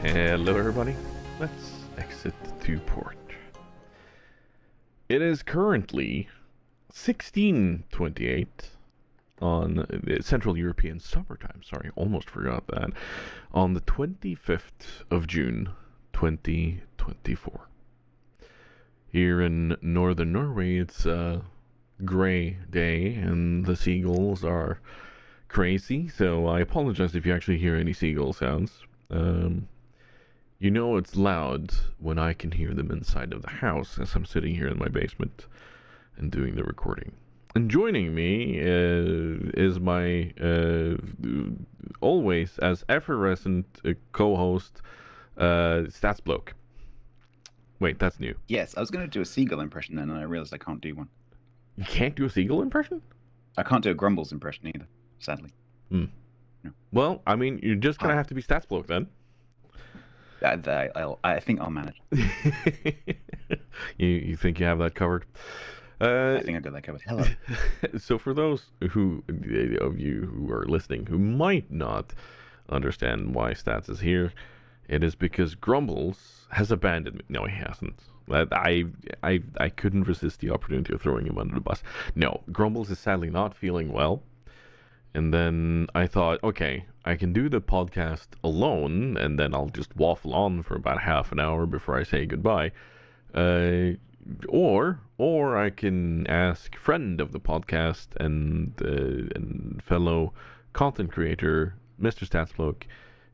Hello everybody, let's exit to port. It is currently 16:28 on Central European summertime, sorry, almost forgot that, on the 25th of June, 2024. Here in northern Norway, it's a grey day and the seagulls are crazy, so I apologize if you actually hear any seagull sounds. You know it's loud when I can hear them inside of the house as I'm sitting here in my basement and doing the recording. And joining me is my always as effervescent co-host, StatsBloke. Wait, that's new. Yes, I was going to do a seagull impression then, and I realized I can't do one. You can't do a seagull impression? I can't do a Grumbles impression either, sadly. No. Well, I mean, you're just going to have to be StatsBloke then. I think I'll manage. You think you have that covered? I think I got that covered. Hello. So for those of you who are listening who might not understand why Stats is here, it is because Grumbles has abandoned me. No, he hasn't. I couldn't resist the opportunity of throwing him under the bus. No, Grumbles is sadly not feeling well. And then I thought, okay, I can do the podcast alone, and then I'll just waffle on for about half an hour before I say goodbye. Or I can ask friend of the podcast and fellow content creator, Mr. StatsBloke,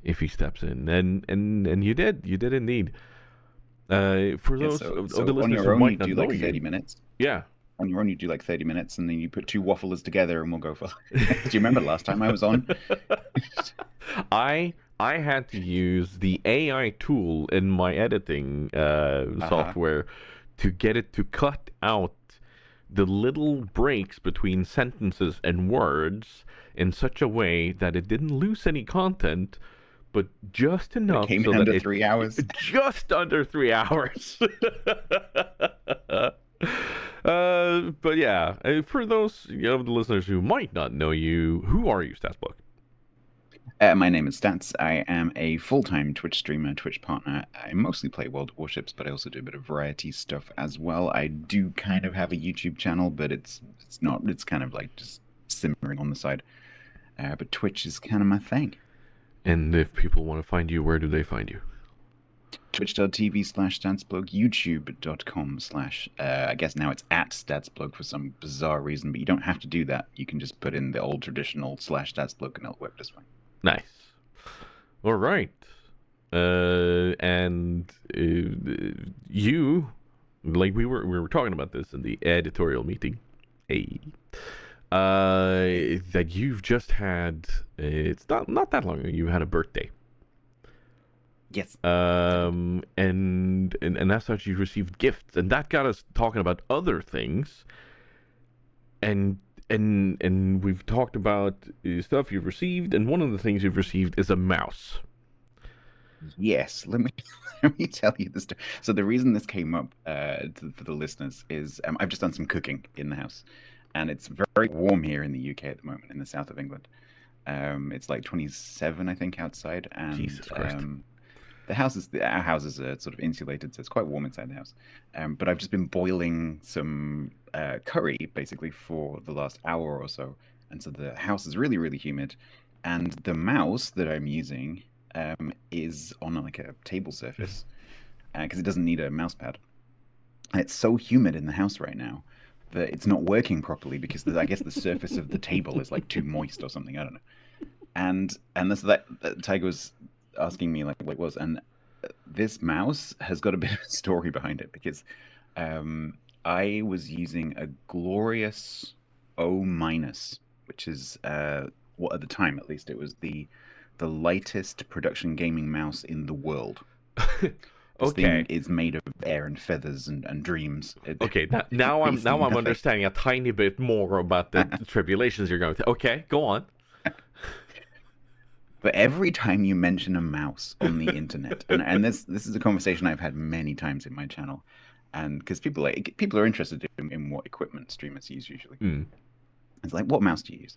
if he steps in. And you did indeed. For those of the listeners who might not know you, 30 minutes. Yeah. On your own, you do like 30 minutes, and then you put two wafflers together, and we'll go for. Do you remember last time I was on? I had to use the AI tool in my editing software to get it to cut out the little breaks between sentences and words in such a way that it didn't lose any content, but just enough. It came in under 3 hours. Just under 3 hours. But yeah, for those of the listeners who might not know you, who are you, StatsBloke? My name is Stats. I am a full-time Twitch streamer, Twitch partner. I mostly play World of Warships, but I also do a bit of variety stuff as well. I do kind of have a YouTube channel, but it's kind of like just simmering on the side. But Twitch is kind of my thing. And if people want to find you, where do they find you? Twitch.tv/StatsBloke, YouTube.com/ I guess now it's @StatsBloke for some bizarre reason, but you don't have to do that. You can just put in the old traditional /StatsBloke and it'll work just fine. Nice. All right. And you, like we were talking about this in the editorial meeting, that you've just had, it's not that long ago, you had a birthday. Yes. And as such, you received gifts, and that got us talking about other things. And we've talked about stuff you've received, and one of the things you've received is a mouse. Yes. Let me tell you the story. So the reason this came up for the listeners is I've just done some cooking in the house, and it's very warm here in the UK at the moment, in the south of England. It's like 27, I think, outside, and Jesus Christ. our houses are sort of insulated, so it's quite warm inside the house. But I've just been boiling some curry, basically, for the last hour or so. And so the house is really, really humid. And the mouse that I'm using is on like a table surface, because it doesn't need a mouse pad. And it's so humid in the house right now that it's not working properly because I guess the surface of the table is like too moist or something. I don't know. And that Tiger was asking me like what it was, and this mouse has got a bit of a story behind it, because I was using a glorious O-, which is what at the time at least it was the lightest production gaming mouse in the world. This thing is made of air and feathers and dreams. Now I'm understanding a tiny bit more about the tribulations you're going through. Okay, go on. But every time you mention a mouse on the internet, and this is a conversation I've had many times in my channel, and because people are interested in what equipment streamers use usually. It's like, what mouse do you use?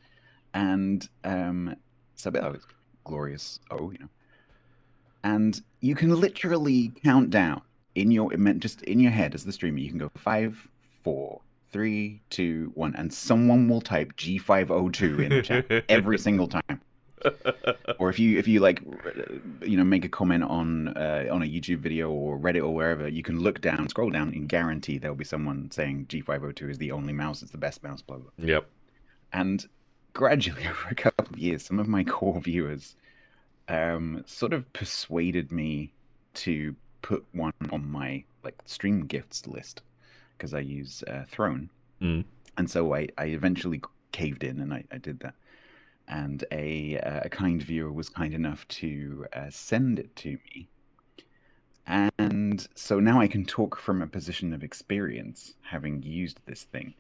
And so I was glorious O, and you can literally count down in your head as the streamer. You can go 5, 4, 3, 2, 1, and someone will type G502 in the chat every single time. Or if you like, make a comment on a YouTube video or Reddit or wherever, you can look down, scroll down, and guarantee there'll be someone saying G502 is the only mouse, it's the best mouse, blah blah. Yep. And gradually, over a couple of years, some of my core viewers sort of persuaded me to put one on my stream gifts list, because I use Throne, and so I eventually caved in and I did that. And a kind viewer was kind enough to send it to me. And so now I can talk from a position of experience, having used this thing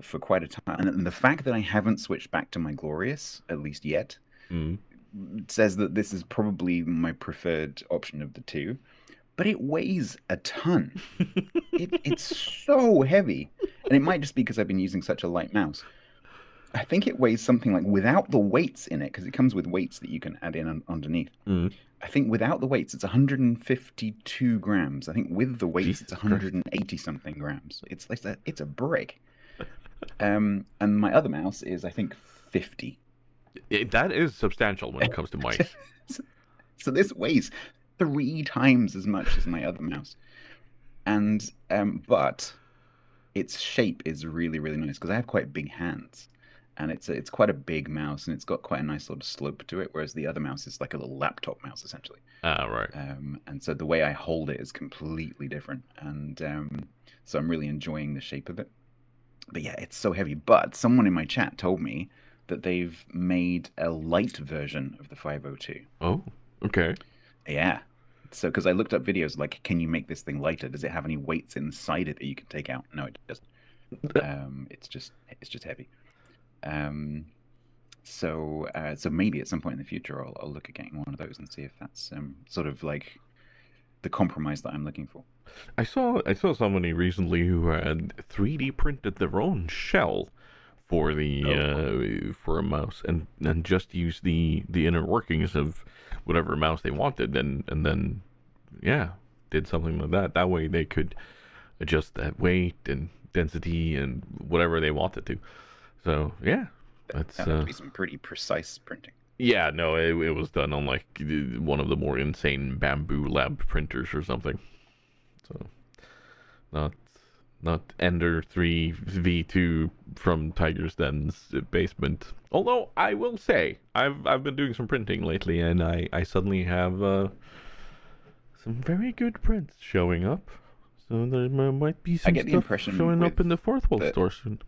for quite a time. And the fact that I haven't switched back to my Glorious, at least yet, says that this is probably my preferred option of the two. But it weighs a ton. It's so heavy. And it might just be because I've been using such a light mouse. I think it weighs something like, without the weights in it, because it comes with weights that you can add in underneath. I think without the weights, it's 152 grams. I think with the weights, it's 180 something grams. It's a brick. And my other mouse is, I think, 50. That is substantial when it comes to mice. So this weighs 3 times as much as my other mouse. And but its shape is really, really nice, because I have quite big hands. And it's quite a big mouse, and it's got quite a nice sort of slope to it, whereas the other mouse is like a little laptop mouse, essentially. Right. And so the way I hold it is completely different. And so I'm really enjoying the shape of it. But yeah, it's so heavy. But someone in my chat told me that they've made a light version of the 502. Oh, okay. Yeah. So, because I looked up videos like, can you make this thing lighter? Does it have any weights inside it that you can take out? No, it doesn't. It's just heavy. So maybe at some point in the future, I'll look at getting one of those and see if that's sort of like the compromise that I'm looking for. I saw somebody recently who had 3D printed their own shell for the for a mouse, and just used the inner workings of whatever mouse they wanted, and then did something like that. That way they could adjust that weight and density and whatever they wanted to. So yeah, that would be some pretty precise printing. Yeah, no, it was done on like one of the more insane bamboo lab printers or something. So not Ender 3 V2 from TigersDen's basement. Although I will say I've been doing some printing lately, and I suddenly have some very good prints showing up. So there might be some stuff showing up in the Fourth World store soon.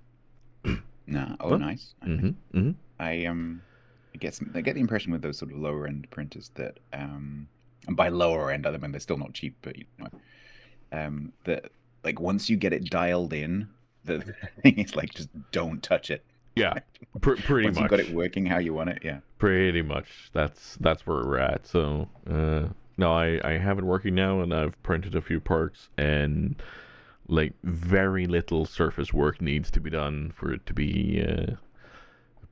No, nice. I get the impression with those sort of lower end printers that, and by lower end, I mean they're still not cheap, but that like once you get it dialed in, the thing is like, just don't touch it. Yeah, pretty once much. You got it working how you want it. Yeah, pretty much. That's where we're at. So no, I have it working now, and I've printed a few parts, and like very little surface work needs to be done for it to be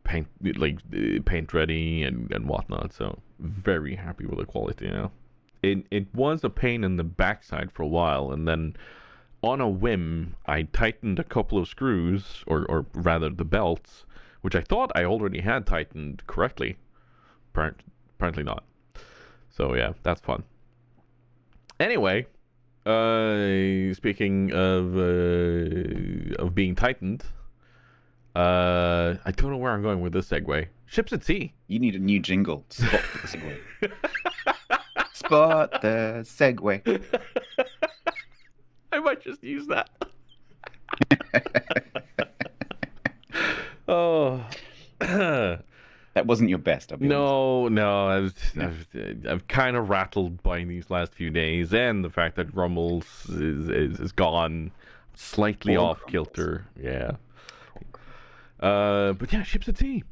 paint ready and whatnot. So very happy with the quality now. It was a pain in the backside for a while, and then on a whim I tightened a couple of screws, or rather the belts, which I thought I already had tightened correctly. Apparently not. So yeah, that's fun. Anyway, speaking of being tightened, I don't know where I'm going with this segue. Ships at sea. You need a new jingle. Spot the segue. Spot the segue. I might just use that. Oh. That wasn't your best. No. I've kind of rattled by these last few days, and the fact that Grumbles is gone, slightly off kilter. Yeah. But yeah, Ships at Sea.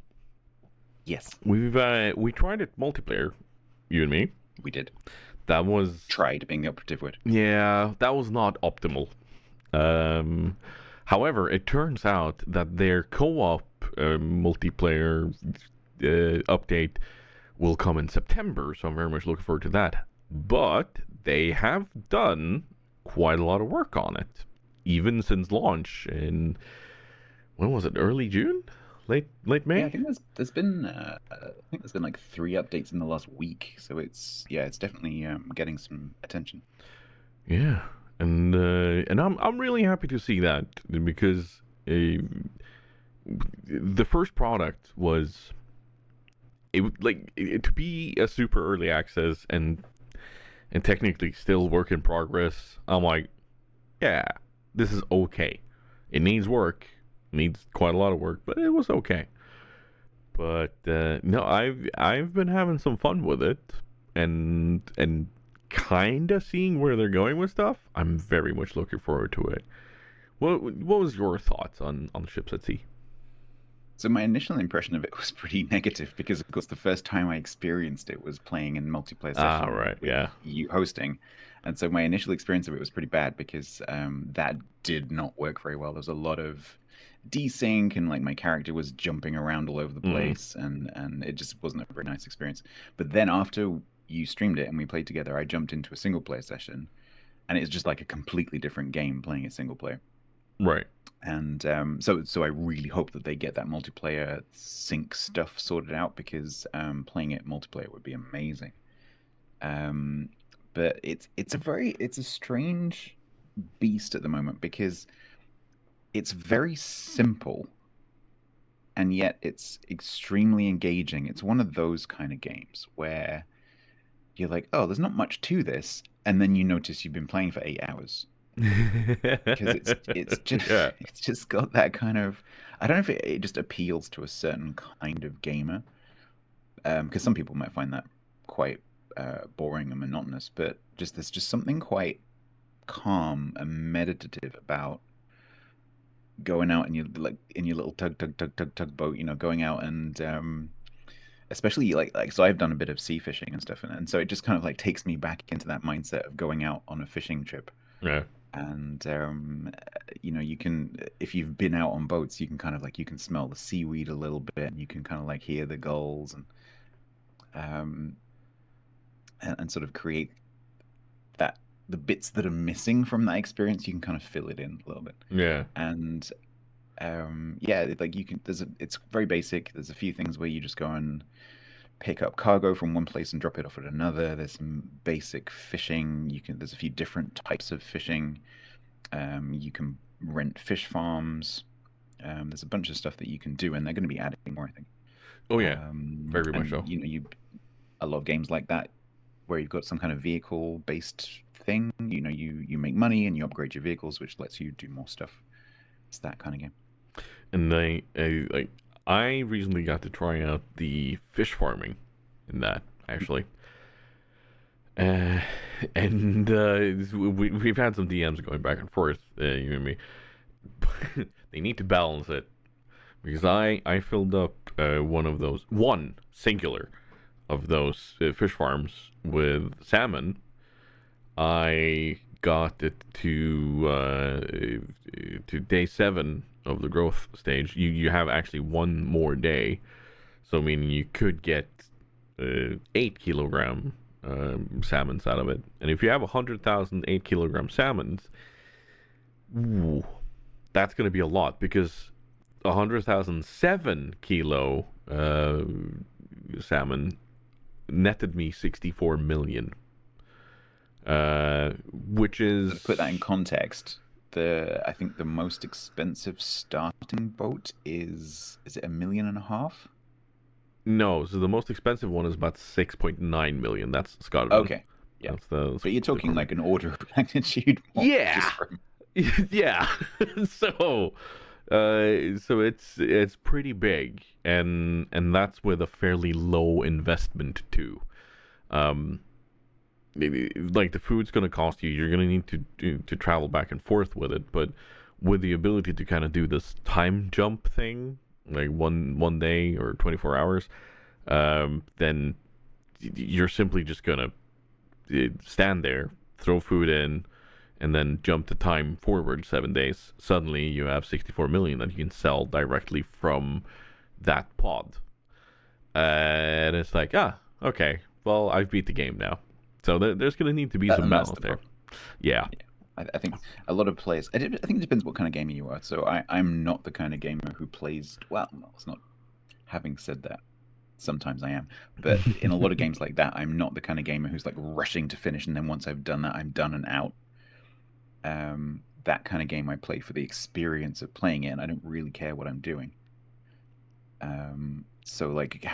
Yes. We tried it multiplayer, you and me. We did. That was tried being the operative word. Yeah, that was not optimal. However, it turns out that their co-op multiplayer update will come in September, so I'm very much looking forward to that. But they have done quite a lot of work on it, even since launch in, when was it? Early June, late May. Yeah, I think there's been like 3 updates in the last week, so it's definitely getting some attention. Yeah, and I'm really happy to see that, because the first product was, to be a super early access and technically still work in progress. I'm like, yeah, this is okay. It needs work, needs quite a lot of work, but it was okay. But no, I've been having some fun with it, and kind of seeing where they're going with stuff. I'm very much looking forward to it. What was your thoughts on the ships at sea? So my initial impression of it was pretty negative because, of course, the first time I experienced it was playing in multiplayer session Right, with yeah. you hosting, and so my initial experience of it was pretty bad because that did not work very well. There was a lot of desync, and like my character was jumping around all over the place, and it just wasn't a very nice experience. But then after you streamed it and we played together, I jumped into a single player session, and it's just like a completely different game playing it single player. Right. And so I really hope that they get that multiplayer sync stuff sorted out, because playing it multiplayer would be amazing. But it's a strange beast at the moment, because it's very simple and yet it's extremely engaging. It's one of those kind of games where you're like, oh, there's not much to this, and then you notice you've been playing for 8 hours. Because it's just Yeah. it's just got that kind of, I don't know if it just appeals to a certain kind of gamer, because some people might find that quite boring and monotonous, but there's just something quite calm and meditative about going out and you like in your little tugboat, going out and especially like so I've done a bit of sea fishing and stuff, and so it just kind of like takes me back into that mindset of going out on a fishing trip. Yeah. And you can, if you've been out on boats, you can kind of like, you can smell the seaweed a little bit, and you can kind of like hear the gulls, and sort of create that, the bits that are missing from that experience, you can kind of fill it in a little bit. Yeah. And like you can, it's very basic. There's a few things where you just go and pick up cargo from one place and drop it off at another. There's some basic fishing. There's a few different types of fishing. You can rent fish farms. There's a bunch of stuff that you can do, and they're going to be adding more, I think. Oh yeah, very much so. A lot of games like that where you've got some kind of vehicle based thing. You make money and you upgrade your vehicles, which lets you do more stuff. It's that kind of game. And I recently got to try out the fish farming in that, actually. And we've had some DMs going back and forth, you and me. They need to balance it, because I filled up one singular of those fish farms with salmon. I got it to day 7 of the growth stage. You have actually one more day, so meaning you could get 8 kilogram salmons out of it. And if you have 100,000 8-kilogram salmons, ooh, that's going to be a lot, because 100,000 7-kilo salmon netted me 64 million, which is, to put that in context. I think the most expensive starting boat is it $1.5 million? No, so the most expensive one is about 6.9 million. That's Scotland. Okay, yeah. But you're talking like an order of magnitude more. Yeah. Yeah. So it's pretty big, and that's with a fairly low investment too. Like the food's going to cost you. You're going to need to travel back and forth with it, but with the ability to kind of do this time jump thing, like one day or 24 hours, then you're simply just going to stand there, throw food in, and then jump the time forward 7 days. Suddenly you have 64 million that you can sell directly from that pod. And it's like, Okay. Well, I've beat the game now, so there's gonna need to be some And that's balance the there. problem. Yeah. Yeah. I think a lot of players. I think it depends what kind of gamer you are. So I'm not the kind of gamer who plays. Well, no, it's not. Having said that, sometimes I am. But in a lot of games like that, I'm not the kind of gamer who's like rushing to finish, and then once I've done that, I'm done and out. That kind of game I play for the experience of playing it, and I don't really care what I'm doing. So like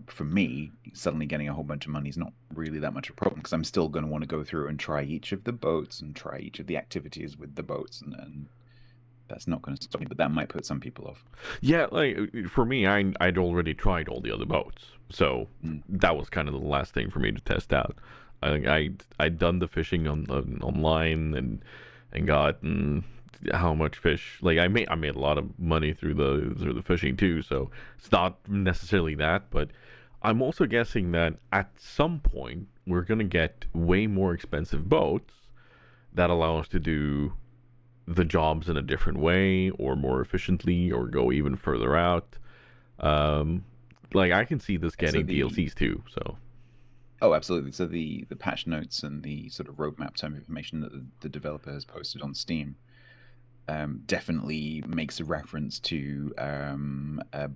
for me, suddenly getting a whole bunch of money is not really that much of a problem, because I'm still going to want to go through and try each of the boats and try each of the activities with the boats, and that's not going to stop me, but that might put some people off. Yeah, like for me, I'd already tried all the other boats, so that was kind of the last thing for me to test out. I'd done the fishing online and gotten how much fish. Like I made a lot of money through the fishing too, so it's not necessarily that, but I'm also guessing that at some point we're gonna get way more expensive boats that allow us to do the jobs in a different way or more efficiently or go even further out. Like I can see this getting DLCs too. So oh, absolutely. So the patch notes and the sort of roadmap type information that the developer has posted on Steam definitely makes a reference to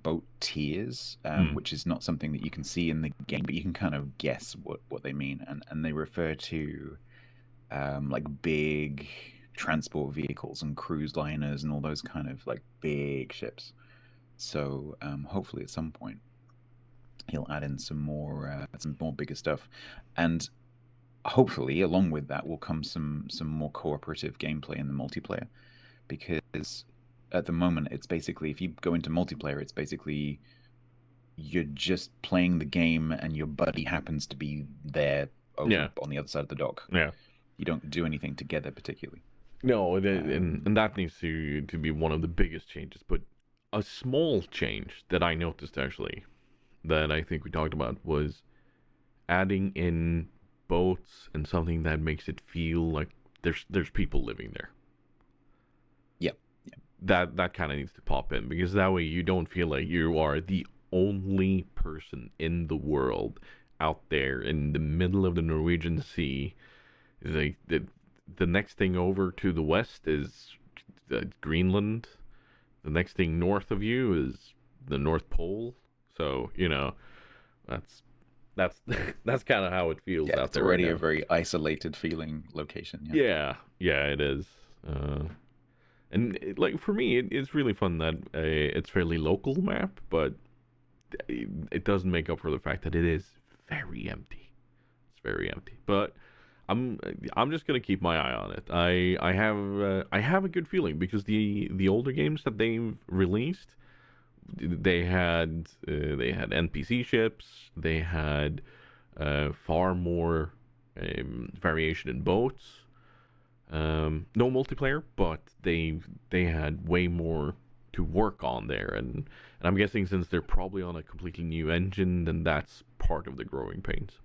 boat tiers, which is not something that you can see in the game, but you can kind of guess what they mean, and they refer to like big transport vehicles and cruise liners and all those kind of like big ships. So hopefully at some point he'll add in some more bigger stuff, and hopefully along with that will come some more cooperative gameplay in the multiplayer, because at the moment it's basically, if you go into multiplayer, it's basically you're just playing the game and your buddy happens to be there over on the other side of the dock. Yeah. You don't do anything together particularly. No, and that needs to be one of the biggest changes. But a small change that I noticed actually, that I think we talked about, was adding in boats and something that makes it feel like there's people living there. Yep. That kind of needs to pop in, because that way you don't feel like you are the only person in the world out there in the middle of the Norwegian Sea. Like the next thing over to the west is Greenland. The next thing north of you is the North Pole. So that's that's kind of how it feels out there. It's already right a very isolated feeling location. Yeah, it is. And like for me, it's really fun that it's fairly local map, but it doesn't make up for the fact that it is very empty. It's very empty, but I'm just gonna keep my eye on it. I have a good feeling, because the older games that they've released, they had NPC ships, they had far more variation in boats. No multiplayer, but they had way more to work on there, and I'm guessing since they're probably on a completely new engine, then that's part of the growing pains.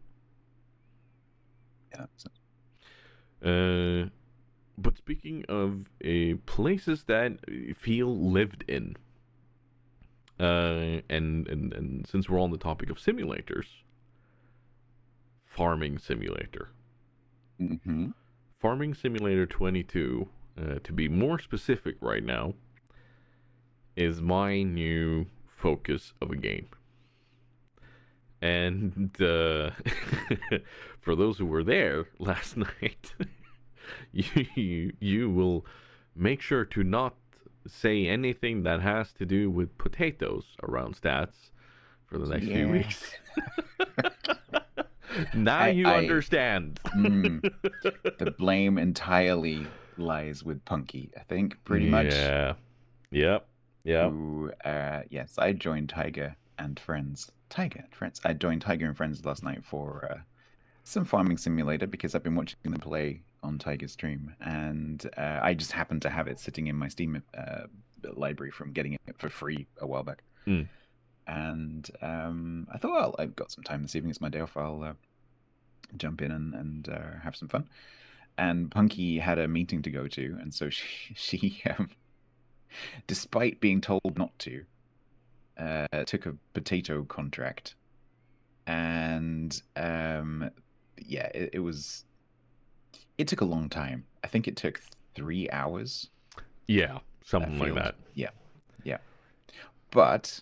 Yeah. But speaking of places that feel lived in, and since we're on the topic of simulators, Farming Simulator. Mm-hmm. Farming Simulator 22, to be more specific right now, is my new focus of a game. And for those who were there last night, you will make sure to not say anything that has to do with potatoes around Stats for the next few weeks. Now you understand. The blame entirely lies with Punky, I think, pretty much. Yeah. Yep. Who, yes, I joined Tiger and Friends. I joined Tiger and Friends last night for some Farming Simulator, because I've been watching them play on Tiger's stream, and I just happened to have it sitting in my Steam library from getting it for free a while back. And I thought, well, I've got some time this evening. It's my day off. I'll jump in and have some fun. And Punky had a meeting to go to, and so she despite being told not to, took a potato contract and yeah, it was. It took a long time. I think it took 3 hours. Yeah, That something like field. that. Yeah, yeah. But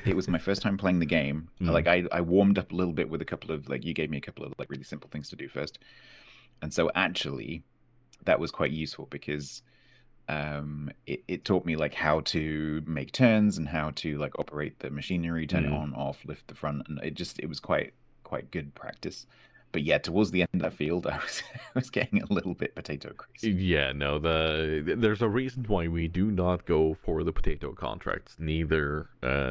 it was my first time playing the game. Mm. Like I warmed up a little bit with a couple of like you gave me a couple of like really simple things to do first, and so actually that was quite useful because it taught me like how to make turns and how to like operate the machinery, turn it Mm. on, off, lift the front, and it was quite good practice. But yeah, towards the end of that field, I was getting a little bit potato crazy. Yeah, no, there's a reason why we do not go for the potato contracts, neither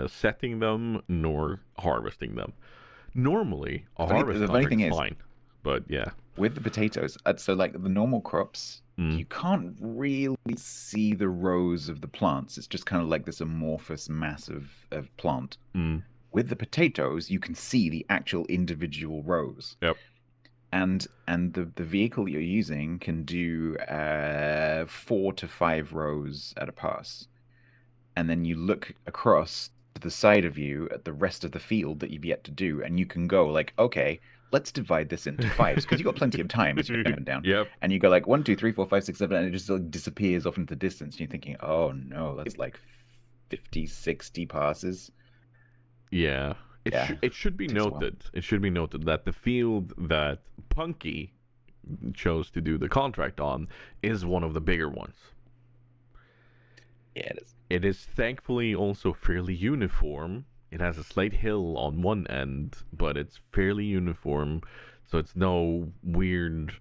setting them nor harvesting them. Normally, a harvest The funny thing contract's is, fine, but yeah. with the potatoes, so like the normal crops, Mm. you can't really see the rows of the plants. It's just kind of like this amorphous mass of plant. Mm. With the potatoes, you can see the actual individual rows. Yep. And the vehicle you're using can do 4 to 5 rows at a pass. And then you look across to the side of you at the rest of the field that you've yet to do, and you can go like, okay, let's divide this into fives because you've got plenty of time as you're going down. Yep. And you go like 1, 2, 3, 4, 5, 6, 7, and it just like disappears off into the distance. And you're thinking, oh no, that's like 50, 60 passes. Yeah. It should be noted. It should be noted that the field that Punky chose to do the contract on is one of the bigger ones. Yeah, it is. It is thankfully also fairly uniform. It has a slight hill on one end, but it's fairly uniform, so it's no weird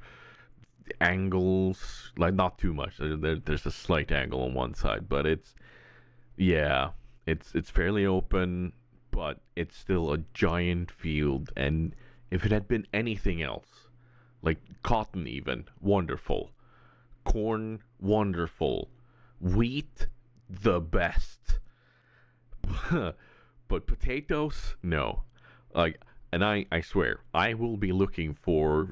angles. Like not too much. There's a slight angle on one side, but it's fairly open, but it's still a giant field. And if it had been anything else, like cotton, even wonderful, corn, wonderful, wheat, the best. But potatoes, no. Like, and I swear, I will be looking for.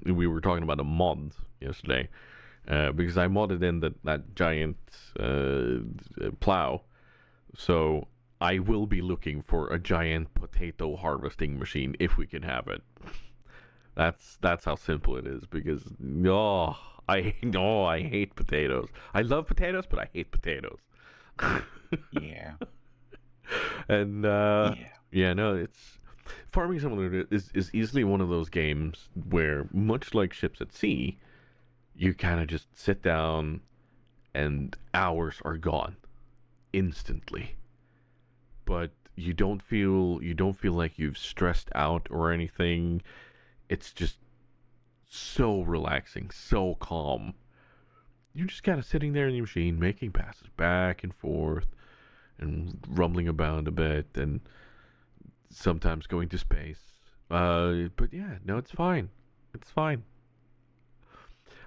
We were talking about a mod yesterday, because I modded in that giant plow. So I will be looking for a giant potato harvesting machine if we can have it. That's how simple it is. Because I hate potatoes. I love potatoes, but I hate potatoes. Yeah. And Yeah. no, it's Farming Simulator is easily one of those games where, much like Ships at Sea, you kind of just sit down and hours are gone instantly. But you don't feel like you've stressed out or anything. It's just so relaxing, so calm. You're just kind of sitting there in your machine, making passes back and forth, and rumbling about a bit, and sometimes going to space. But yeah, no, it's fine. It's fine.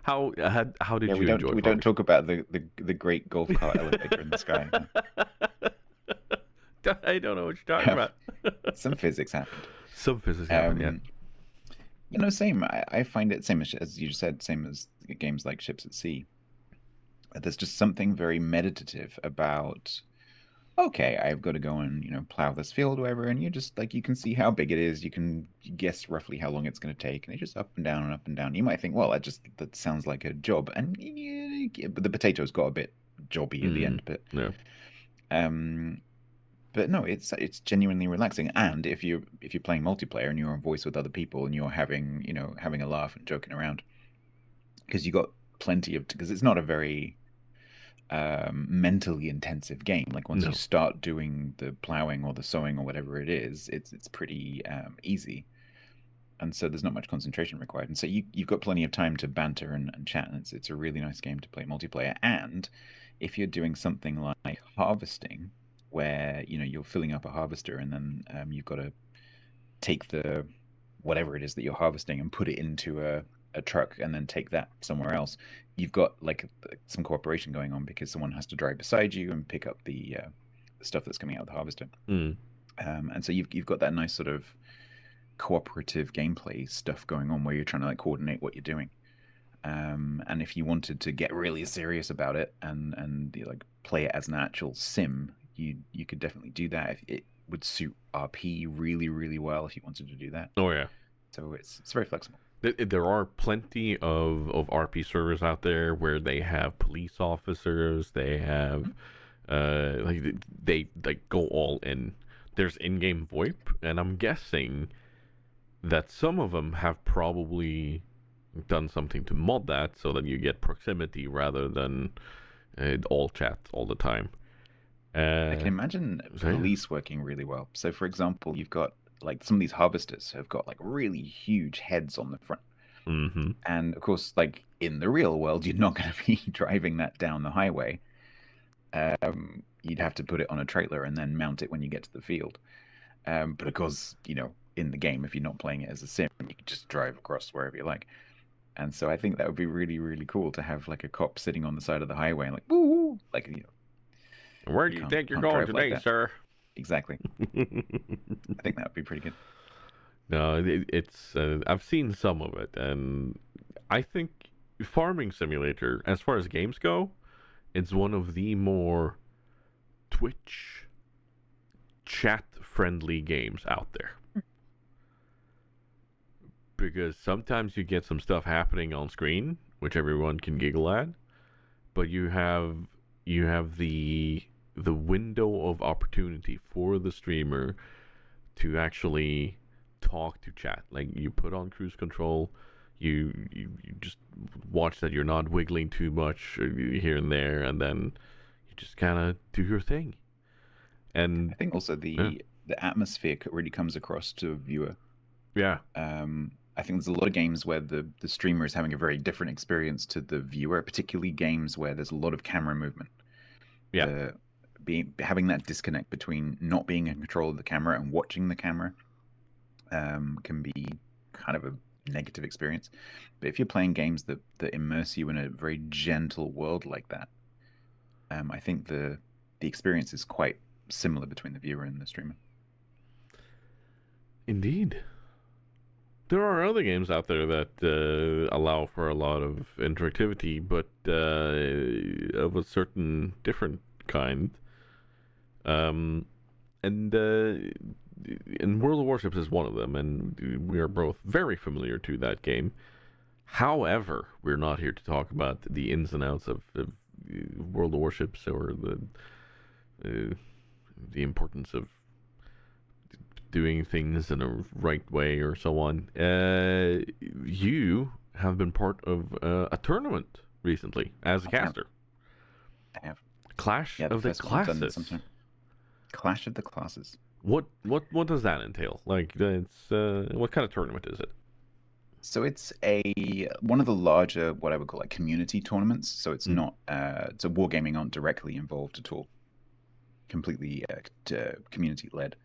How did you enjoy? We don't talk about the great golf cart elevator in the sky. I don't know what you're talking about. Some physics happened. Some physics happened. Yeah. Same. I find it same as you just said. Same as games like Ships at Sea. There's just something very meditative about. Okay, I've got to go and plow this field or whatever, and you just like you can see how big it is. You can guess roughly how long it's going to take, and it's just up and down and up and down. You might think, well, that sounds like a job, and but the potatoes got a bit jobby at the end, but yeah. But no, it's genuinely relaxing. And if you're playing multiplayer and you're on voice with other people and you're having a laugh and joking around, because you got plenty of because it's not a very mentally intensive game. Like once you start doing the plowing or the sowing or whatever it is, it's pretty easy, and so there's not much concentration required. And so you've got plenty of time to banter and chat. And it's a really nice game to play multiplayer. And if you're doing something like harvesting, where you're filling up a harvester and then you've got to take the whatever it is that you're harvesting and put it into a truck and then take that somewhere else, you've got like some cooperation going on because someone has to drive beside you and pick up the stuff that's coming out of the harvester. And so you've got that nice sort of cooperative gameplay stuff going on where you're trying to like coordinate what you're doing. And if you wanted to get really serious about it and like play it as an actual sim, you could definitely do that. would suit RP really, really well if you wanted to do that. Oh yeah. So it's very flexible. There are plenty of RP servers out there where they have police officers. They have like they like go all in. There's in-game VoIP, and I'm guessing that some of them have probably done something to mod that so that you get proximity rather than all chat all the time. I can imagine police working really well. So, for example, you've got like some of these harvesters have got like really huge heads on the front. Mm-hmm. And of course, like in the real world, you're not going to be driving that down the highway. You'd have to put it on a trailer and then mount it when you get to the field. But of course, in the game, if you're not playing it as a sim, you can just drive across wherever you like. And so I think that would be really, really cool to have like a cop sitting on the side of the highway and like, woo, like, where do you think you're going today, like sir? Exactly. I think that would be pretty good. No, it's I've seen some of it, and I think Farming Simulator, as far as games go, it's one of the more Twitch chat-friendly games out there. Because sometimes you get some stuff happening on screen, which everyone can giggle at, but you have the window of opportunity for the streamer to actually talk to chat. Like, you put on cruise control, you just watch that you're not wiggling too much here and there, and then you just kind of do your thing. And I think also the atmosphere really comes across to a viewer. Yeah. I think there's a lot of games where the streamer is having a very different experience to the viewer, particularly games where there's a lot of camera movement. Yeah. Having that disconnect between not being in control of the camera and watching the camera can be kind of a negative experience. But if you're playing games that immerse you in a very gentle world like that, I think the experience is quite similar between the viewer and the streamer. Indeed. There are other games out there that allow for a lot of interactivity, but of a certain different kind. And World of Warships is one of them, and we are both very familiar to that game. However, we're not here to talk about the ins and outs of World of Warships or the importance of doing things in a right way or so on. You have been part of a tournament recently as a caster. I have. Clash of the Classes. Clash of the Classes. What does that entail? Like, it's what kind of tournament is it? So it's one of the larger, what I would call like community tournaments. So it's not so wargaming aren't directly involved at all. Completely community led.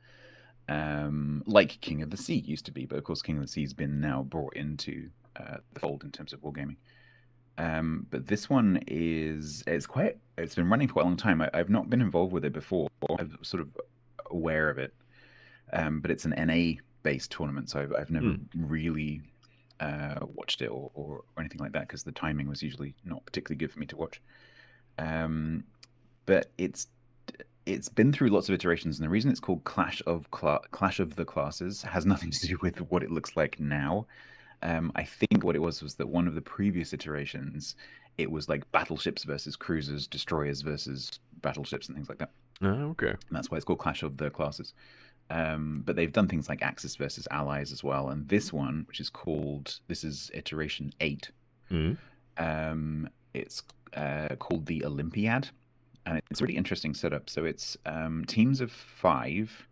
Like King of the Sea used to be, but of course King of the Sea's been now brought into the fold in terms of wargaming. But this one it's been running for quite a long time. I've not been involved with it before. I'm sort of aware of it, but it's an NA based tournament, so I've never really watched it or anything like that because the timing was usually not particularly good for me to watch. But it's been through lots of iterations, and the reason it's called Clash of the Classes has nothing to do with what it looks like now. I think what it was that one of the previous iterations, it was like battleships versus cruisers, destroyers versus battleships, and things like that. Oh, okay. And that's why it's called Clash of the Classes. But they've done things like Axis versus Allies as well. And this one, which is this is iteration 8. It's called the Olympiad. And it's a really interesting setup. So it's teams of 5.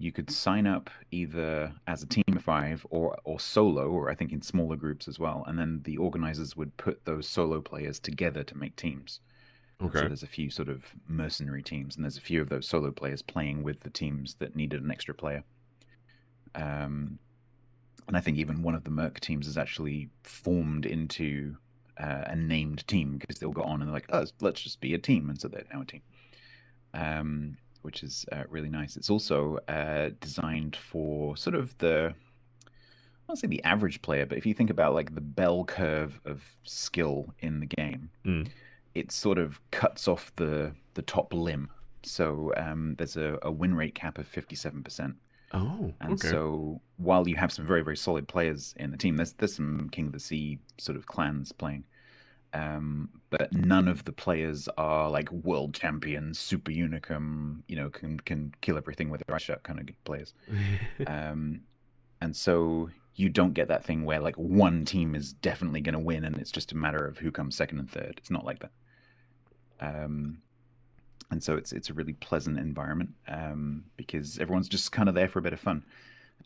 You could sign up either as a team of 5 or solo, or I think in smaller groups as well. And then the organizers would put those solo players together to make teams. Okay. So there's a few sort of mercenary teams, and there's a few of those solo players playing with the teams that needed an extra player. And I think even one of the Merc teams is actually formed into a named team because they'll go on and they're like, oh, let's just be a team. And so they're now a team, which is really nice. It's also designed for sort of I won't say the average player, but if you think about like the bell curve of skill in the game, it sort of cuts off the top limb. So there's a win rate cap of 57%. Oh, And okay. so while you have some very, very solid players in the team, there's some King of the Sea sort of clans playing. But none of the players are like world champions, super unicum, can kill everything with their eyes shut kind of players. And so you don't get that thing where like one team is definitely going to win and it's just a matter of who comes second and third. It's not like that. And so it's a really pleasant environment because everyone's just kind of there for a bit of fun.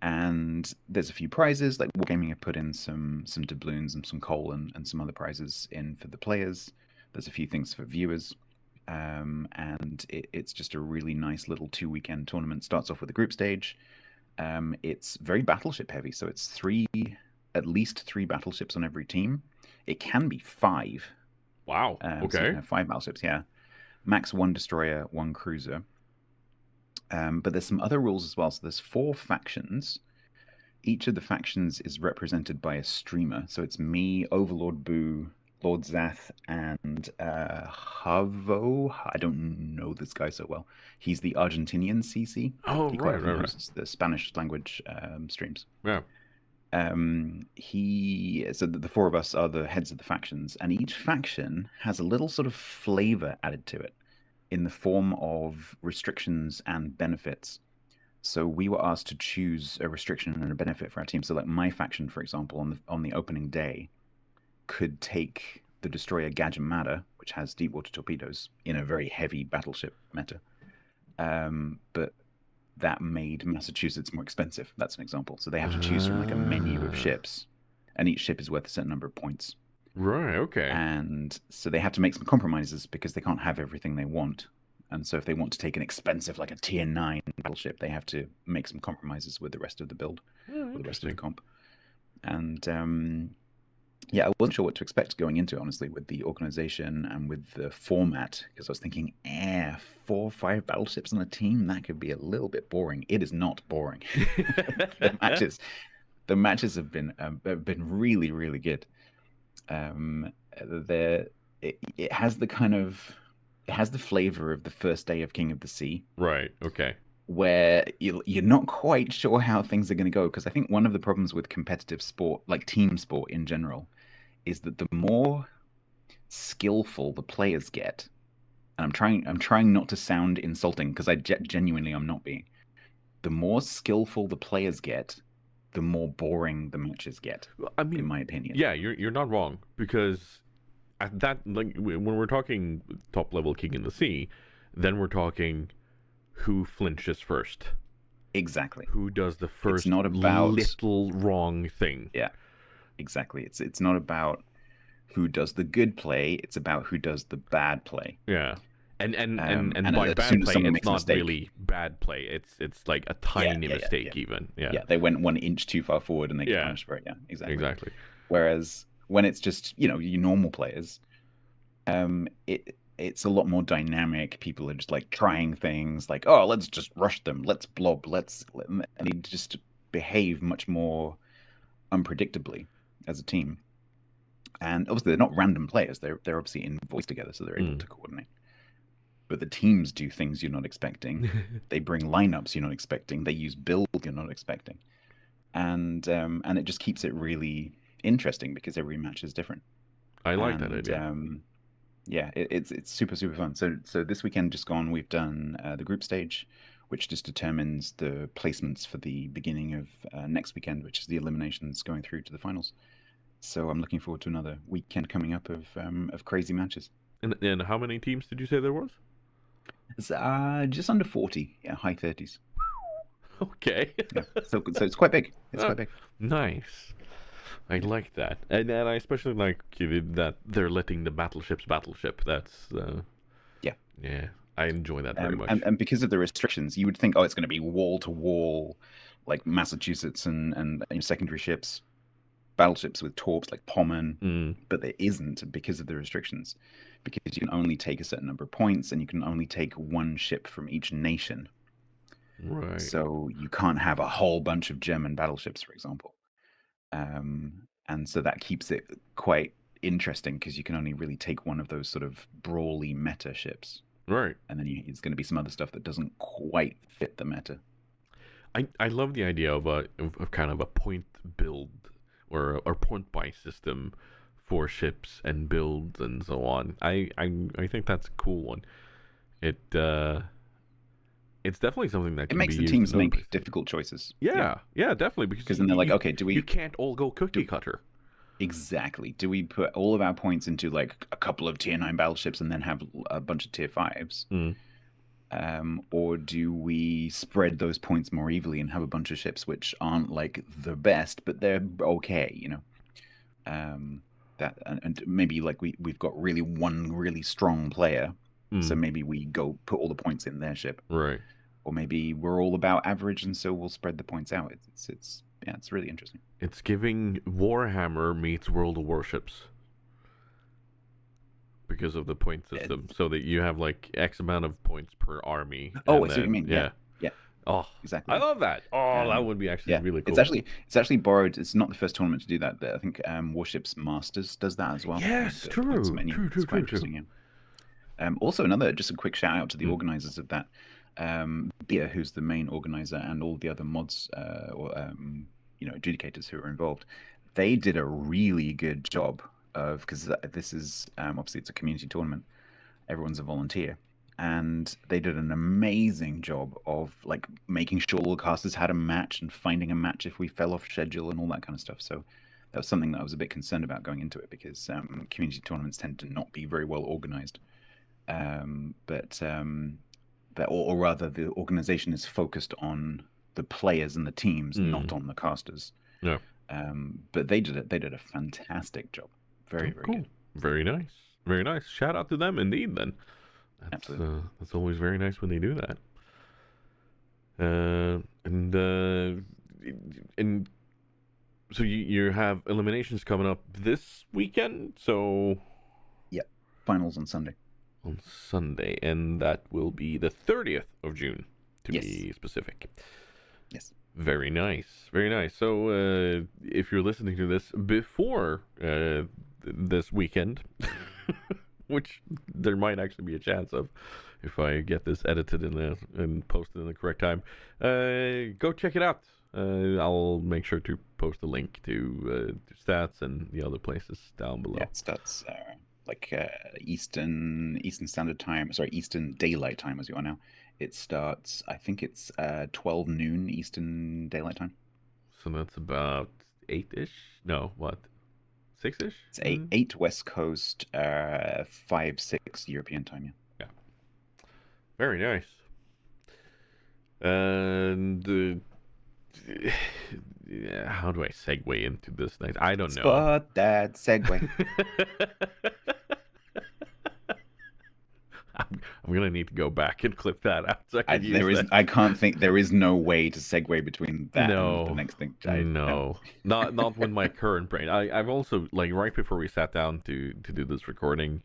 And there's a few prizes, like Wargaming have put in some doubloons and some coal and some other prizes in for the players. There's a few things for viewers. And it's just a really nice little 2-weekend tournament. Starts off with a group stage. It's very battleship heavy, so it's at least three battleships on every team. It can be 5. Wow. So you Okay. can have 5 battleships, yeah. Max 1 destroyer, 1 cruiser. But there's some other rules as well. So there's 4 factions. Each of the factions is represented by a streamer. So it's me, Overlord Boo, Lord Zath, and Havo. I don't know this guy so well. He's the Argentinian CC. Oh, He quite right, often right, right. hosts the Spanish language streams. Yeah. So the 4 of us are the heads of the factions, and each faction has a little sort of flavor added to it in the form of restrictions and benefits. So we were asked to choose a restriction and a benefit for our team. So like my faction, for example, on the opening day, could take the destroyer Gadget, which has deep water torpedoes in a very heavy battleship meta. But that made Massachusetts more expensive. That's an example. So they have to choose from like a menu of ships, and each ship is worth a certain number of points. Right. Okay. And so they have to make some compromises because they can't have everything they want. And so if they want to take an expensive, like a tier 9 battleship, they have to make some compromises with the rest of the build, Oh, or the rest of the interesting. comp. And yeah, I wasn't sure what to expect going into it, honestly, with the organization and with the format, because I was thinking, 4 or 5 battleships on a team, that could be a little bit boring. It is not boring. the matches have been really, really good. It has the flavor of the first day of King of the Sea, Right. Okay. where you're not quite sure how things are going to go. Because I think one of the problems with competitive sport, like team sport in general, is that the more skillful the players get, and I'm trying not to sound insulting because I genuinely I'm not being. The more skillful the players get, the more boring the matches get, I mean, in my opinion. yeah, you're not wrong, because at that, like, when we're talking top level King in the Sea, then we're talking who flinches first, Exactly. who does the It's first not about little wrong thing. Yeah, exactly. It's not about who does the good play. It's about who does the bad play. Yeah. And And by as bad soon as play, someone it's makes a not mistake, really bad play. It's like a yeah, tiny yeah, yeah, yeah, mistake even. Yeah. yeah, they went 1 inch too far forward and they get Yeah. punished for it. Yeah, exactly. Exactly. Whereas when it's just you normal players, it's a lot more dynamic. People are just like trying things, like, oh, let's just rush them, let's blob, and they just behave much more unpredictably as a team. And obviously, they're not random players. They're obviously in voice together, so they're able to coordinate. But the teams do things you're not expecting. They bring lineups you're not expecting. They use build you're not expecting, and it just keeps it really interesting because every match is different. I like that And idea. yeah, it's super super fun. So this weekend just gone, we've done the group stage, which just determines the placements for the beginning of next weekend, which is the eliminations going through to the finals. So I'm looking forward to another weekend coming up of crazy matches. And how many teams did you say there was? It's just under 40, yeah, high 30s. Okay. Yeah, so it's quite big. It's Oh, quite big. nice. I like that, and I especially like that they're letting the battleships battleship. That's Yeah. yeah, I enjoy that very much. And because of the restrictions, you would think, oh, it's going to be wall to wall, like Massachusetts and secondary ships, battleships with torps like Pommern, but there isn't because of the restrictions. Because you can only take a certain number of points, and you can only take 1 ship from each nation. Right. So you can't have a whole bunch of German battleships, for example. And so that keeps it quite interesting because you can only really take one of those sort of brawly meta ships. Right. and then it's going to be some other stuff that doesn't quite fit the meta. I love the idea of of kind of a point build or point buy system for ships and builds and so on. I think that's a cool one. It it's definitely something that It can be makes the used in teams other make places. difficult choices. Yeah, yeah, definitely Because because then they're like, okay, you can't all go cookie cutter. exactly. Do we put all of our points into like a couple of tier 9 battleships and then have a bunch of tier 5s? Mm. Or do we spread those points more evenly and have a bunch of ships which aren't like the best, but they're okay, you know? That and maybe like we've got one really strong player, so maybe we go put all the points in their ship, Right. or maybe we're all about average, and so we'll spread the points out. It's yeah, it's really interesting. It's giving Warhammer meets World of Warships because of the point system, so that you have like X amount of points per army. Oh, And I see what you then, mean. Yeah, yeah, Oh, exactly. I love that. Oh, that would be actually yeah, really cool. it's actually borrowed. It's not the first tournament to do that. I think Warships Masters does that as well. Yes, The points true, menu. true, It's quite true. interesting. Yeah. Also, just a quick shout out to the organizers of that. Bia, who's the main organizer, and all the other mods or adjudicators who are involved. They did a really good job of, because this is obviously it's a community tournament. Everyone's a volunteer, and they did an amazing job of like making sure all the casters had a match and finding a match if we fell off schedule and all that kind of stuff. So that was something that I was a bit concerned about going into it, because community tournaments tend to not be very well organized. Or rather, the organization is focused on the players and the teams, not on the casters. Yeah. But they did a fantastic job. Very cool. good. Very nice. Very nice. Shout out to them indeed. Then Absolutely. That's always very nice when they do that. And so you have eliminations coming up this weekend. So yeah, finals on Sunday. On Sunday, and that will be the 30th of June, to be specific. Yes. Very nice. Very nice. So, if you're listening to this before this weekend, which there might actually be a chance of, if I get this edited and posted in the correct time, go check it out. I'll make sure to post a link to Stats and the other places down below. Yeah, Stats like Eastern Standard Time. Sorry, Eastern Daylight Time as you are now. It starts, I think it's 12 noon Eastern Daylight Time. So that's about 8-ish? No, what? 6-ish? It's 8 West Coast, 5, 6 European time, yeah. Very nice. And how do I segue into this night? I don't know. Spot that segue. I'm gonna need to go back and clip that out. So I can't think there is no way to segue between that and the next thing. No, not with my current brain. I've also, like, right before we sat down to do this recording,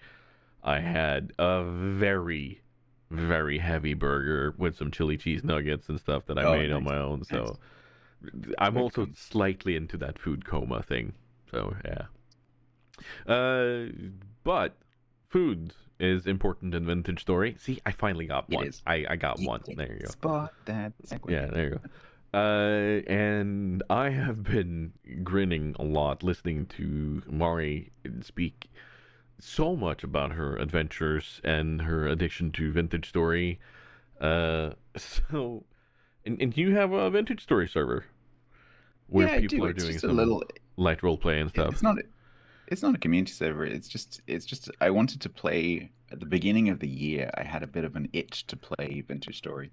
I had a very, very heavy burger with some chili cheese nuggets and stuff that I made on my own. So I'm also slightly into that food coma thing. So yeah. But food is important in Vintage Story. See, I finally got one. I got one. There you go. Spot that segue. Yeah, there you go. And I have been grinning a lot listening to Mari speak so much about her adventures and her addiction to Vintage Story. So, and you have a Vintage Story server where people are doing some light role play and stuff. It's not a community server. It's just I wanted to play at the beginning of the year. I had a bit of an itch to play Vintage Story,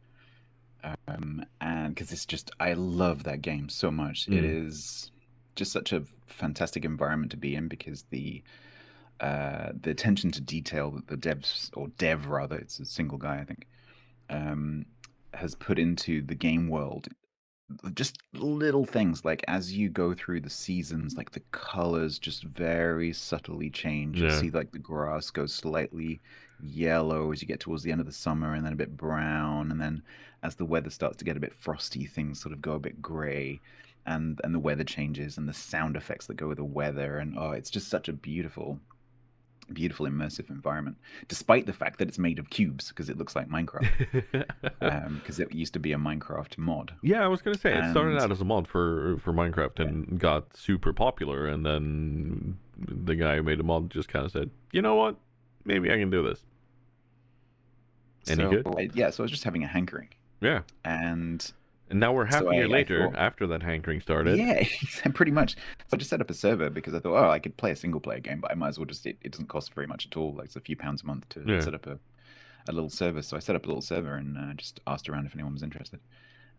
and because I love that game so much. It is just such a fantastic environment to be in, because the attention to detail that the dev rather, it's a single guy I think, has put into the game world. Just little things, like as you go through the seasons, like the colors just very subtly change. You see like the grass goes slightly yellow as you get towards the end of the summer, and then a bit brown, and then as the weather starts to get a bit frosty, things sort of go a bit gray, and the weather changes, and the sound effects that go with the weather, and it's just such a beautiful beautiful immersive environment, despite the fact that it's made of cubes because it looks like Minecraft. Because it used to be a Minecraft mod. Yeah, I was gonna say it started And out as a mod for Minecraft and got super popular, and then the guy who made the mod just kind of said, "You know what? Maybe I can do this." And he so could. so I was just having a hankering, Yeah. and And now we're half so a year I later thought, after that hankering started. yeah, pretty much. So I just set up a server because I thought, oh, I could play a single player game, but I might as well just. It doesn't cost very much at all. Like it's a few pounds a month to Yeah. set up a little server. So I set up a little server and just asked around if anyone was interested.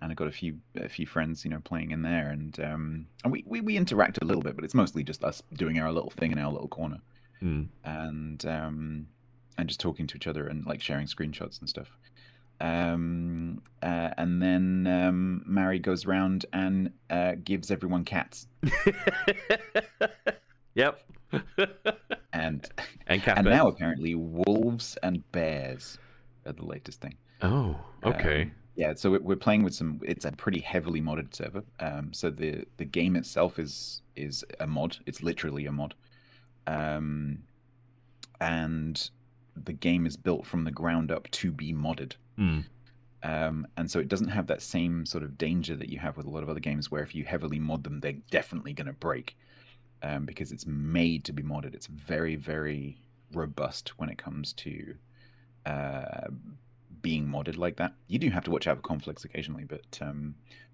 And I got a few friends, playing in there, and we interact a little bit, but it's mostly just us doing our little thing in our little corner, Mm. and just talking to each other and like sharing screenshots and stuff. And then Mary goes around and gives everyone cats. Yep. and And cat and beds. now apparently wolves and bears are the latest thing. Oh, okay. Yeah, so we're playing with some. It's a pretty heavily modded server. So the game itself is a mod. It's literally a mod. Um, and the game is built from the ground up to be modded. Mm. And so it doesn't have that same sort of danger that you have with a lot of other games, where if you heavily mod them, they're definitely going to break. Because it's made to be modded. It's very, very robust when it comes to being modded like that. You do have to watch out for conflicts occasionally, but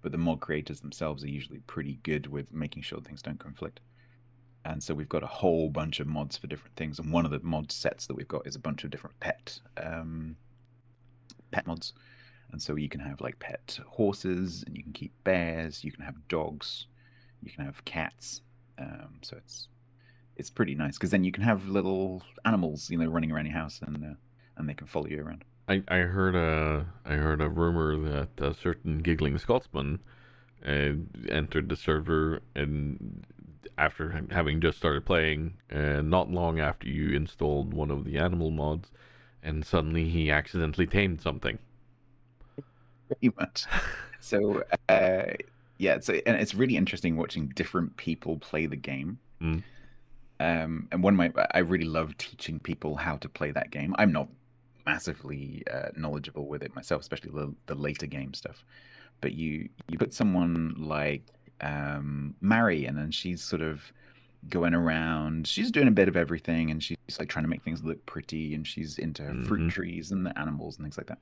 the mod creators themselves are usually pretty good with making sure things don't conflict. And so we've got a whole bunch of mods for different things, and one of the mod sets that we've got is a bunch of different pet mods. And so you can have like pet horses, and you can keep bears, you can have dogs, you can have cats. So it's pretty nice because then you can have little animals, running around your house, and they can follow you around. I heard a rumor that a certain giggling Scotsman entered the server and after having just started playing, not long after you installed one of the animal mods, and suddenly he accidentally tamed something. Pretty much. So yeah, and it's really interesting watching different people play the game. Mm. And I really love teaching people how to play that game. I'm not massively knowledgeable with it myself, especially the later game stuff. But you put someone like Mary, and then she's sort of going around. She's doing a bit of everything, and she's like trying to make things look pretty, and she's into her fruit trees and the animals and things like that.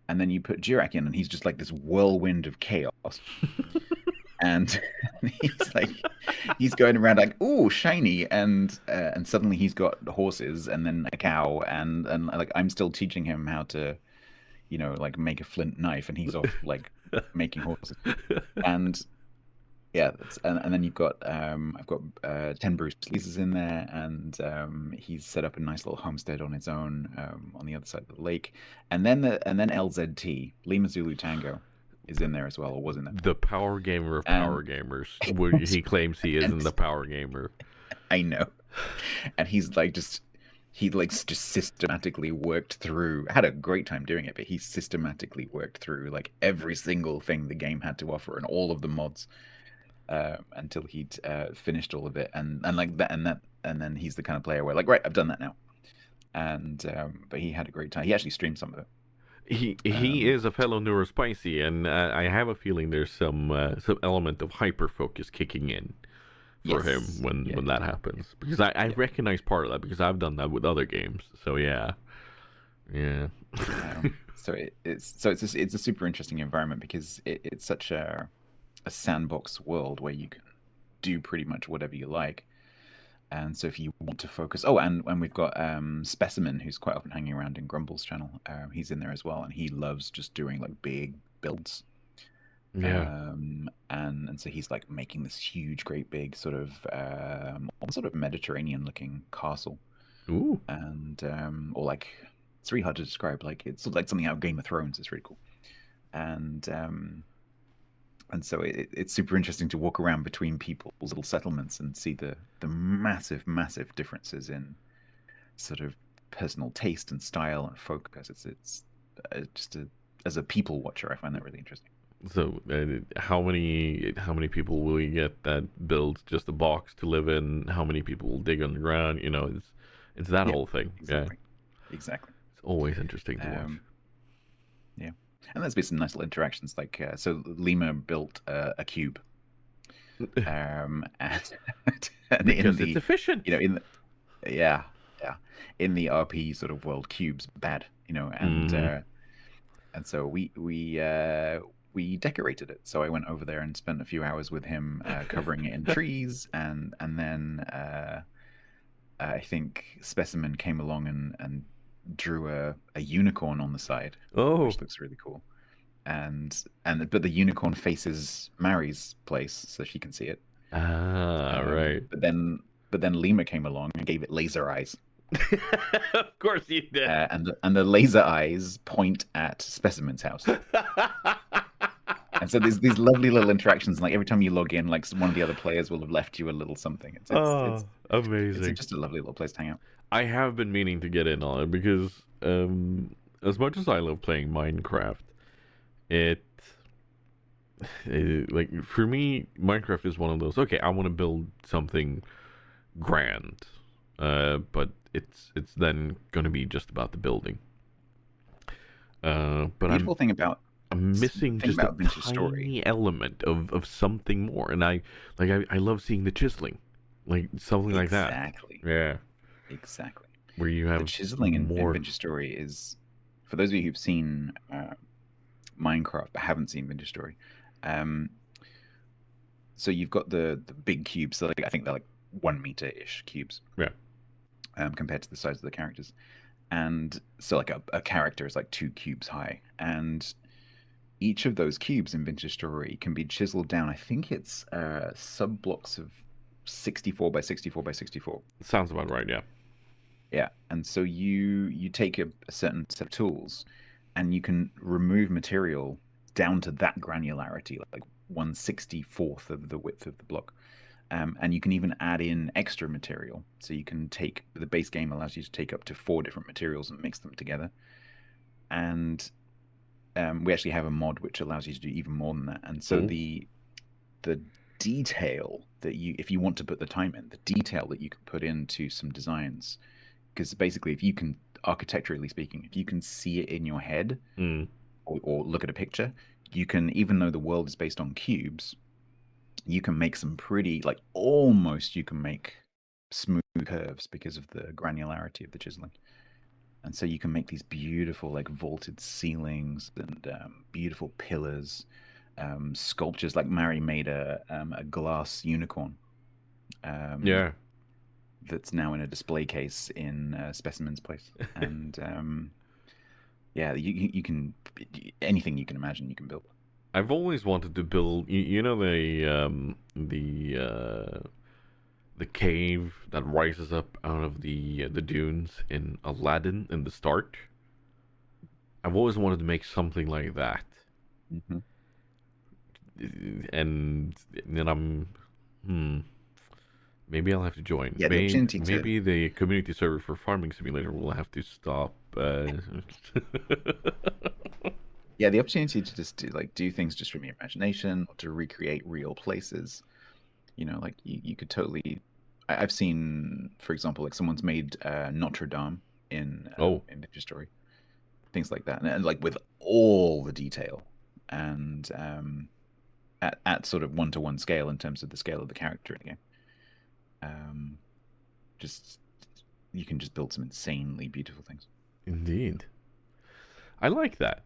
And then you put Jirak in, and he's just like this whirlwind of chaos. And he's going around like, ooh, shiny, and suddenly he's got horses and then a cow, and like I'm still teaching him how to, like make a flint knife, and he's off like making horses. And yeah, and then you've got I've got 10 Bruce Lee's in there, and he's set up a nice little homestead on his own on the other side of the lake, and then LZT Lima Zulu Tango is in there as well, or was in there. The power gamer of power gamers. He claims he isn't the power gamer. I know, and he's like just systematically worked through. Had a great time doing it, but he systematically worked through like every single thing the game had to offer and all of the mods. Until he'd finished all of it, and like that, and then he's the kind of player where like, right, I've done that now, and but he had a great time. He actually streamed some of it. He is a fellow neurospicy, and I have a feeling there's some element of hyper focus kicking in for him when that happens, because I recognize part of that because I've done that with other games. So yeah. So it's a super interesting environment because it's such a sandbox world where you can do pretty much whatever you like. And so if you want to focus, and we've got Specimen, who's quite often hanging around in Grumbles' channel. He's in there as well, and he loves just doing like big builds. Yeah. And so he's like making this huge, great big sort of Mediterranean-looking castle. Ooh. And or like, it's really hard to describe. Like it's like something out of Game of Thrones. It's really cool. And so it's super interesting to walk around between people's little settlements and see the massive, massive differences in sort of personal taste and style and focus. It's just as a people watcher, I find that really interesting. So how many people will you get that build just a box to live in? How many people will dig underground? It's that Yeah, whole thing. exactly. Exactly. It's always interesting to watch. Yeah, and there's been some nice little interactions. Like, so Lima built a cube, and, and in Because it's the, efficient. in the, yeah, in the RP sort of world, cubes bad, and so we decorated it. So I went over there and spent a few hours with him covering it in trees, and then I think Specimen came along and drew a unicorn on the side, Oh. which looks really cool. But the unicorn faces Mary's place, so she can see it. Right. But then Lima came along and gave it laser eyes. Of course he did. And the laser eyes point at Specimen's house. And so there's these lovely little interactions. Like every time you log in, like one of the other players will have left you a little something. It's amazing. It's just a lovely little place to hang out. I have been meaning to get in on it because as much as I love playing Minecraft, like for me, Minecraft is one of those. Okay, I want to build something grand, but it's then going to be just about the building. But Beautiful thing about I'm missing just a tiny story element of something more, and I love seeing the chiseling, like something like that. Exactly. Yeah. Exactly. Where you have the chiseling in more... Vintage Story is, for those of you who've seen Minecraft but haven't seen Vintage Story, so you've got the big cubes. So I think they're like 1 meter-ish cubes. Yeah. Compared to the size of the characters, and so like a character is like 2 cubes high, and each of those cubes in Vintage Story can be chiseled down. I think it's sub blocks of 64 by 64 by 64. Sounds about right, yeah. Yeah, and so you take a certain set of tools, and you can remove material down to that granularity, like 1/64th of the width of the block. And you can even add in extra material. So you can take, the base game allows you to take up to 4 different materials and mix them together. And we actually have a mod which allows you to do even more than that. And so the detail that if you want to put the time in, the detail that you can put into some designs, because basically if you can, architecturally speaking, if you can see it in your head or look at a picture, you can, even though the world is based on cubes, you can make some pretty, like almost you can make smooth curves because of the granularity of the chiseling. And so you can make these beautiful like vaulted ceilings and beautiful pillars, sculptures. Like Mary made a glass unicorn. Yeah. That's now in a display case in Specimen's place. And yeah, you can, anything you can imagine you can build. I've always wanted to build, you know, the cave that rises up out of the dunes in Aladdin in the start. I've always wanted to make something like that. Mm-hmm. And then maybe I'll have to join. Yeah, maybe the community server for Farming Simulator will have to stop. Yeah, the opportunity to just do things just from your imagination, or to recreate real places. You know, like you could totally. I've seen, for example, like someone's made Notre Dame in Vintage Story, things like that, and like with all the detail, and at sort of 1-to-1 scale in terms of the scale of the character in the game. Just you can just build some insanely beautiful things. Indeed, I like that.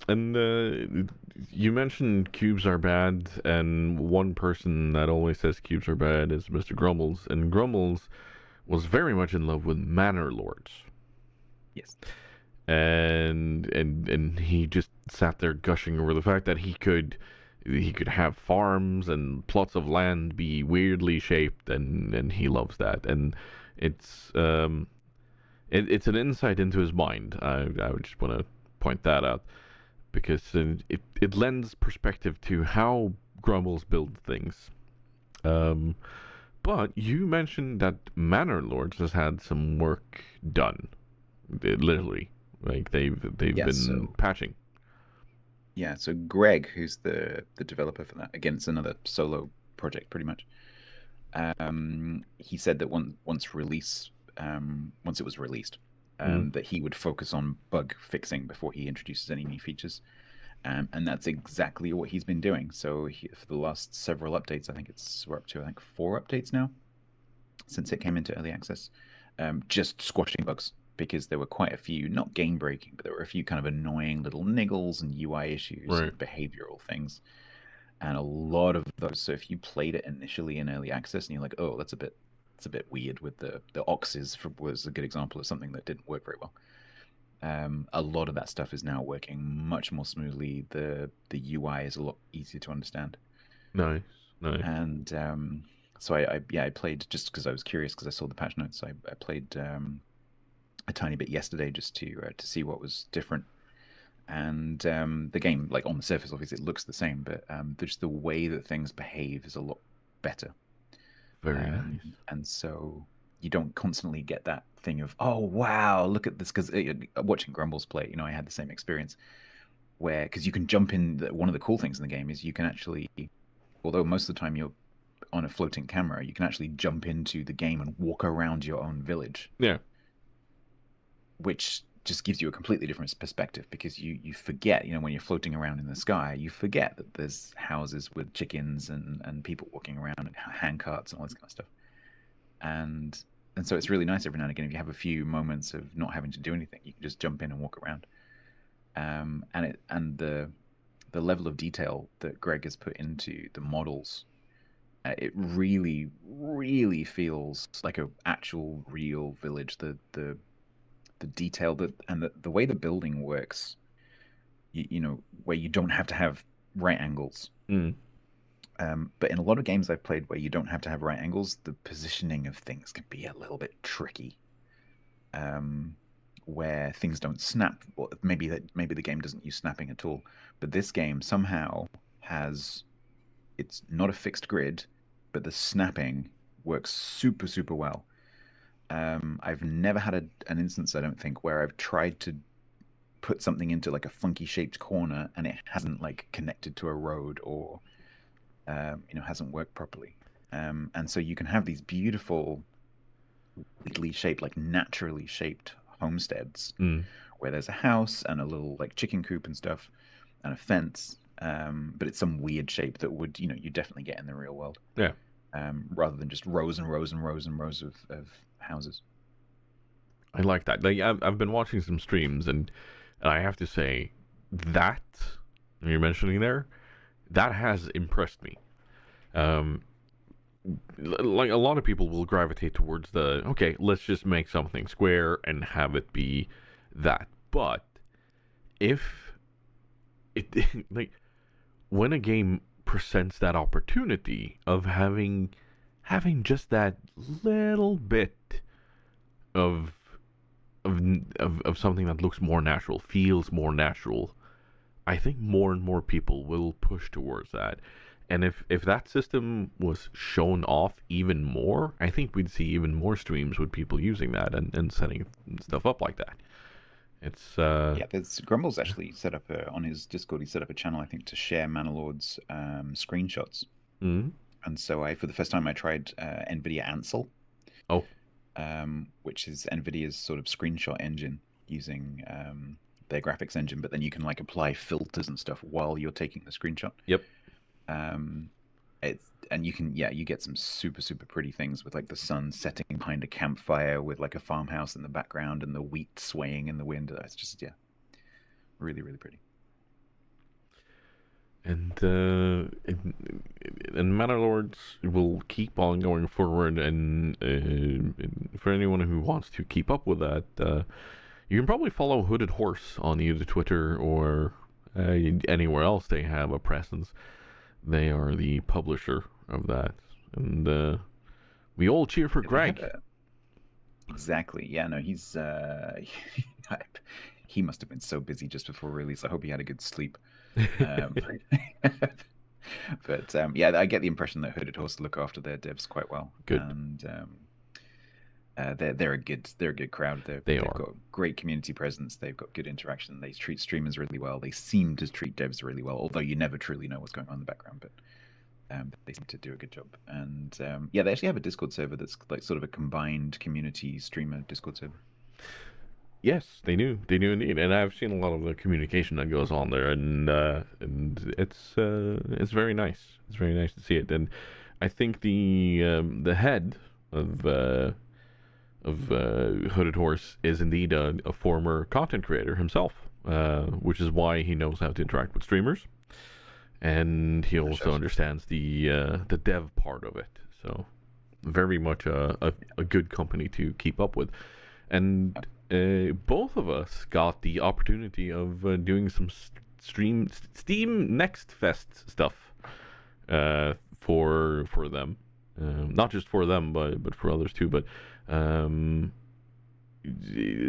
And you mentioned cubes are bad, and one person that always says cubes are bad is Mr. Grumbles, and Grumbles was very much in love with Manor Lords. Yes. And he just sat there gushing over the fact that he could have farms and plots of land be weirdly shaped, and he loves that. And it's an insight into his mind. I would just want to point that out, because it lends perspective to how Grumbles build things. But you mentioned that Manor Lords has had some work done, literally, like they've been patching. Yeah, so Greg, who's the developer for that, again, it's another solo project, pretty much. He said that once release once it was released, Mm. that he would focus on bug fixing before he introduces any new features. And that's exactly what he's been doing. So for the last several updates, I think we're up to 4 updates now since it came into early access, just squashing bugs, because there were quite a few, not game breaking, but there were a few kind of annoying little niggles and UI issues Right. and behavioral things. And a lot of those. So if you played it initially in early access and you're like, oh, it's a bit weird with the oxes, was a good example of something that didn't work very well. A lot of that stuff is now working much more smoothly. The UI is a lot easier to understand. Nice. And so I played, just because I was curious, because I saw the patch notes. I played a tiny bit yesterday just to see what was different. And the game, like on the surface, obviously it looks the same, but just the way that things behave is a lot better. Very nice. And so you don't constantly get that thing of, oh wow, look at this. Because watching Grumbles play, I had the same experience where, because you can jump in. One of the cool things in the game is you can actually, although most of the time you're on a floating camera, you can actually jump into the game and walk around your own village. Yeah. Which just gives you a completely different perspective, because you forget, when you're floating around in the sky, you forget that there's houses with chickens and people walking around and hand carts and all this kind of stuff. And so it's really nice every now and again, if you have a few moments of not having to do anything, you can just jump in and walk around. And the level of detail that Greg has put into the models, it really, really feels like an actual real village. The detail and the way the building works, where you don't have to have right angles. But in a lot of games I've played where you don't have to have right angles, the positioning of things can be a little bit tricky. Where things don't snap, or maybe the game doesn't use snapping at all. But this game somehow it's not a fixed grid, but the snapping works super, super well. I've never had an instance, I don't think, where I've tried to put something into like a funky shaped corner and it hasn't like connected to a road, or hasn't worked properly. And so you can have these beautiful, weirdly shaped, like naturally shaped homesteads where there's a house and a little like chicken coop and stuff and a fence, but it's some weird shape that would, you definitely get in the real world. Yeah. Rather than just rows and rows and rows and rows of houses. I like that. Like I've been watching some streams, and I have to say that you're mentioning there, that has impressed me. Like a lot of people will gravitate towards okay, let's just make something square and have it be that. But if it like when a game presents that opportunity of having just that little bit of something that looks more natural, feels more natural, I think more and more people will push towards that. And if that system was shown off even more, I think we'd see even more streams with people using that and setting stuff up like that. It's there's Grumbles actually set up on his Discord. He set up a channel, I think, to share Manor Lords screenshots. Mm-hmm. And so for the first time I tried NVIDIA Ansel. Oh. Which is NVIDIA's sort of screenshot engine using their graphics engine, but then you can like apply filters and stuff while you're taking the screenshot. Yep. You can you get some super, super pretty things with like the sun setting behind a campfire with like a farmhouse in the background and the wheat swaying in the wind. It's just really, really pretty. And Manor Lords will keep on going forward, and for anyone who wants to keep up with that, you can probably follow Hooded Horse on either Twitter or anywhere else they have a presence. They are the publisher of that, and we all cheer for Greg. Exactly. Yeah. No, he's he must have been so busy just before release. I hope he had a good sleep. But I get the impression that Hooded Horse look after their devs quite well. Good. And they're a good crowd. They've got great community presence. They've got good interaction. They treat streamers really well. They seem to treat devs really well, although you never truly know what's going on in the background. But They seem to do a good job. And yeah, they actually have a Discord server that's like sort of a combined community streamer Discord server. Yes, they do. They do indeed, and I've seen a lot of the communication that goes on there, and it's very nice. It's very nice to see it, and I think the head of Hooded Horse is indeed a former content creator himself, which is why he knows how to interact with streamers, and he also understands the dev part of it. So very much a good company to keep up with, and both of us got the opportunity of doing some Steam Next Fest stuff for them, not just for them, but for others too. But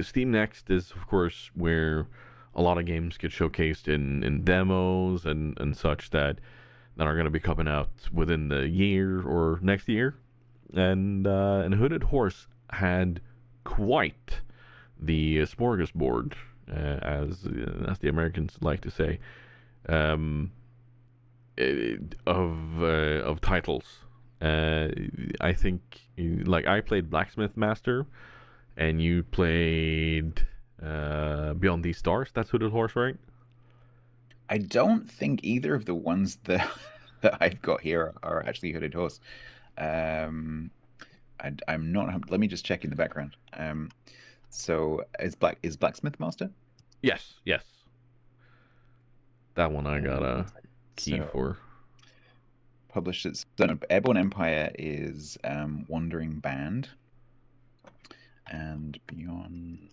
Steam Next is, of course, where a lot of games get showcased in demos and such that are going to be coming out within the year or next year. And Hooded Horse had quite the smorgasbord, as the Americans like to say, of titles. I think like I played Blacksmith Master, and you played Beyond These Stars. That's Hooded Horse, right? I don't think either of the ones that that I've got here are actually Hooded Horse. I'm not. Let me just check in the background. So is Blacksmith Master? Yes, yes. That one I got a key for. Published it. Airborne Empire is Wandering Band, and Beyond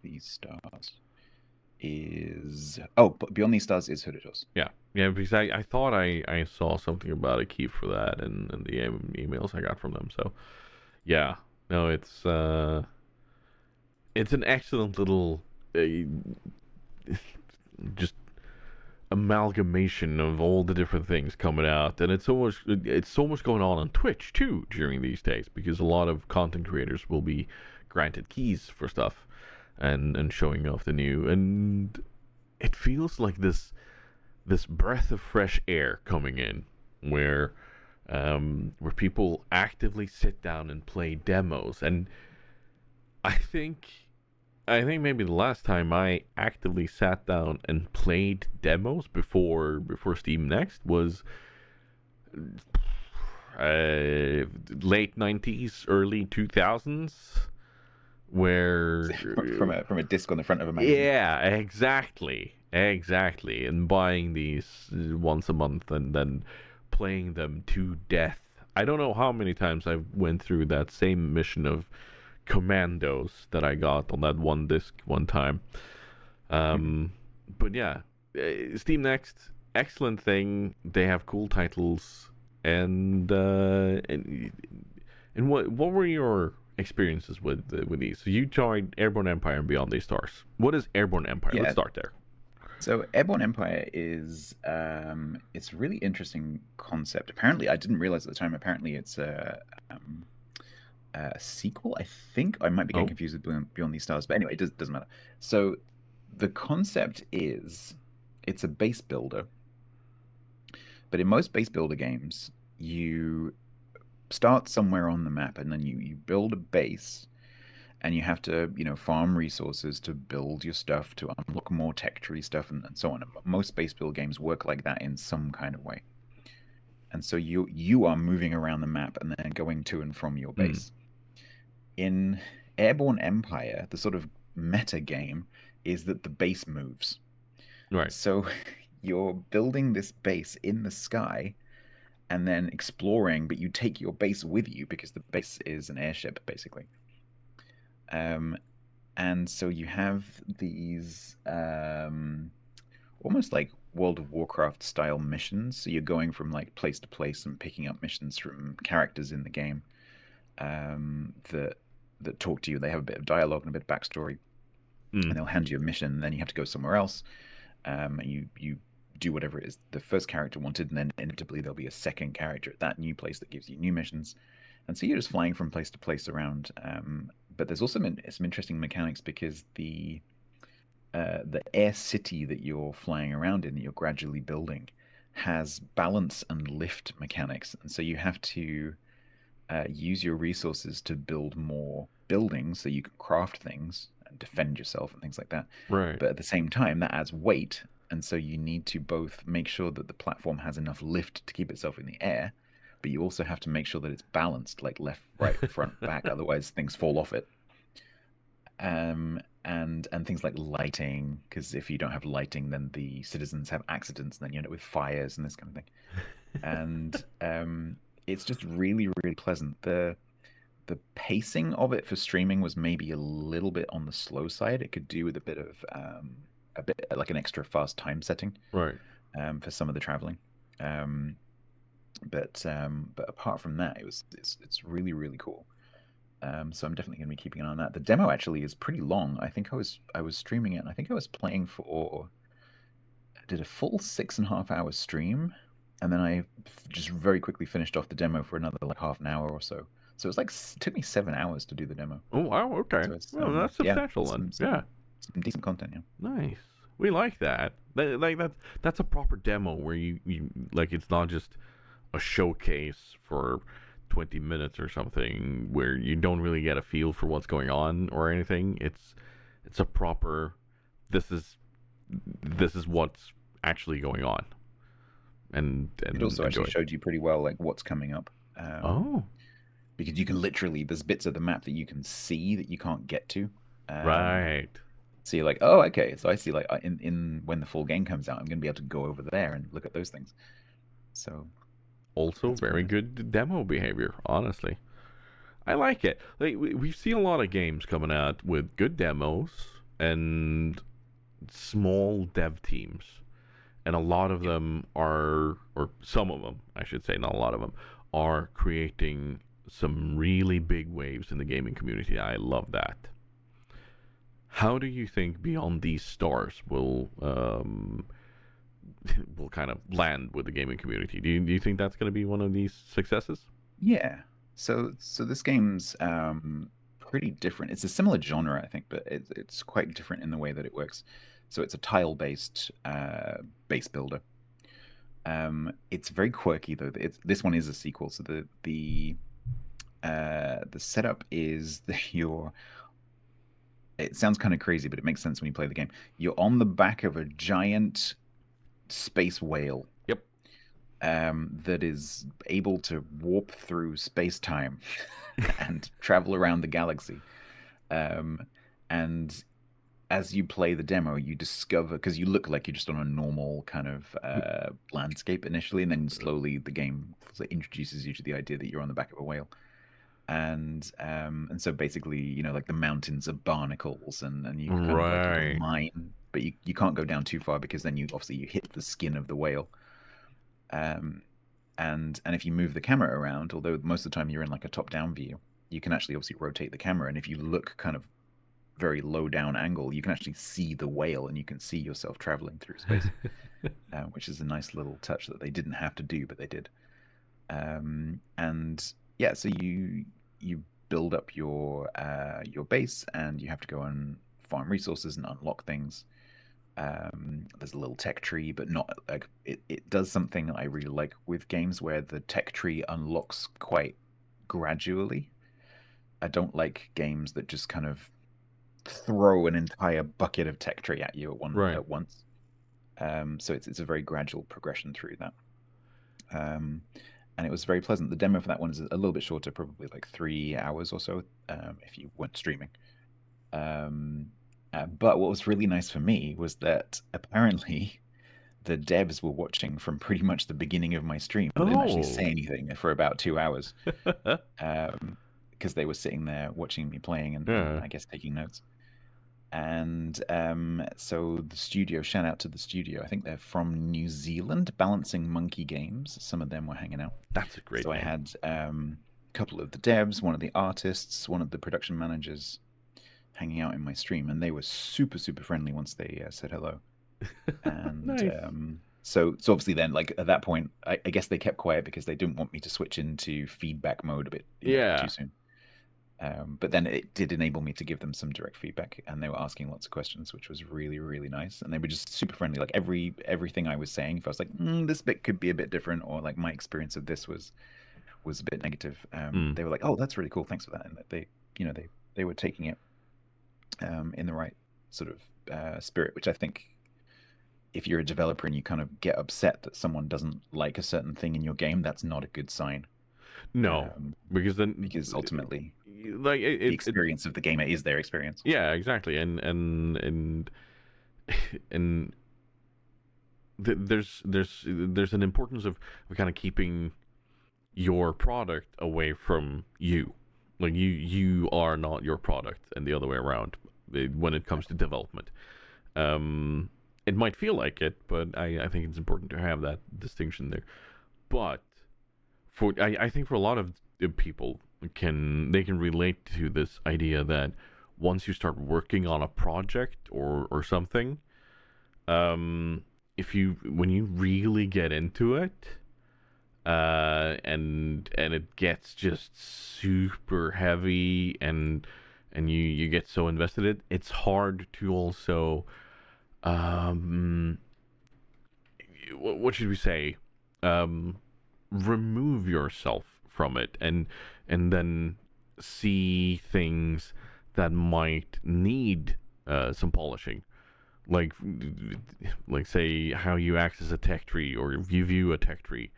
These Stars is Beyond These Stars is Hooded Horse. Yeah, because I thought I saw something about a key for that in the emails I got from them. So yeah, no, it's an excellent little just amalgamation of all the different things coming out, and it's so much going on Twitch too during these days, because a lot of content creators will be granted keys for stuff and showing off the new, and it feels like this breath of fresh air coming in where people actively sit down and play demos. And I think maybe the last time I actively sat down and played demos before Steam Next was late 90s, early 2000s, where from a disc on the front of a magazine. Yeah, exactly, and buying these once a month and then playing them to death. I don't know how many times I went through that same mission of Commandos that I got on that one disc one time. But yeah, Steam Next, excellent thing. They have cool titles, and what were your experiences with these? So you joined Airborne Empire and Beyond These Stars. What is Airborne Empire? Let's start there. So Airborne Empire is it's a really interesting concept. Apparently, I didn't realize at the time. Apparently, it's a sequel. I think I might be getting confused with Beyond These Stars, but anyway, it doesn't matter. So the concept is it's a base builder, but in most base builder games, you start somewhere on the map and then you build a base, and you have to farm resources to build your stuff, to unlock more tech tree stuff, and so on. Most base build games work like that in some kind of way. And so you are moving around the map and then going to and from your base. In Airborne Empire, the sort of meta game is that the base moves. Right. So you're building this base in the sky and then exploring, but you take your base with you because the base is an airship, basically. And so you have these almost like World of Warcraft style missions. So you're going from like place to place and picking up missions from characters in the game that talk to you. They have a bit of dialogue and a bit of backstory, and they'll hand you a mission, and then you have to go somewhere else. And you do whatever it is the first character wanted, and then inevitably there'll be a second character at that new place that gives you new missions. And so you're just flying from place to place around. But there's also some interesting mechanics, because the air city that you're flying around in, that you're gradually building, has balance and lift mechanics, and so you have to use your resources to build more buildings so you can craft things and defend yourself and things like that. Right. But at the same time, that adds weight, and so you need to both make sure that the platform has enough lift to keep itself in the air, but you also have to make sure that it's balanced, like left, right, front, back. Otherwise, things fall off it. And things like lighting, because if you don't have lighting, then the citizens have accidents, and then you end up with fires and this kind of thing. And it's just really, really pleasant. The pacing of it for streaming was maybe a little bit on the slow side. It could do with a bit like an extra fast time setting, Right. for some of the traveling. But apart from that, it's really, really cool. So I'm definitely going to be keeping an eye on that. The demo actually is pretty long. I think I was streaming it, and I think I was playing I did a full 6.5 hour stream, and then I just very quickly finished off the demo for another like half an hour or so. So it took me 7 hours to do the demo. Oh wow. Okay. So it's, Well, that's substantial then. Yeah. Some decent content. Yeah. Nice. We like that. That's a proper demo where you like, it's not just a showcase for 20 minutes or something where you don't really get a feel for what's going on or anything. It's a proper, this is what's actually going on. And it also actually showed you pretty well like what's coming up. Because you can literally, there's bits of the map that you can see that you can't get to. Right. So you're like, oh, okay. So I see like in when the full game comes out, I'm going to be able to go over there and look at those things. So also very good demo behavior, honestly. I like it. Like we see a lot of games coming out with good demos and small dev teams. And a lot of them are, or some of them, I should say, not a lot of them, are creating some really big waves in the gaming community. I love that. How do you think Beyond These Stars will kind of land with the gaming community? Do you think that's going to be one of these successes? Yeah. So this game's pretty different. It's a similar genre, I think, but it's quite different in the way that it works. So it's a tile-based base builder. It's very quirky though. This one is a sequel. So the setup is that it sounds kind of crazy, but it makes sense when you play the game. You're on the back of a giant space whale. Yep. That is able to warp through space-time and travel around the galaxy. And as you play the demo, you discover, because you look like you're just on a normal kind of landscape initially, and then slowly the game introduces you to the idea that you're on the back of a whale. And so basically, like the mountains are barnacles, and you kind of like mine, but you can't go down too far because then you hit the skin of the whale. And if you move the camera around, although most of the time you're in like a top-down view, you can actually obviously rotate the camera, and if you look kind of very low down angle, you can actually see the whale, and you can see yourself traveling through space, which is a nice little touch that they didn't have to do, but they did. And yeah, so you build up your base, and you have to go and farm resources and unlock things. There's a little tech tree, but not like it does something that I really like with games where the tech tree unlocks quite gradually. I don't like games that just kind of throw an entire bucket of tech tree at you at once. So it's a very gradual progression through that. And it was very pleasant. The demo for that one is a little bit shorter, probably like 3 hours or so, if you weren't streaming. But what was really nice for me was that apparently the devs were watching from pretty much the beginning of my stream. They didn't actually say anything for about 2 hours, because they were sitting there watching me playing and I guess taking notes. And so the studio, shout out to the studio. I think they're from New Zealand, Balancing Monkey Games. Some of them were hanging out. That's a great name. I had a couple of the devs, one of the artists, one of the production managers hanging out in my stream, and they were super, super friendly once they said hello. And nice. So obviously then, like at that point, I guess they kept quiet because they didn't want me to switch into feedback mode a bit too soon. But then it did enable me to give them some direct feedback, and they were asking lots of questions, which was really, really nice. And they were just super friendly. Like everything I was saying, if I was like, this bit could be a bit different, or like my experience of this was a bit negative, they were like, oh, that's really cool, thanks for that. And they were taking it in the right sort of spirit, which I think if you're a developer and you kind of get upset that someone doesn't like a certain thing in your game, that's not a good sign. No, because ultimately, like the experience of the gamer is their experience. Yeah, exactly, and there's an importance of kind of keeping your product away from you. Like you are not your product, and the other way around when it comes to development. It might feel like it, but I think it's important to have that distinction there. But I think for a lot of people they can relate to this idea that once you start working on a project or something, when you really get into it, and it gets just super heavy and you get so invested in it, it's hard to also what should we say, remove yourself from it and then see things that might need some polishing, like say how you access a tech tree or you view a tech tree,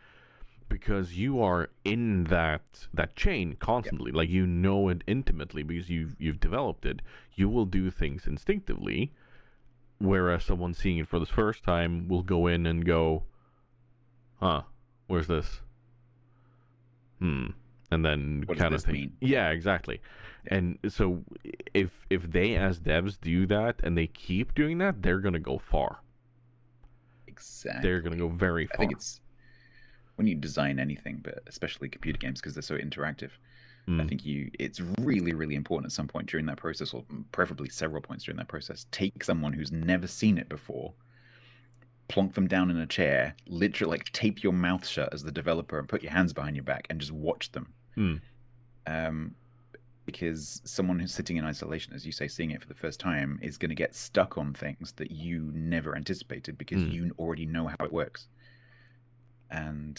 because you are in that chain constantly. Yep. Like you know it intimately because you've developed it. You will do things instinctively, whereas someone seeing it for the first time will go in and go, huh, where's this? And then kind of think, mean? Yeah, exactly. Yeah. And so if they as devs do that and they keep doing that, they're gonna go far. Exactly. They're gonna go very far. I think it's when you design anything, but especially computer games because they're so interactive. I think it's really, really important at some point during that process, or preferably several points during that process, take someone who's never seen it before, plonk them down in a chair, literally like tape your mouth shut as the developer and put your hands behind your back and just watch them. Because someone who's sitting in isolation, as you say, seeing it for the first time, is going to get stuck on things that you never anticipated because you already know how it works. And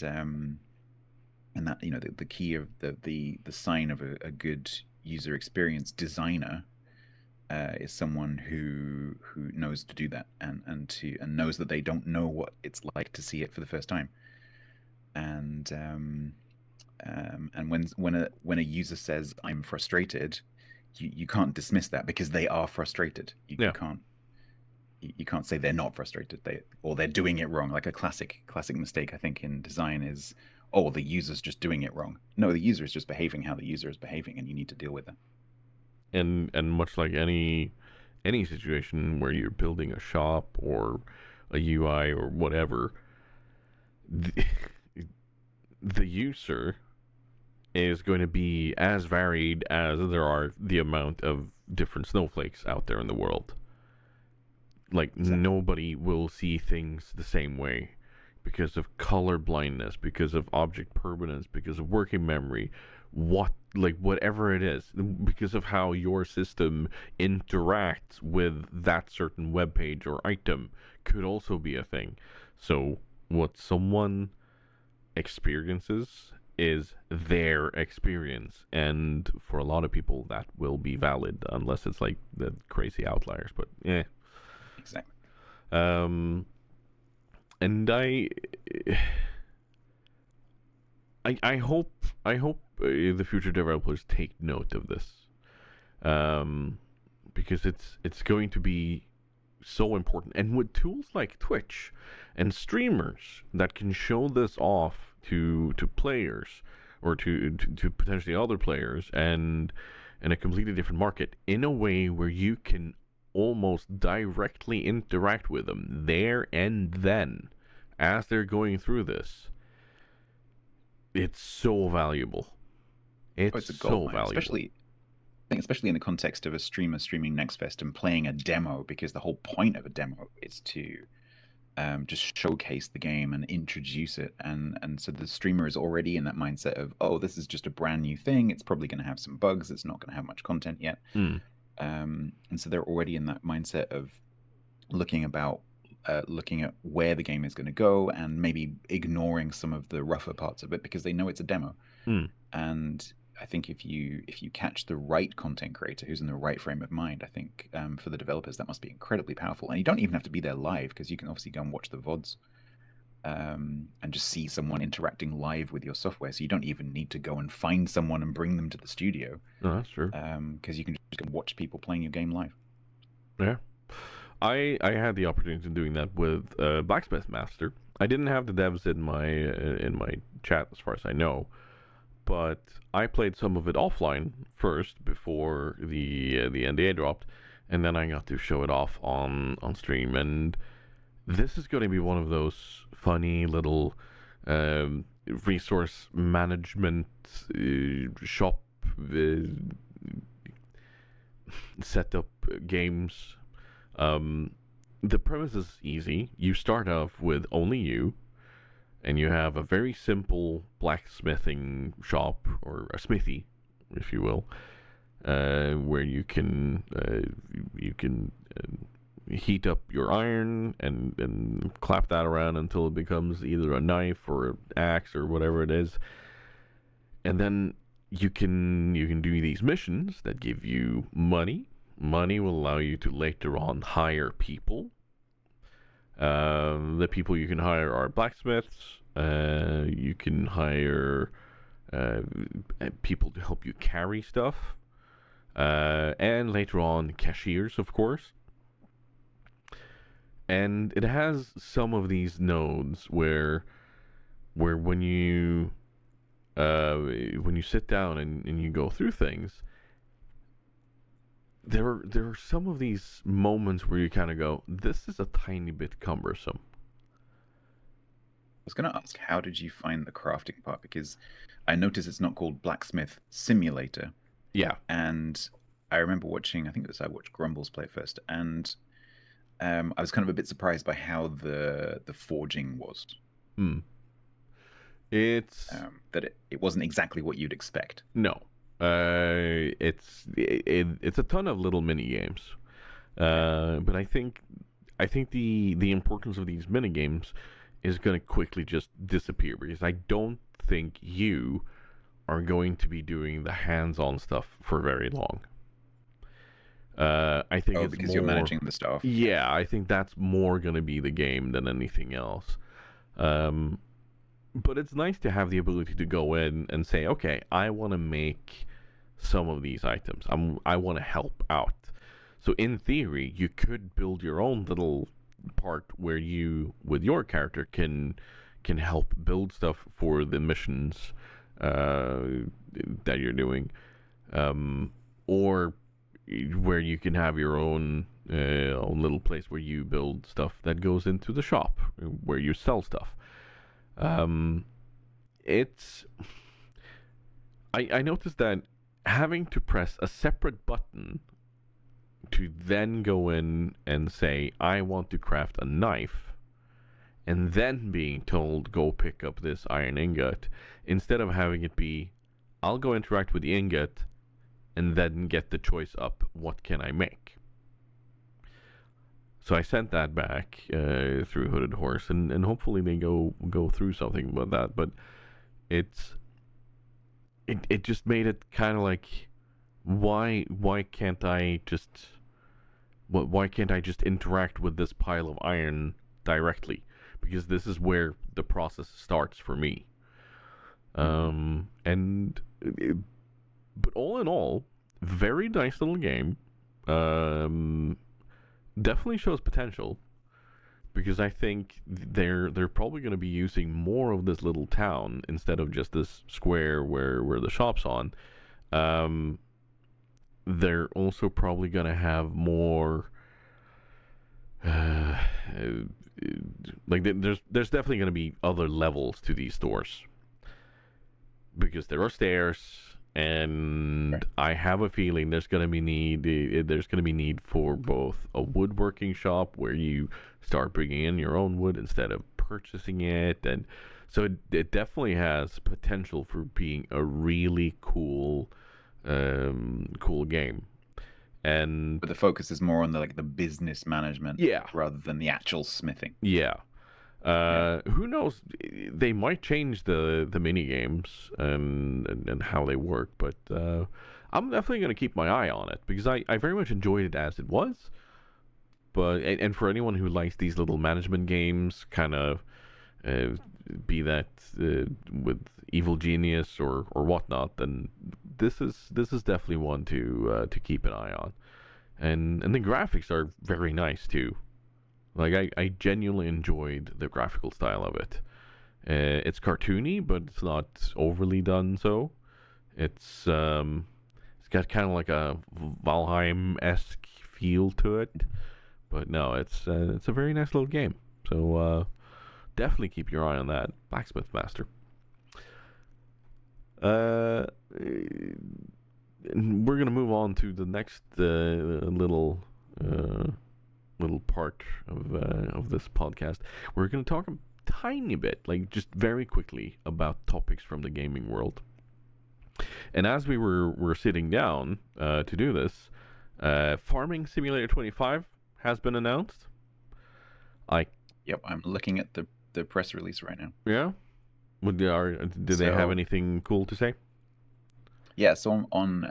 that, the key of the sign of a good user experience designer is someone who knows to do that and knows that they don't know what it's like to see it for the first time. And when a user says I'm frustrated, you can't dismiss that because they are frustrated. You can't say they're not frustrated, they're doing it wrong. Like a classic mistake I think in design is, oh, the user's just doing it wrong. No, the user is just behaving how the user is behaving, and you need to deal with it. And much like any situation where you're building a shop or a UI or whatever, the user is going to be as varied as there are the amount of different snowflakes out there in the world. Like, exactly. Nobody will see things the same way because of color blindness, because of object permanence, because of working memory, whatever it is, because of how your system interacts with that certain web page or item could also be a thing. So what someone experiences is their experience, and for a lot of people that will be valid unless it's like the crazy outliers, but yeah. Exactly. And I hope the future developers take note of this, because it's going to be so important. And with tools like Twitch and streamers that can show this off to players or to potentially other players and in a completely different market in a way where you can almost directly interact with them there and then as they're going through this, it's so valuable. It's a gold so mine, valuable. Especially in the context of a streamer streaming Next Fest and playing a demo, because the whole point of a demo is to just showcase the game and introduce it. And so the streamer is already in that mindset of, oh, this is just a brand new thing. It's probably going to have some bugs. It's not going to have much content yet. And so they're already in that mindset of looking at where the game is going to go and maybe ignoring some of the rougher parts of it because they know it's a demo. And I think if you catch the right content creator who's in the right frame of mind, I think for the developers that must be incredibly powerful. And you don't even have to be there live because you can obviously go and watch the VODs and just see someone interacting live with your software. So you don't even need to go and find someone and bring them to the studio. No, that's true. Because you can just watch people playing your game live. Yeah. I had the opportunity of doing that with Blacksmith Master. I didn't have the devs in my chat as far as I know, but I played some of it offline first before the NDA dropped, and then I got to show it off on stream. And this is going to be one of those funny little resource management shop setup games. The premise is easy. You start off with only you, and you have a very simple blacksmithing shop, or a smithy, if you will, where you can heat up your iron and clap that around until it becomes either a knife or an axe or whatever it is, and then you can do these missions that give you money. Money will allow you to later on hire people. The people you can hire are blacksmiths. You can hire people to help you carry stuff. And later on, cashiers, of course. And it has some of these nodes where when you sit down and you go through things, there are some of these moments where you kind of go, this is a tiny bit cumbersome. I was going to ask, how did you find the crafting part? Because I noticed it's not called Blacksmith Simulator. Yeah. And I remember watching, I watched Grumbles play first, and I was kind of a bit surprised by how the forging was. It's that it wasn't exactly what you'd expect. No. It's a ton of little mini games, but I think the importance of these mini games is going to quickly just disappear because I don't think you are going to be doing the hands-on stuff for very long. I think it's because more, you're managing the stuff. Yeah, I think that's more going to be the game than anything else. But it's nice to have the ability to go in and say, okay, I want to make some of these items. I want to help out. So in theory, you could build your own little part where you, with your character, can help build stuff for the missions that you're doing, or where you can have your own little place where you build stuff that goes into the shop where you sell stuff. I noticed that having to press a separate button to then go in and say, I want to craft a knife, and then being told, go pick up this iron ingot, instead of having it be, I'll go interact with the ingot, and then get the choice up, what can I make? So I sent that back through Hooded Horse, and hopefully they go through something about that. But it just made it kind of like, why can't I just interact with this pile of iron directly? Because this is where the process starts for me. But all in all, very nice little game. Definitely shows potential, because I think they're probably going to be using more of this little town instead of just this square where the shop's on. They're also probably going to have more like there's definitely going to be other levels to these stores, because there are stairs and I have a feeling there's gonna be need for both a woodworking shop where you start bringing in your own wood instead of purchasing it, and so it definitely has potential for being a really cool game. And But the focus is more on the business management, yeah, rather than the actual smithing. yeah. Yeah. Who knows? They might change the mini games and how they work, but I'm definitely going to keep my eye on it because I very much enjoyed it as it was. But and for anyone who likes these little management games, kind of uh, be that with Evil Genius or whatnot, then this is definitely one to keep an eye on. And the graphics are very nice too. Like I genuinely enjoyed the graphical style of it. It's cartoony, but it's not overly done. So it's got kind of like a Valheim-esque feel to it. But no, it's a very nice little game. So definitely keep your eye on that, Blacksmith Master. We're gonna move on to the next little part of this podcast. We're going to talk a tiny bit, like just very quickly, about topics from the gaming world. And as we were sitting down to do this, Farming Simulator 25 has been announced. Yep, I'm looking at the press release right now. Yeah. Do they have anything cool to say? Yeah, so on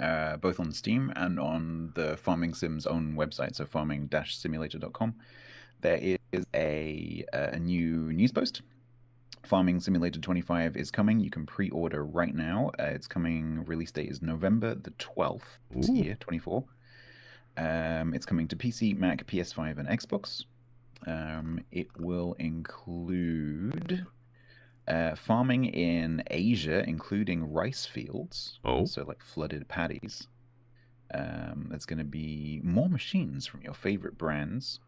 both on Steam and on the Farming Sim's own website, so farming-simulator.com, there is a new news post. Farming Simulator 25 is coming. You can pre-order right now. It's coming. Release date is November the 12th this year, 24. It's coming to PC, Mac, PS5, and Xbox. It will include farming in Asia, including rice fields. So like flooded paddies. There's going to be more machines from your favorite brands.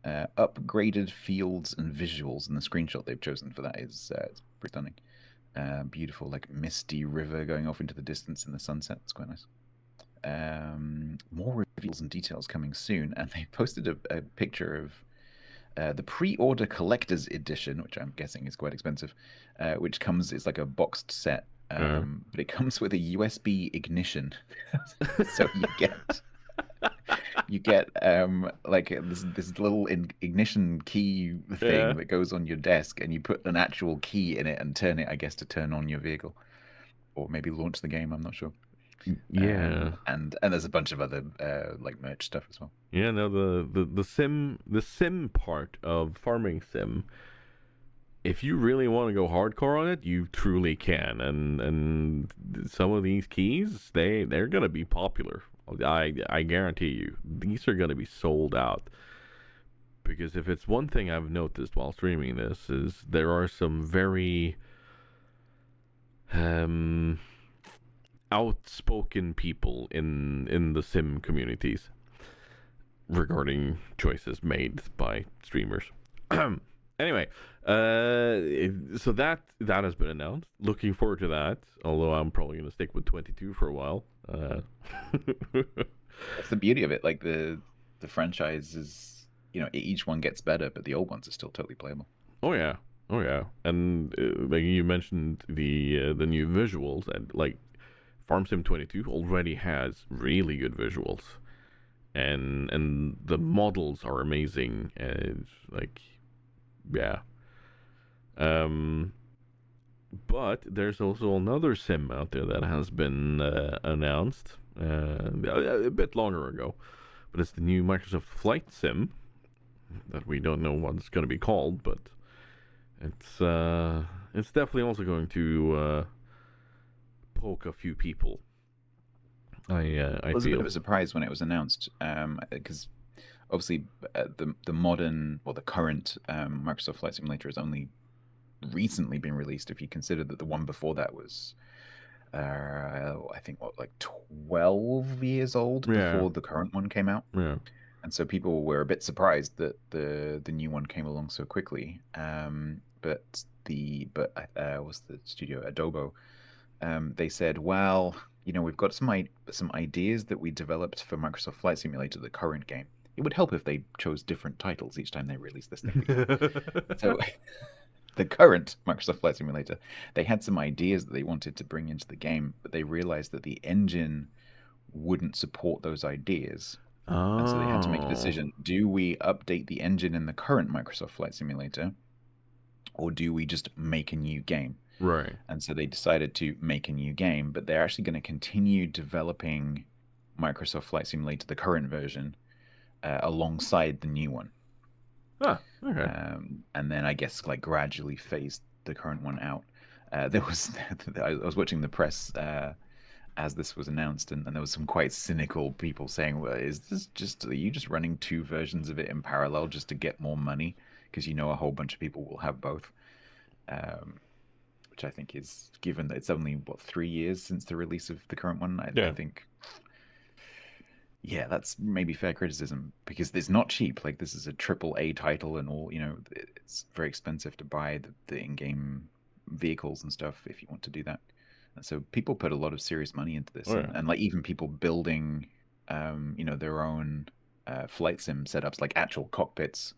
Upgraded fields and visuals, and the screenshot they've chosen for that is it's pretty stunning. Beautiful, like misty river going off into the distance in the sunset. It's quite nice. More reveals and details coming soon, and they posted a picture of the pre-order collector's edition, which I'm guessing is quite expensive, which comes, it's like a boxed set, but it comes with a USB ignition. So you get like this little ignition key thing that goes on your desk, and you put an actual key in it and turn it, I guess, to turn on your vehicle, or maybe launch the game. I'm not sure. Yeah, and there's a bunch of other like merch stuff as well. Yeah, no, the sim part of Farming Sim, if you really want to go hardcore on it, you truly can, and some of these keys, they're gonna be popular. I guarantee you, these are gonna be sold out. Because if it's one thing I've noticed while streaming this, is there are some very outspoken people in the sim communities regarding choices made by streamers. Anyway, so that has been announced. Looking forward to that. Although I'm probably going to stick with 22 for a while. That's the beauty of it. Like the franchise is, each one gets better, but the old ones are still totally playable. Oh yeah, and like you mentioned the new visuals, and like Farm Sim 22 already has really good visuals, and the models are amazing. Like, yeah. But there's also another sim out there that has been announced a bit longer ago, but it's the new Microsoft Flight Sim that we don't know what it's going to be called, but it's definitely also going to poke a few people. I was feel a bit of a surprise when it was announced, because obviously the modern or the current Microsoft Flight Simulator has only recently been released. If you consider that the one before that was, I think, like 12 years old before the current one came out. Yeah. And so people were a bit surprised that the new one came along so quickly. But was the studio Adobo they said, well, we've got some ideas that we developed for Microsoft Flight Simulator, the current game. It would help if they chose different titles each time they release this thing. So the current Microsoft Flight Simulator, they had some ideas that they wanted to bring into the game, but they realized that the engine wouldn't support those ideas. And so they had to make a decision. Do we update the engine in the current Microsoft Flight Simulator, or do we just make a new game? Right. And so they decided to make a new game, but they're actually going to continue developing Microsoft Flight Simulator, the current version, alongside the new one. Ah, okay. And then I guess like gradually phase the current one out. There was I was watching the press as this was announced, and there was some quite cynical people saying, "Well, are you just running two versions of it in parallel just to get more money? Because a whole bunch of people will have both." Which I think is, given that it's only 3 years since the release of the current one, I think, yeah, that's maybe fair criticism, because it's not cheap. Like, this is a AAA title, and all, it's very expensive to buy the in-game vehicles and stuff if you want to do that. And so people put a lot of serious money into this, and like even people building, their own flight sim setups, like actual cockpits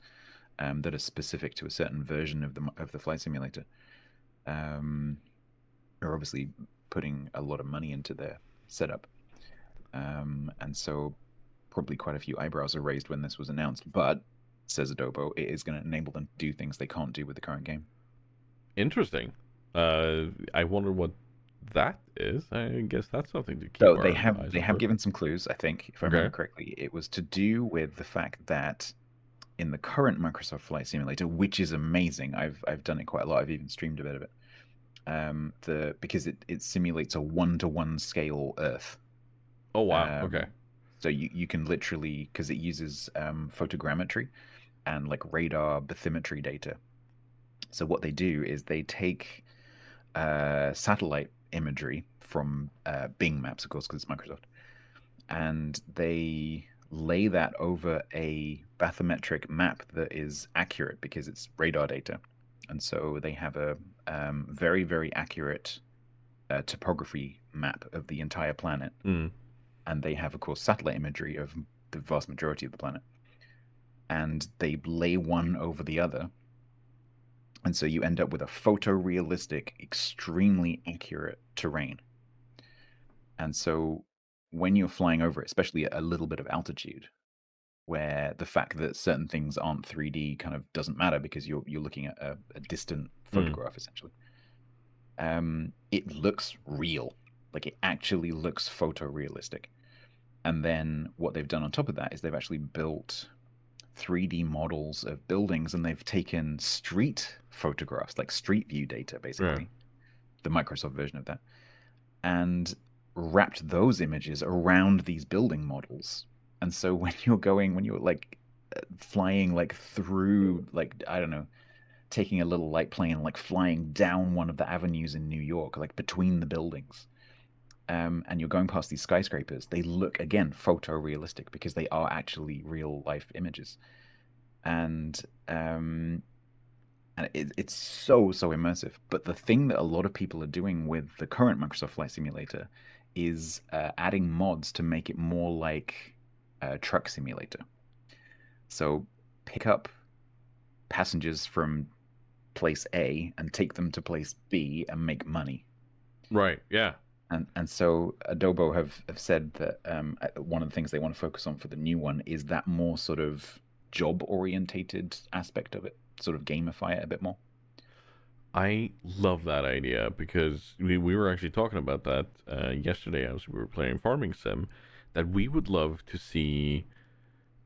that are specific to a certain version of the flight simulator. Are obviously putting a lot of money into their setup. And so probably quite a few eyebrows are raised when this was announced. But, says Adobo, it is going to enable them to do things they can't do with the current game. Interesting. I wonder what that is. I guess that's something to keep So our they eyes have for. given some clues, I think, if I remember correctly. It was to do with the fact that in the current Microsoft Flight Simulator, which is amazing, I've done it quite a lot. I've even streamed a bit of it. Because it simulates a 1-to-1 scale Earth. Oh wow! Okay. So you can literally, because it uses photogrammetry and like radar bathymetry data. So what they do is they take satellite imagery from Bing Maps, of course, because it's Microsoft, and they lay that over a bathymetric map that is accurate because it's radar data. And so they have a very, very accurate topography map of the entire planet. And they have, of course, satellite imagery of the vast majority of the planet. And they lay one over the other. And so you end up with a photorealistic, extremely accurate terrain. And so when you're flying over it, especially at a little bit of altitude, where the fact that certain things aren't 3D kind of doesn't matter because you're looking at a distant photograph, essentially. It looks real. Like, it actually looks photorealistic. And then what they've done on top of that is they've actually built 3D models of buildings, and they've taken street photographs, like street view data, basically, the Microsoft version of that, and wrapped those images around these building models. And so when you're like flying like through, like, I don't know, taking a little light plane, like flying down one of the avenues in New York, like between the buildings, and you're going past these skyscrapers, they look, again, photorealistic because they are actually real life images. And it's so immersive. But the thing that a lot of people are doing with the current Microsoft Flight Simulator is adding mods to make it more like a truck simulator. So pick up passengers from place A and take them to place B and make money. Right, yeah. And so Adobo have said that one of the things they want to focus on for the new one is that more sort of job-orientated aspect of it, sort of gamify it a bit more. I love that idea because we were actually talking about that yesterday as we were playing Farming Sim, that we would love to see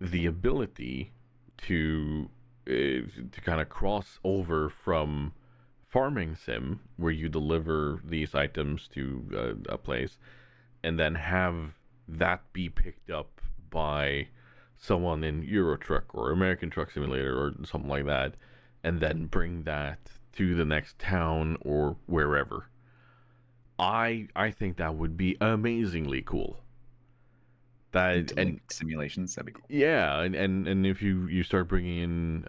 the ability to kind of cross over from Farming Sim, where you deliver these items to a place, and then have that be picked up by someone in Euro Truck or American Truck Simulator or something like that, and then bring that to the next town or wherever. I think that would be amazingly cool. And simulations, that'd be cool. Yeah, and if you start bringing in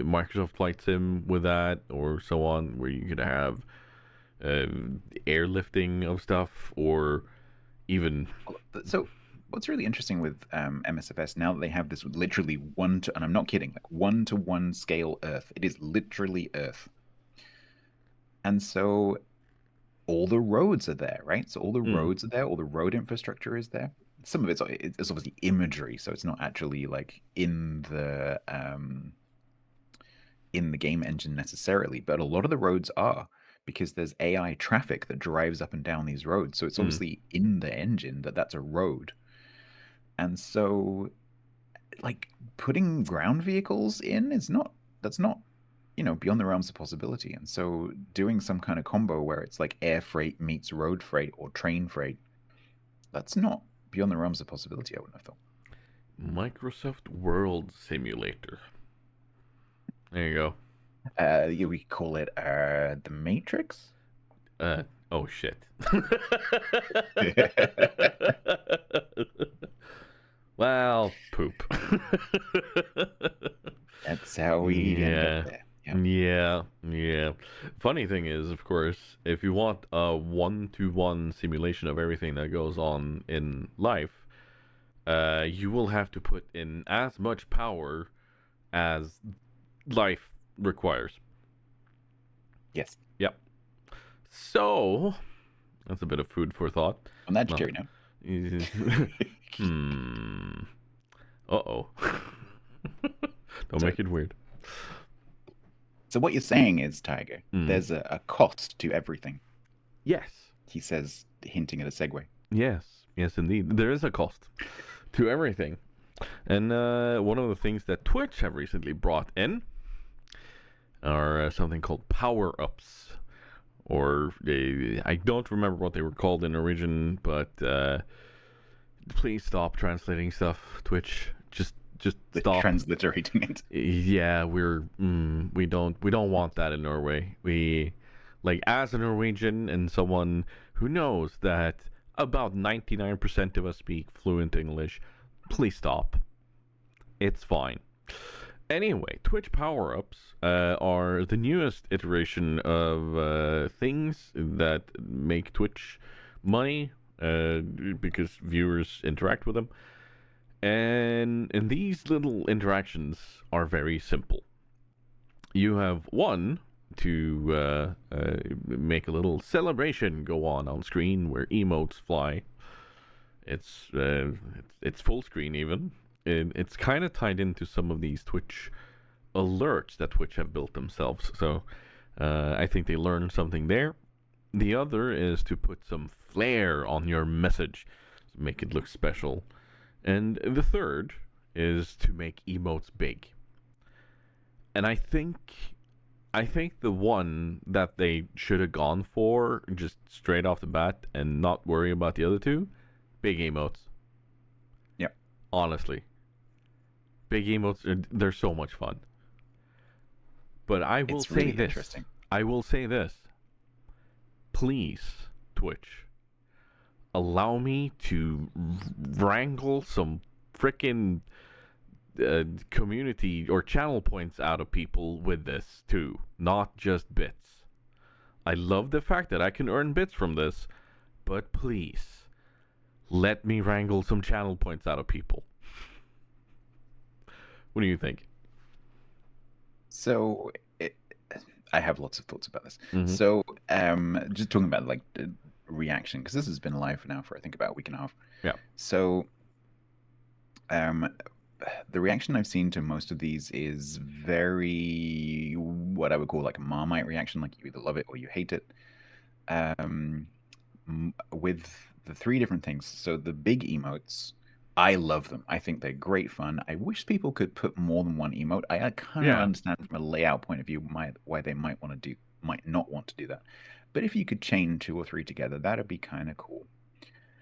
Microsoft Flight Sim with that or so on, where you could have airlifting of stuff, or even So what's really interesting with MSFS now that they have this literally and I'm not kidding, like 1-to-1 scale Earth. It is literally Earth. And so all the roads are there, right? So all the roads are there, all the road infrastructure is there. Some of it's obviously imagery, so it's not actually like in the game engine necessarily, but a lot of the roads are, because there's AI traffic that drives up and down these roads. So it's obviously in the engine that's a road. And so like putting ground vehicles in that's not beyond the realms of possibility. And so doing some kind of combo where it's like air freight meets road freight or train freight, that's not beyond the realms of possibility, I wouldn't have thought. Microsoft World Simulator. There you go. Yeah, we call it the Matrix. Oh shit. Well, poop. That's how we get there. Yeah. Funny thing is, of course, if you want a 1-to-1 simulation of everything that goes on in life, you will have to put in as much power as life requires. Yes. Yep. So, that's a bit of food for thought. On that cheery note. Uh-oh. Don't make it weird. So what you're saying is, Tiger, there's a cost to everything. Yes. He says, hinting at a segue. Yes, indeed. There is a cost to everything. And one of the things that Twitch have recently brought in are something called powerups. Or I don't remember what they were called in origin, but please stop translating stuff, Twitch. Just stop transliterating it. Yeah, we don't want that in Norway. We, like, as a Norwegian and someone who knows that about 99% of us speak fluent English, please stop. It's fine. Anyway, Twitch power-ups are the newest iteration of things that make Twitch money because viewers interact with them. And these little interactions are very simple. You have one to make a little celebration go on screen where emotes fly. It's full screen even. It's kind of tied into some of these Twitch alerts that Twitch have built themselves. So I think they learned something there. The other is to put some flair on your message, make it look special. And the third is to make emotes big. And I think the one that they should have gone for just straight off the bat and not worry about the other two, big emotes. Yep. Honestly. Big emotes, they're so much fun. But I will say really this. Interesting. I will say this. Please, Twitch, allow me to wrangle some frickin' community or channel points out of people with this too, not just bits. I love the fact that I can earn bits from this, but please, let me wrangle some channel points out of people. What do you think? So, I have lots of thoughts about this. So, just talking about like the reaction, because this has been live now for I think about a week and a half. Yeah. So, the reaction I've seen to most of these is very what I would call like a Marmite reaction, like you either love it or you hate it. With the three different things. So the big emotes, I love them. I think they're great fun. I wish people could put more than one emote. I kind of understand from a layout point of view why they might not want to do that. But if you could chain 2 or 3 together, that'd be kind of cool.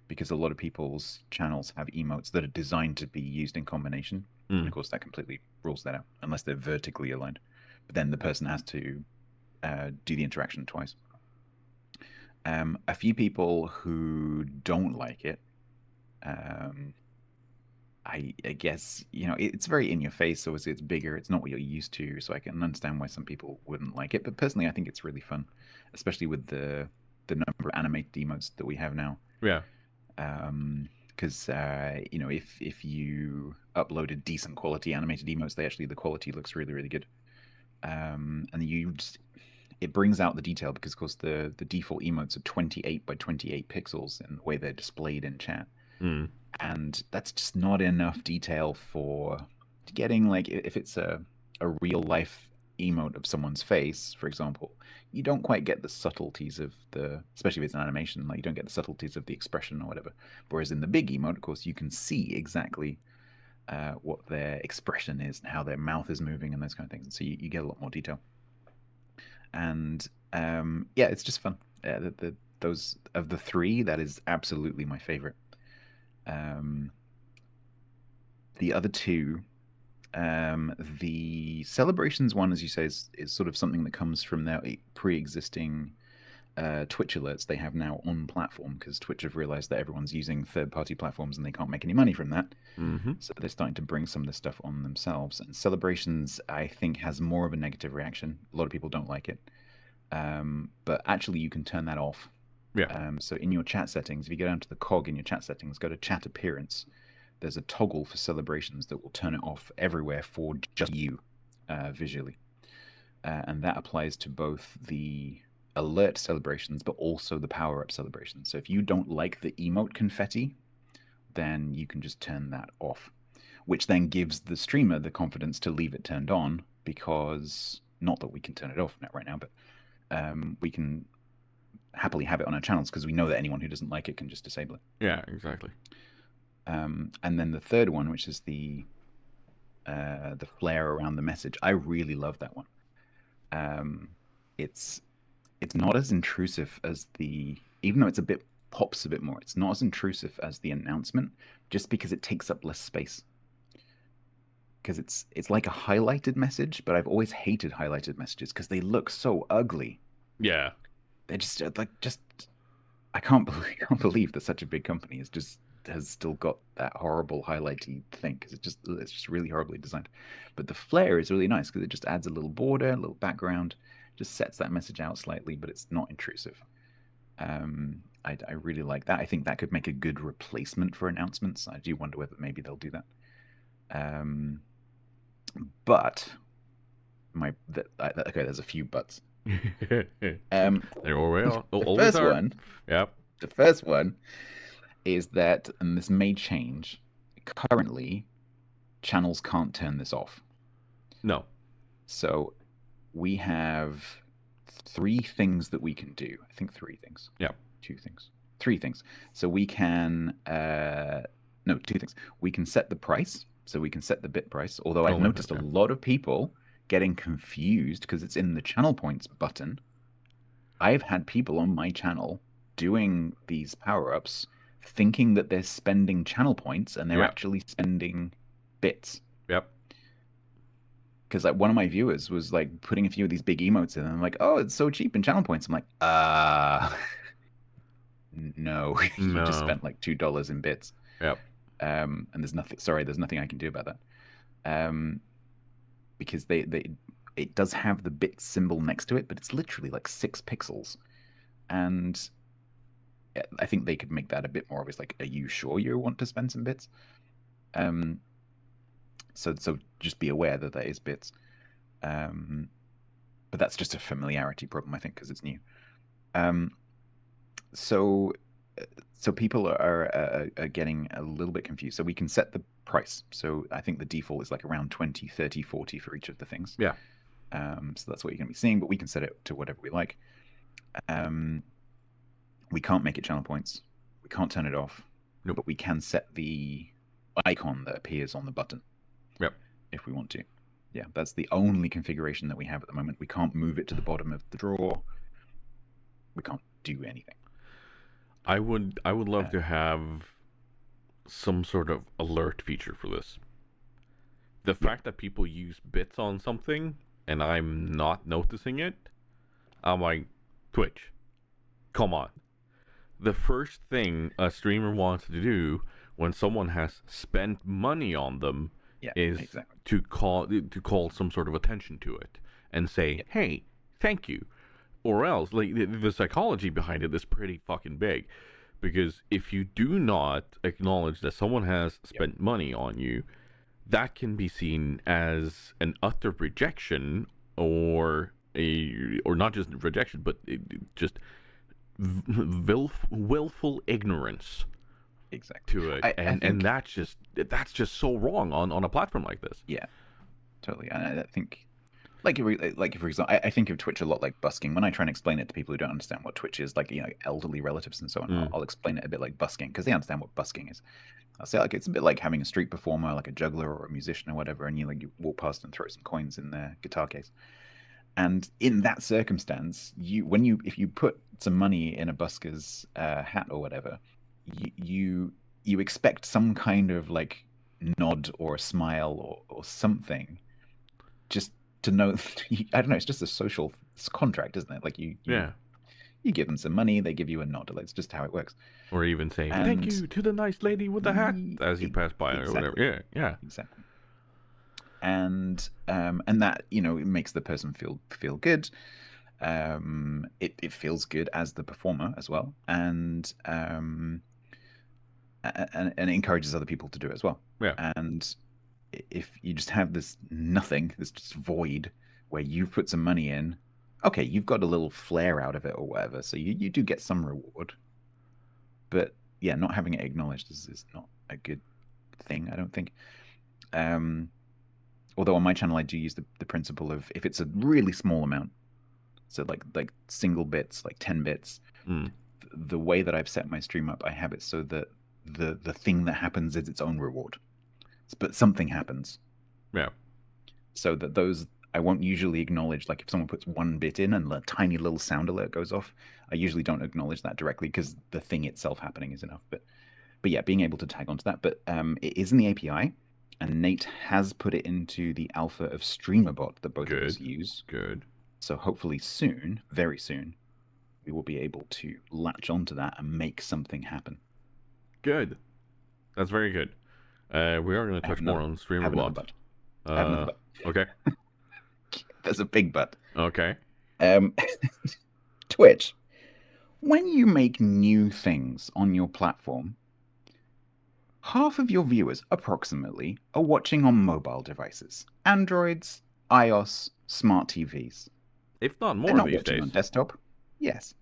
Because a lot of people's channels have emotes that are designed to be used in combination. And of course, that completely rules that out, unless they're vertically aligned. But then the person has to do the interaction twice. A few people who don't like it I guess, it's very in your face. Obviously, it's bigger. It's not what you're used to. So I can understand why some people wouldn't like it. But personally, I think it's really fun, especially with the number of animated emotes that we have now. Yeah. Because if you uploaded decent quality animated emotes, the quality looks really, really good. And it brings out the detail because, of course, the default emotes are 28 by 28 pixels in the way they're displayed in chat. Mm. And that's just not enough detail for getting, like, if it's a real life emote of someone's face, for example, you don't quite get the subtleties of especially if it's an animation, like you don't get the subtleties of the expression or whatever. Whereas in the big emote, of course, you can see exactly what their expression is and how their mouth is moving and those kind of things. So you get a lot more detail. And yeah, it's just fun. Those of the three, that is absolutely my favorite. The other two, the celebrations one, as you say, is sort of something that comes from their pre-existing Twitch alerts they have now on platform, because Twitch have realized that everyone's using third-party platforms and they can't make any money from that. Mm-hmm. So they're starting to bring some of this stuff on themselves. And celebrations, I think, has more of a negative reaction. A lot of people don't like it. But actually, you can turn that off. Yeah. So in your chat settings, if you go down to the cog in your chat settings, go to chat appearance, there's a toggle for celebrations that will turn it off everywhere for just you visually. And that applies to both the alert celebrations, but also the power-up celebrations. So if you don't like the emote confetti, then you can just turn that off, which then gives the streamer the confidence to leave it turned on, because, not that we can turn it off right now, but we can happily have it on our channels because we know that anyone who doesn't like it can just disable it. Yeah, exactly. And then the third one, which is the flare around the message, I really love that one. It's not as intrusive as even though pops a bit more, it's not as intrusive as the announcement, just because it takes up less space. Because it's like a highlighted message, but I've always hated highlighted messages because they look so ugly. Yeah. They're just I can't believe that such a big company has still got that horrible highlighty thing, because it's just really horribly designed. But the flare is really nice because it just adds a little border, a little background, just sets that message out slightly, but it's not intrusive. I really like that. I think that could make a good replacement for announcements. I do wonder whether maybe they'll do that. But okay, there's a few buts. There always the first are. one. Yep. The first one is that, and this may change, currently channels can't turn this off. No. So we have 3 things that we can do. I think 3 things. Yeah. 2 things. 3 things. So we can 2 things. We can set the price. So we can set the bit price. Although I've noticed a lot of people getting confused because it's in the channel points button. I've had people on my channel doing these power-ups thinking that they're spending channel points, and they're actually spending bits. Yep. Because one of my viewers was putting a few of these big emotes in, and I'm like, oh, it's so cheap in channel points. I'm like, no, you just spent $2 in bits. Yep. And there's nothing I can do about that. Because it does have the bit symbol next to it, but it's literally 6 pixels. And I think they could make that a bit more obvious. Are you sure you want to spend some bits? So just be aware that is bits. But that's just a familiarity problem, I think, because it's new. So people are getting a little bit confused. So we can set the price. So I think the default is around 20, 30, 40 for each of the things. Yeah. So that's what you're going to be seeing, but we can set it to whatever we like. We can't make it channel points. We can't turn it off. Nope. But we can set the icon that appears on the button. Yep. If we want to. Yeah, that's the only configuration that we have at the moment. We can't move it to the bottom of the drawer. We can't do anything. I would love to have some sort of alert feature for this. The fact that people use bits on something and I'm not noticing it, I'm like, Twitch, come on. The first thing a streamer wants to do when someone has spent money on them Yeah, is exactly. to call some sort of attention to it and say, Yeah, "Hey, thank you." Or else, like the psychology behind it is pretty fucking big, because if you do not acknowledge that someone has yep, spent money on you, that can be seen as an utter rejection, or not just rejection, but just willful ignorance exactly. to it, I and think, that's just so wrong on a platform like this. yeah, totally. I think, like for example, I think of Twitch a lot like busking. When I try and explain it to people who don't understand what Twitch is, like elderly relatives and so on, Mm. I'll explain it a bit like busking because they understand what busking is. I'll say like it's a bit like having a street performer, like a juggler or a musician or whatever, and you walk past and throw some coins in their guitar case. And in that circumstance, if you put some money in a busker's hat or whatever, you expect some kind of like nod or a smile or something, just to know. I don't know. It's just a social contract, isn't it? Like Yeah. you give them some money, they give you a nod. That's just how it works. Or even say thank And you to the nice lady with the hat as you pass by or whatever. exactly, Yeah, yeah, exactly. And that it makes the person feel good. It feels good as the performer as well, and it encourages other people to do it as well. yeah. And if you just have this nothing, this just void where you've put some money in, okay, you've got a little flare out of it or whatever, so you do get some reward. But yeah, not having it acknowledged is not a good thing, I don't think. Although on my channel I do use the principle of if it's a really small amount, so like single bits, like 10 bits, Mm. the way that I've set my stream up, I have it so that the thing that happens is its own reward. But something happens. Yeah. So that those I won't usually acknowledge, like if someone puts 1 bit in and a tiny little sound alert goes off, I usually don't acknowledge that directly because the thing itself happening is enough. But yeah, being able to tag onto that. But it is in the API, and Nate has put it into the alpha of StreamerBot that both of us Good. use. Good. So hopefully soon, very soon, we will be able to latch onto that and make something happen. Good. That's very good. We are going to I have touch more another, on I have another StreamerBot. but. I have another but. Okay. There's a big but. Okay. Um, Twitch. When you make new things on your platform, half of your viewers, approximately, are watching on mobile devices. Androids, iOS, smart TVs. If not They're more not these watching days. on desktop. Yes.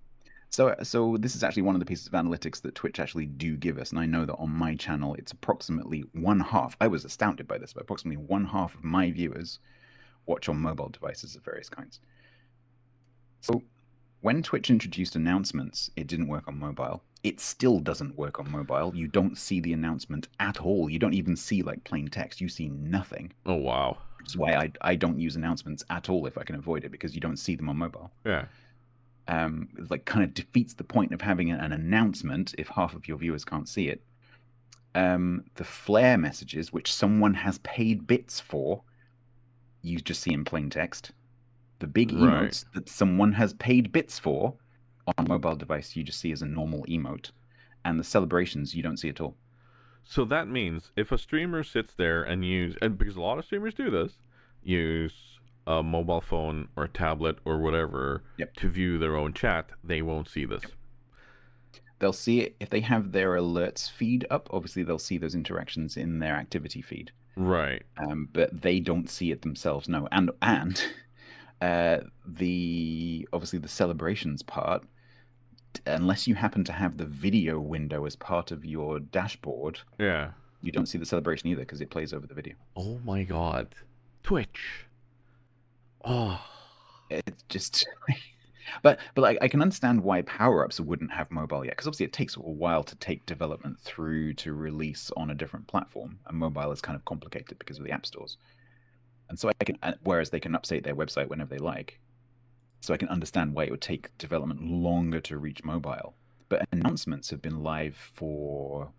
So this is actually one of the pieces of analytics that Twitch actually do give us, and I know that on my channel it's approximately one half. I was astounded by this, but approximately one half of my viewers watch on mobile devices of various kinds. So when Twitch introduced announcements, it didn't work on mobile. It still doesn't work on mobile. You don't see the announcement at all. You don't even see like plain text. You see nothing. Oh wow. Which is why I don't use announcements at all if I can avoid it, because you don't see them on mobile. Yeah. Like kind of defeats the point of having an announcement if half of your viewers can't see it. The flare messages, which someone has paid bits for, you just see in plain text. The big Right. emotes that someone has paid bits for on a mobile device, you just see as a normal emote. And the celebrations, you don't see at all. So that means if a streamer sits there and because a lot of streamers do this, use a mobile phone or a tablet or whatever Yep. to view their own chat, they won't see this. Yep. They'll see it if they have their alerts feed up. Obviously, they'll see those interactions in their activity feed. Right. But they don't see it themselves. No, and the obviously the celebrations part, unless you happen to have the video window as part of your dashboard, Yeah. you don't see the celebration either because it plays over the video. Oh my god. Twitch. Oh. It's just but like I can understand why power-ups wouldn't have mobile yet, because obviously it takes a while to take development through to release on a different platform, and mobile is kind of complicated because of the app stores. And so I can, whereas they can update their website whenever they like, so I can understand why it would take development longer to reach mobile. But announcements have been live for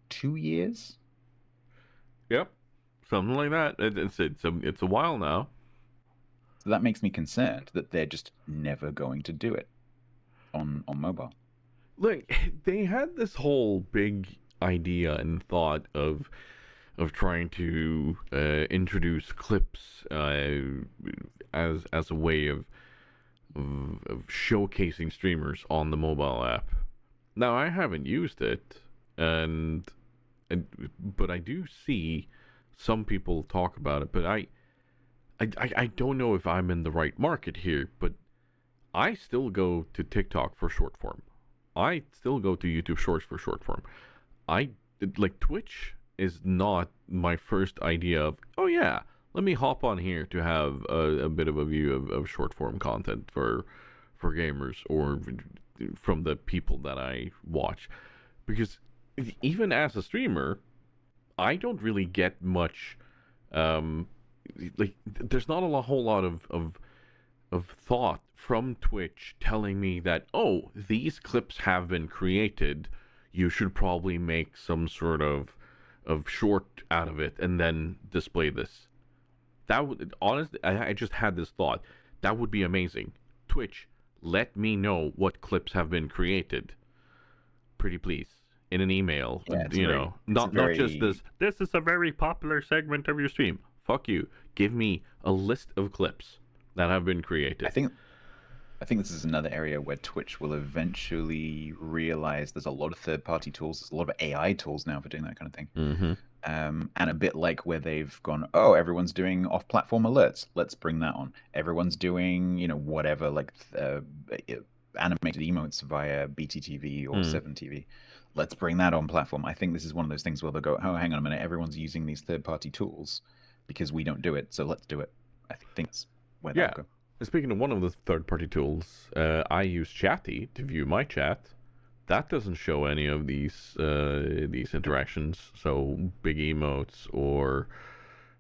2 years. Yep. Something like that. It's a while now. So that makes me concerned that they're just never going to do it on mobile. Like they had this whole big idea and thought of trying to introduce clips as a way of showcasing streamers on the mobile app. Now, I haven't used it, but I do see some people talk about it. But I don't know if I'm in the right market here. But I still go to TikTok for short form. I still go to YouTube Shorts for short form. Twitch is not my first idea of, oh yeah, let me hop on here to have a bit of a view of short form content for gamers or from the people that I watch. Because even as a streamer, I don't really get much, there's not a whole lot of thought from Twitch telling me that, oh, these clips have been created, you should probably make some sort of short out of it and then display this. That would, honestly, I just had this thought. That would be amazing. Twitch, let me know what clips have been created. Pretty please. In an email. Yeah, not just this is a very popular segment of your stream. Fuck you. Give me a list of clips that have been created. I think this is another area where Twitch will eventually realize there's a lot of third-party tools. There's a lot of AI tools now for doing that kind of thing. Mm-hmm. And a bit like where they've gone, oh, everyone's doing off-platform alerts. Let's bring that on. Everyone's doing, whatever, like animated emotes via BTTV or 7TV. Let's bring that on platform. I think this is one of those things where they'll go, oh, hang on a minute. Everyone's using these third-party tools because we don't do it, so let's do it. I think that's where they'll go. Speaking of one of the third-party tools, I use Chatty to view my chat. That doesn't show any of these interactions. So big emotes or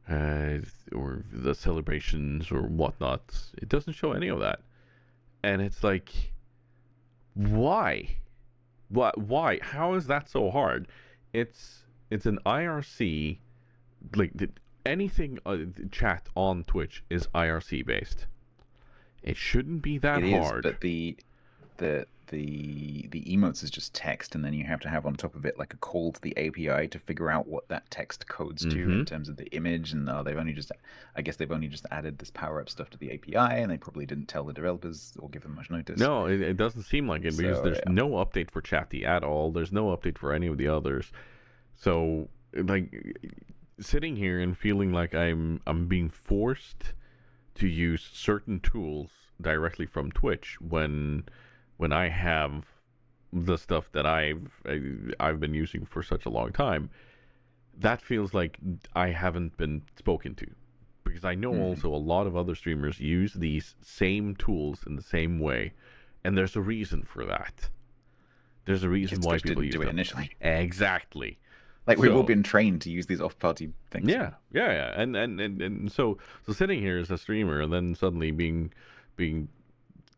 the celebrations or whatnot. It doesn't show any of that. And it's like, why? Why? How is that so hard? It's an IRC. Anything chat on Twitch is IRC based. It shouldn't be that hard. But the emotes is just text, and then you have to have on top of it like a call to the API to figure out what that text codes to in terms of the image. And they've only just added this power up stuff to the API, and they probably didn't tell the developers or give them much notice. No, it doesn't seem like it because there's no update for Chatty at all. There's no update for any of the others. So sitting here and feeling like I'm being forced to use certain tools directly from Twitch when I have the stuff that I've been using for such a long time, that feels like I haven't been spoken to, because I know also a lot of other streamers use these same tools in the same way, and there's a reason for that. There's a reason why people use it them initially. Exactly. We've all been trained to use these off-party things. Yeah. And so sitting here as a streamer and then suddenly being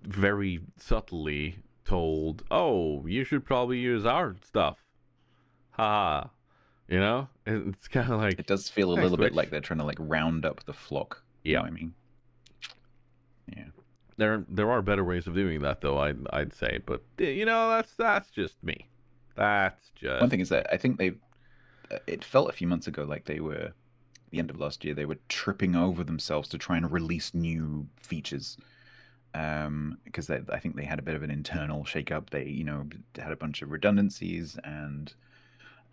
very subtly told, oh, you should probably use our stuff. Ha. It's kind of like, it does feel a little bit like they're trying to round up the flock. You know what I mean? Yeah. There are better ways of doing that, though, I'd say, but that's just me. That's just one thing is that I think it felt a few months ago like they were, at the end of last year, they were tripping over themselves to try and release new features. Because I think they had a bit of an internal shakeup. They, had a bunch of redundancies and,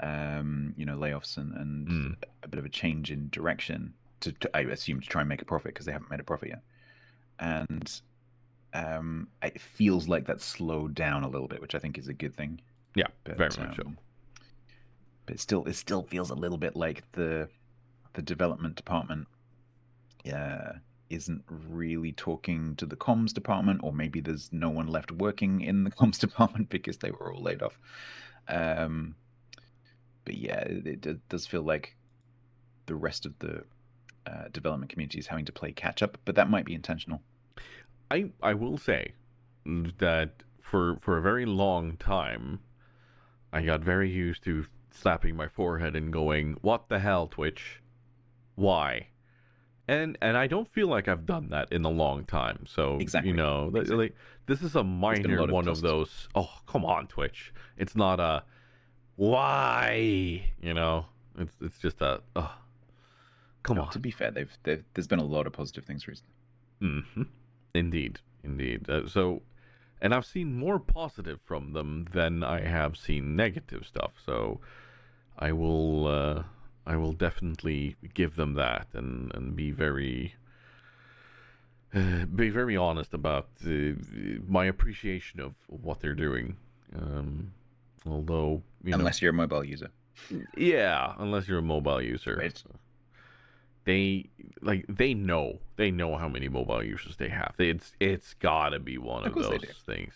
layoffs and a bit of a change in direction to I assume, to try and make a profit, because they haven't made a profit yet. And it feels like that's slowed down a little bit, which I think is a good thing. Yeah, but, very much so. But it still feels a little bit like the development department isn't really talking to the comms department, or maybe there's no one left working in the comms department because they were all laid off. But yeah, it does feel like the rest of the development community is having to play catch up, but that might be intentional. I will say that for a very long time, I got very used to slapping my forehead and going, "What the hell, Twitch? Why?" And I don't feel like I've done that in a long time. So exactly. This is a minor one of those. Oh, come on, Twitch! It's not a why? It's just a come No, on. to be fair, there's been a lot of positive things recently. Mm-hmm. Indeed. And I've seen more positive from them than I have seen negative stuff. So I will definitely give them that and be very honest about my appreciation of what they're doing. Although Unless you're a mobile user. yeah, unless you're a mobile user. Right. They know how many mobile users they have. It's gotta be one of course they those do. things,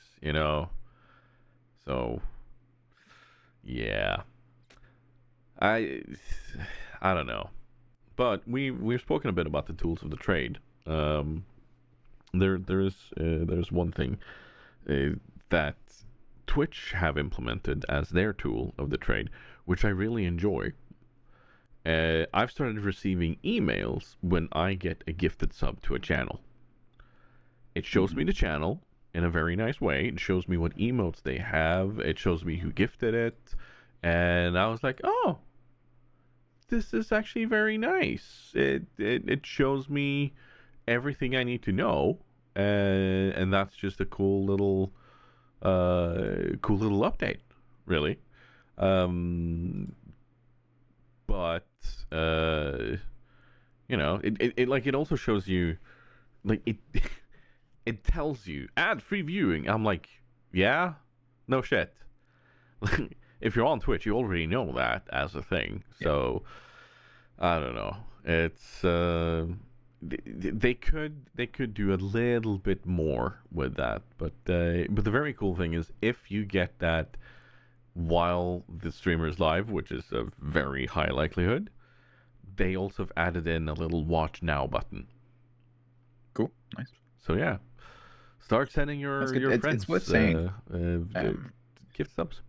So yeah, I I don't know, but we've spoken a bit about the tools of the trade. There's one thing that Twitch have implemented as their tool of the trade, which I really enjoy. I've started receiving emails when I get a gifted sub to a channel. It shows me the channel in a very nice way. It shows me what emotes they have. It shows me who gifted it. And I was like, oh, this is actually very nice. It shows me everything I need to know. And that's just a cool little update, really. But it also shows you, it it tells you ad-free viewing. I'm like, yeah, no shit. If you're on Twitch, you already know that as a thing. So I don't know. It's they could do a little bit more with that, but the very cool thing is if you get that while the streamer is live, which is a very high likelihood, they also have added in a little watch now button. Cool, nice. So yeah, start sending your friends. It's worth saying, gift subs.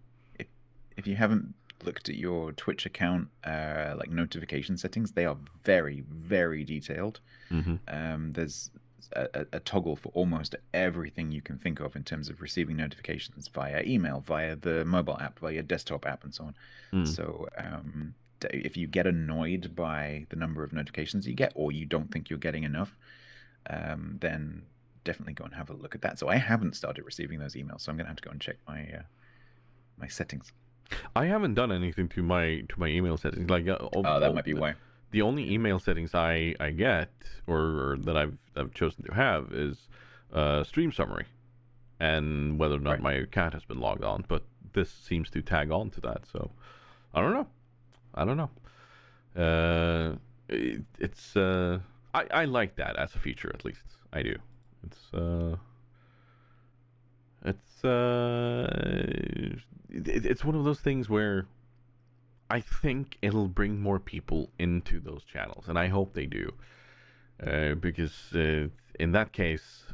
If you haven't looked at your Twitch account, like notification settings, they are very, very detailed. There's a toggle for almost everything you can think of in terms of receiving notifications via email, via the mobile app, via desktop app, and so on. So if you get annoyed by the number of notifications you get, or you don't think you're getting enough, then definitely go and have a look at that. So I haven't started receiving those emails, so I'm gonna have to go and check my settings. I haven't done anything to my email settings. Like that might be why. The only email settings I get or that I've chosen to have is stream summary, and whether or not my cat has been logged on. But this seems to tag on to that, so I don't know. I like that as a feature, at least I do. It's one of those things where I think it'll bring more people into those channels, and I hope they do, because in that case,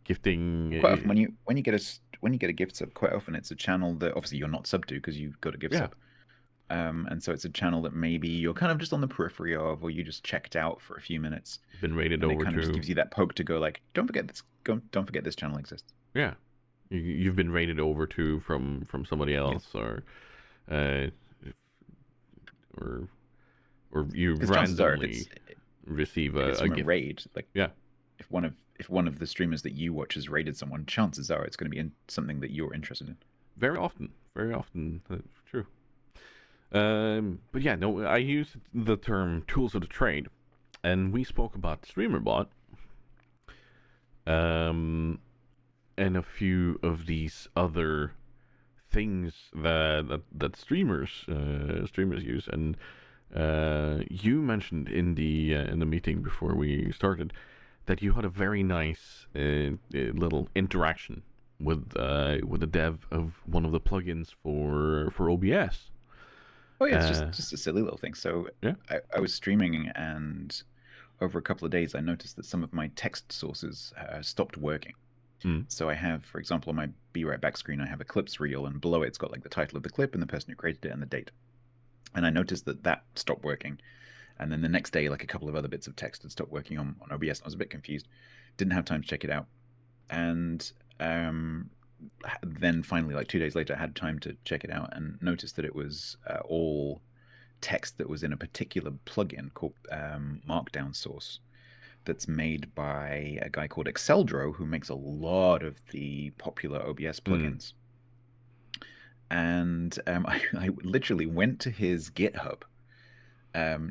gifting. Quite often, when you get a gift sub, quite often it's a channel that obviously you're not sub to because you've got a gift sub, and so it's a channel that maybe you're kind of just on the periphery of, or you just checked out for a few minutes. Been rated over to. It kind of just gives you that poke to go like, don't forget this channel exists. Yeah. You've been rated over to from somebody else, or you randomly receive a gift. Raid. Like, if one of the streamers that you watch has raided someone, chances are it's going to be something that you're interested in. Very often, true. But yeah, no, I use the term tools of the trade, and we spoke about StreamerBot. And a few of these other things that streamers use, and you mentioned in the meeting before we started that you had a very nice little interaction with the dev of one of the plugins for OBS. Oh yeah, it's just a silly little thing. So I was streaming, and over a couple of days, I noticed that some of my text sources stopped working. So I have, for example, on my Be Right Back screen, I have a clips reel, and below it's got like the title of the clip and the person who created it and the date. And I noticed that stopped working. And then the next day, like a couple of other bits of text had stopped working on OBS. I was a bit confused. Didn't have time to check it out. And then finally, like 2 days later, I had time to check it out and noticed that it was all text that was in a particular plugin called Markdown Source that's made by a guy called Exceldro, who makes a lot of the popular OBS plugins. And I literally went to his GitHub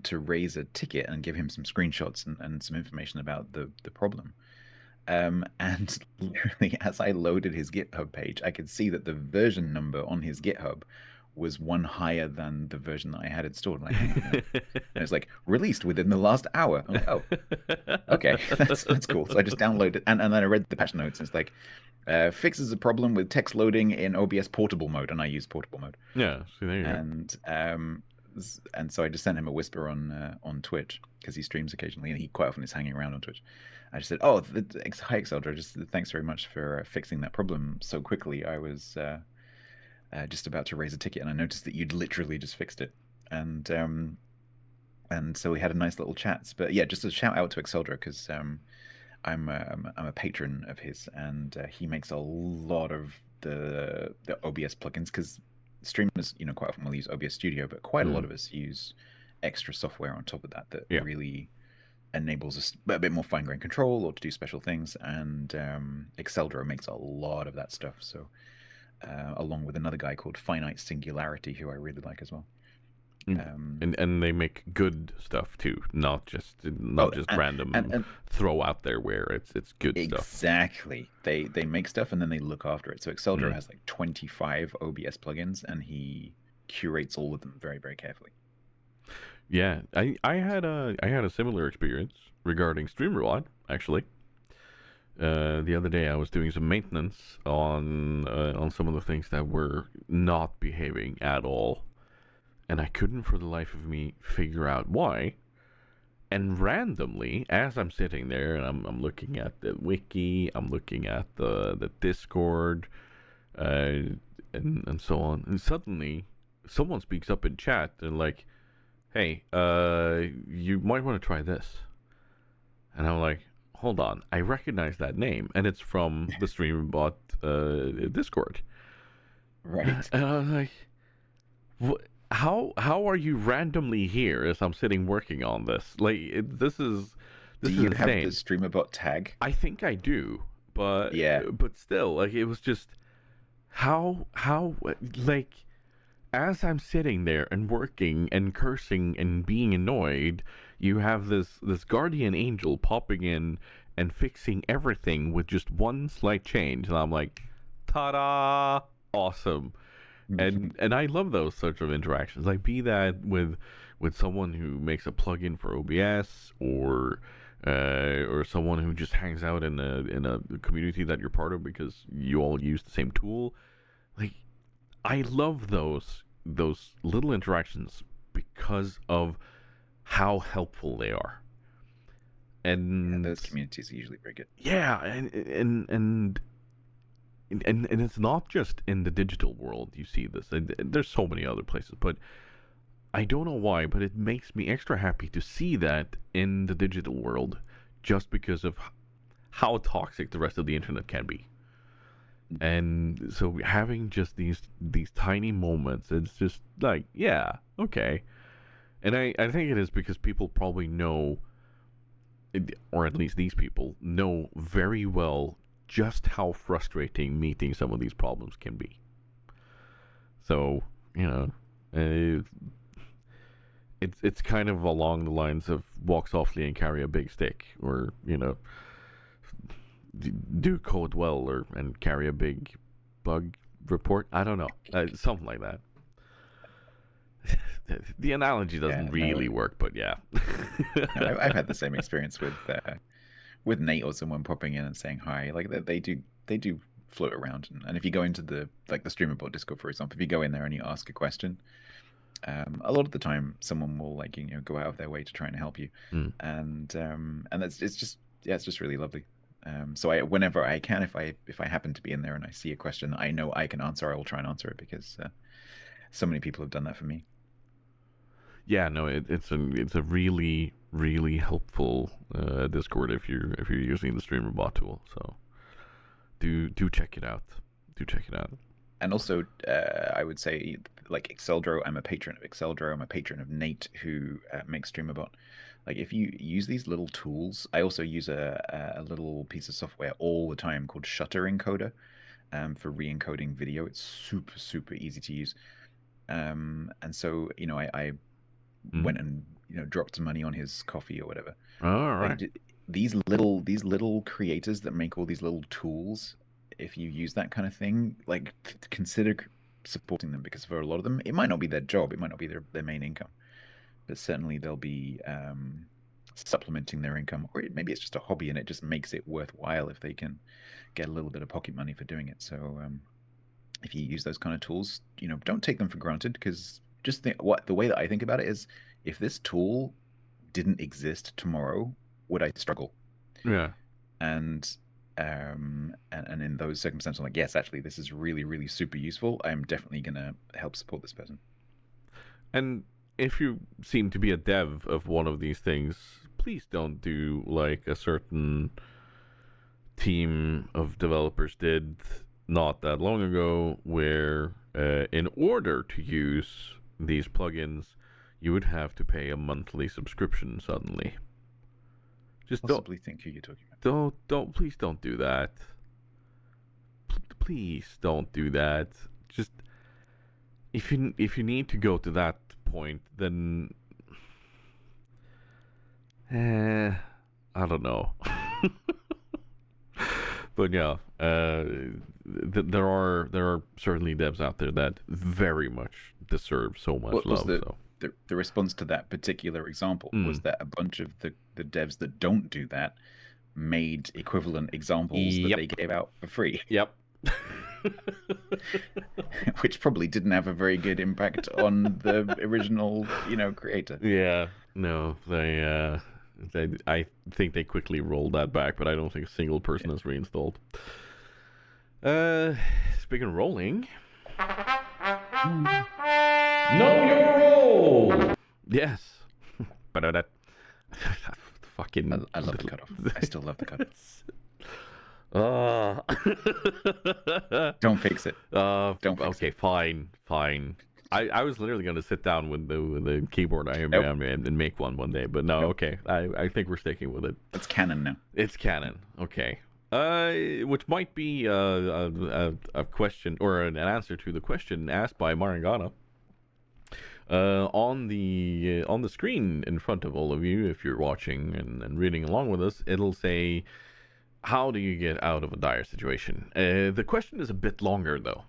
to raise a ticket and give him some screenshots and some information about the problem. And literally, as I loaded his GitHub page, I could see that the version number on his GitHub was one higher than the version that I had installed. Like, hang on a minute. And it's like, released within the last hour. I'm like, oh, okay, that's cool. So I just downloaded, and then I read the patch notes. And it's like, fixes a problem with text loading in OBS portable mode, and I use portable mode. Yeah, see, there you go. And so I just sent him a whisper on Twitch, because he streams occasionally, and he quite often is hanging around on Twitch. I just said, "Oh, hi Exeldra, just thanks very much for fixing that problem so quickly. I was just about to raise a ticket, and I noticed that you'd literally just fixed it." And so we had a nice little chat. But yeah, just a shout out to Exeldra, because I'm a patron of his, and he makes a lot of the OBS plugins, because streamers, quite often will use OBS Studio, but quite a lot of us use extra software on top of that really enables us a bit more fine-grained control or to do special things. And Exceldro makes a lot of that stuff. So along with another guy called Finite Singularity, who I really like as well. And they make good stuff too, not just random and throw out there where it's good stuff. Exactly. They make stuff and then they look after it. So Exceldro has like 25 OBS plugins, and he curates all of them very, very carefully. Yeah, I had a similar experience regarding StreamRobot, actually. The other day I was doing some maintenance on some of the things that were not behaving at all. And I couldn't for the life of me figure out why. And randomly, as I'm sitting there and I'm looking at the wiki, I'm looking at the Discord, and so on, and suddenly someone speaks up in chat and like, "Hey, you might want to try this." And I'm like, "Hold on, I recognize that name, and it's from the StreamBot Discord." Right. And I was like, "What? How are you randomly here as I'm sitting working on this? Like, this is Do you insane. have the StreamerBot tag? I think I do, but still, like, it was just how like, as I'm sitting there and working and cursing and being annoyed, you have this guardian angel popping in and fixing everything with just one slight change, and I'm like, ta-da, awesome. And I love those sorts of interactions. Like, be that with someone who makes a plugin for OBS, or someone who just hangs out in a community that you're part of because you all use the same tool. Like, I love those little interactions because of how helpful they are. And those communities are usually very good. Yeah, and it's not just in the digital world you see this. There's so many other places, but I don't know why, but it makes me extra happy to see that in the digital world, just because of how toxic the rest of the internet can be. And so having just these tiny moments, it's just like, yeah, okay. And I think it is because people probably know, or at least these people know very well, just how frustrating meeting some of these problems can be. So, it's kind of along the lines of walk softly and carry a big stick, or do code well and carry a big bug report. I don't know, something like that. The analogy doesn't really work, but yeah. I've had the same experience with Nate or someone popping in and saying hi. Like, they do float around, and if you go into the StreamerBot Discord, for example, if you go in there and you ask a question, a lot of the time someone will go out of their way to try and help you, and it's just really lovely. So whenever I can, if I happen to be in there and I see a question that I know I can answer, I will try and answer it, because so many people have done that for me. Yeah, no, it's a really, really helpful Discord if you're using the StreamerBot tool. So do check it out. Do check it out. And also, I would say, like Exceldro, I'm a patron of Exceldro. I'm a patron of Nate, who makes StreamerBot. Like, if you use these little tools, I also use a little piece of software all the time called Shutter Encoder for re-encoding video. It's super, super easy to use. And so, I went and dropped some money on his coffee or whatever. All right. Like, these little creators that make all these little tools, if you use that kind of thing, like, consider supporting them, because for a lot of them, it might not be their job, it might not be their main income, but certainly they'll be supplementing their income, or maybe it's just a hobby and it just makes it worthwhile if they can get a little bit of pocket money for doing it. So if you use those kind of tools, don't take them for granted, because just think, the way that I think about it is, if this tool didn't exist tomorrow, would I struggle? Yeah. And in those circumstances, I'm like, yes, actually, this is really, really super useful. I'm definitely gonna help support this person. And if you seem to be a dev of one of these things, please don't do like a certain team of developers did not that long ago, where in order to use these plugins, you would have to pay a monthly subscription suddenly. Just Possibly think who you're talking about. Please don't do that. Please don't do that. Just if you need to go to that point, then I don't know. But yeah, there are certainly devs out there that very much deserve so much love. The response to that particular example was that a bunch of the devs that don't do that made equivalent examples that they gave out for free. Yep. Which probably didn't have a very good impact on the original, creator. Yeah. No, I think they quickly rolled that back, but I don't think a single person has reinstalled. Speaking of rolling, know your role. Yes. But that fucking. I love the cutoff. I still love the cutoff. Don't fix it. Don't fix okay, it. fine. I was literally going to sit down with the keyboard diagram and make one day, but no, okay. I think we're sticking with it. It's canon now. It's canon. Okay. Which might be a question or an answer to the question asked by Maringana. On the screen in front of all of you, if you're watching and reading along with us, it'll say, how do you get out of a dire situation? The question is a bit longer, though.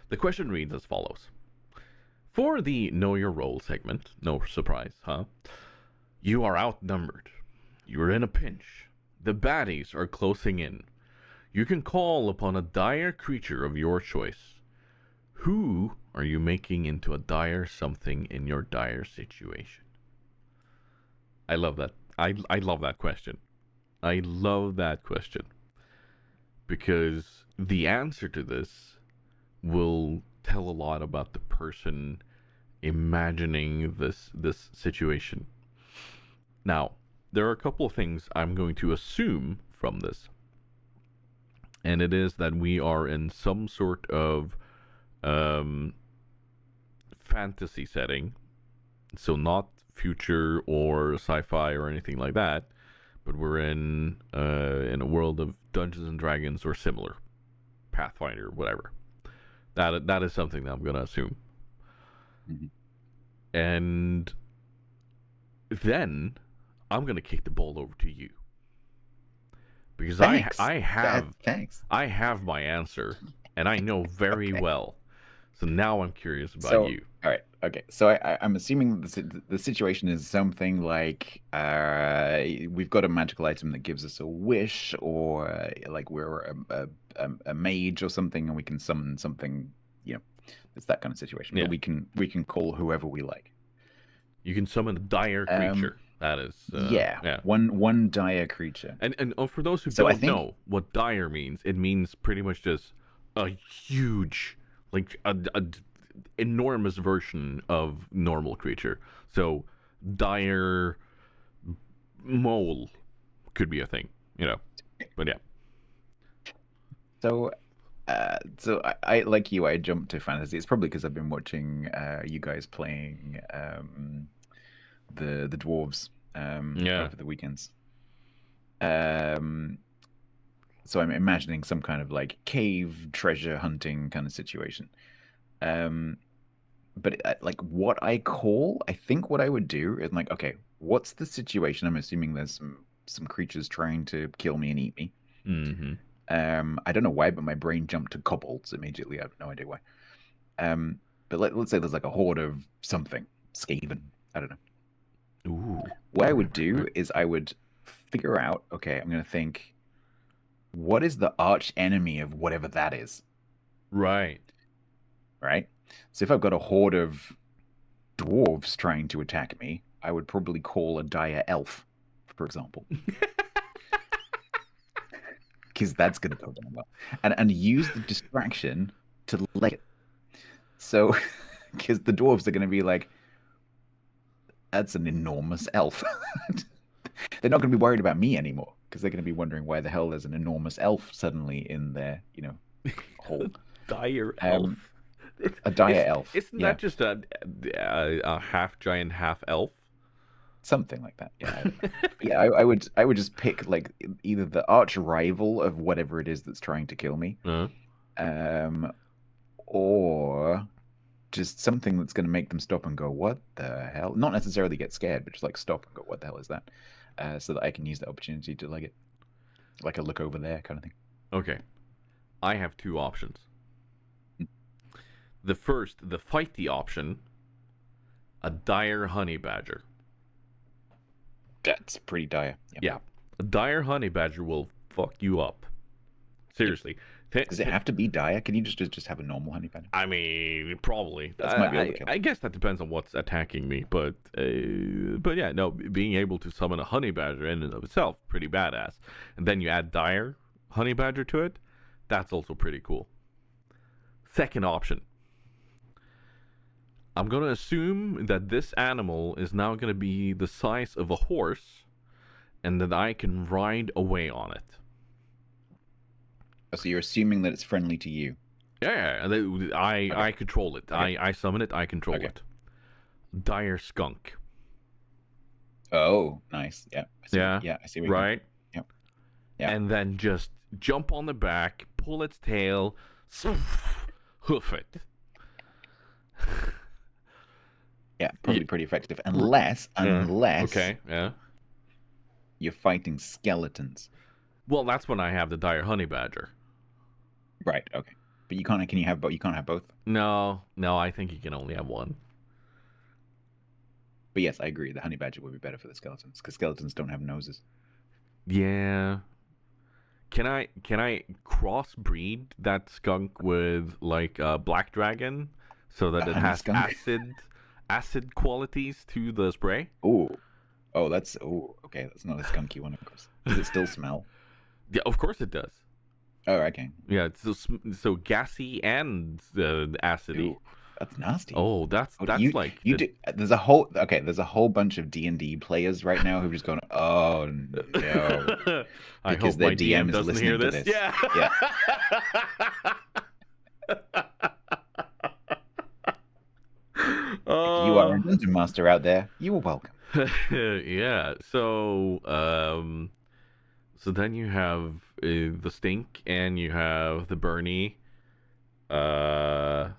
The question reads as follows. For the Know Your Role segment, no surprise, huh? You are outnumbered. You are in a pinch. The baddies are closing in. You can call upon a dire creature of your choice. Who are you making into a dire something in your dire situation? I love that. I love that question. I love that question. Because the answer to this will tell a lot about the person imagining this situation. Now, there are a couple of things I'm going to assume from this. And it is that we are in some sort of fantasy setting. So not future or sci-fi or anything like that. But we're in a world of Dungeons and Dragons or similar. Pathfinder, whatever. That is something that I'm going to assume. Mm-hmm. And then I'm going to kick the ball over to you. Because Thanks. I have Thanks. I have my answer, and I know very well. So now I'm curious about you. All right. Okay. So I'm assuming the situation is something like we've got a magical item that gives us a wish, or like we're a mage or something, and we can summon something. It's that kind of situation. Yeah. But we can call whoever we like. You can summon a dire creature. That is one dire creature. And for those who don't know what dire means, it means pretty much just a huge, like a enormous version of normal creature. So dire mole could be a thing, But yeah. So So I like you. I jumped to fantasy. It's probably because I've been watching you guys playing the dwarves Yeah. over the weekends. Um, so I'm imagining some kind of like cave treasure hunting kind of situation. Um, but like what I think what I would do is like, okay, what's the situation? I'm assuming there's some creatures trying to kill me and eat me. Mm-hmm. I don't know why, but my brain jumped to kobolds immediately. I have no idea why. But let's say there's like a horde of something, Skaven. I don't know. Ooh. What I would Right. do is I would figure out, okay, I'm going to think, what is the arch enemy of whatever that is, Right. right? So if I've got a horde of dwarves trying to attack me, I would probably call a dire elf, for example, because that's going to go down well, and use the distraction to leg it. So, because the dwarves are going to be like, that's an enormous elf. They're not going to be worried about me anymore because they're going to be wondering why the hell there's an enormous elf suddenly in their, hole. Dire elf. Um, a dire elf. Isn't Yeah, that just a half giant, half elf? something like that. Yeah, I don't know. But yeah, I would just pick like either the arch rival of whatever it is that's trying to kill me, Uh, um, or just something that's going to make them stop and go, "What the hell?" Not necessarily get scared, but just like stop and go, "What the hell is that?" So that I can use that opportunity to like a look over there kind of thing. okay. I have two options. Mm. The first, the fighty option, a dire honey badger. That's pretty dire. Yep. Yeah. A dire honey badger will fuck you up. Seriously. Does it have to be dire? Can you just have a normal honey badger? I mean, probably. That might be overkill. I guess that depends on what's attacking me, but yeah, no, being able to summon a honey badger in and of itself, pretty badass. And then you add dire honey badger to it, that's also pretty cool. Second option. I'm gonna assume that this animal is now gonna be the size of a horse, and that I can ride away on it. So you're assuming that it's friendly to you. Yeah, I control it. Okay. I summon it. I control Okay. it. Dire skunk. Oh, nice. Yeah. Yeah. Yeah, I see what you're Right. Yep. Yeah. And then just jump on the back, pull its tail, hoof it. Yeah, probably pretty effective. Unless Okay. Yeah. you're fighting skeletons. Well, that's when I have the dire honey badger. Right, okay. But you can't can you have both you can't have both? No, I think you can only have one. But yes, I agree. The honey badger would be better for the skeletons because skeletons don't have noses. Yeah. Can I crossbreed that skunk with like a black dragon so that A it honey has skunk? acid qualities to the spray? Oh. Oh, okay. That's not a skunky one, of course. Does it still smell? Yeah, of course it does. Oh, okay. Yeah, it's so gassy and acidy. Ooh, that's nasty. Oh, that's like There's a whole bunch of D&D players right now who've just gone, oh no, I because hope their my DM DM is doesn't listening hear to this. this. Yeah. If you are a dungeon master out there, you are welcome. Yeah. So then you have the stink and you have the Bernie. What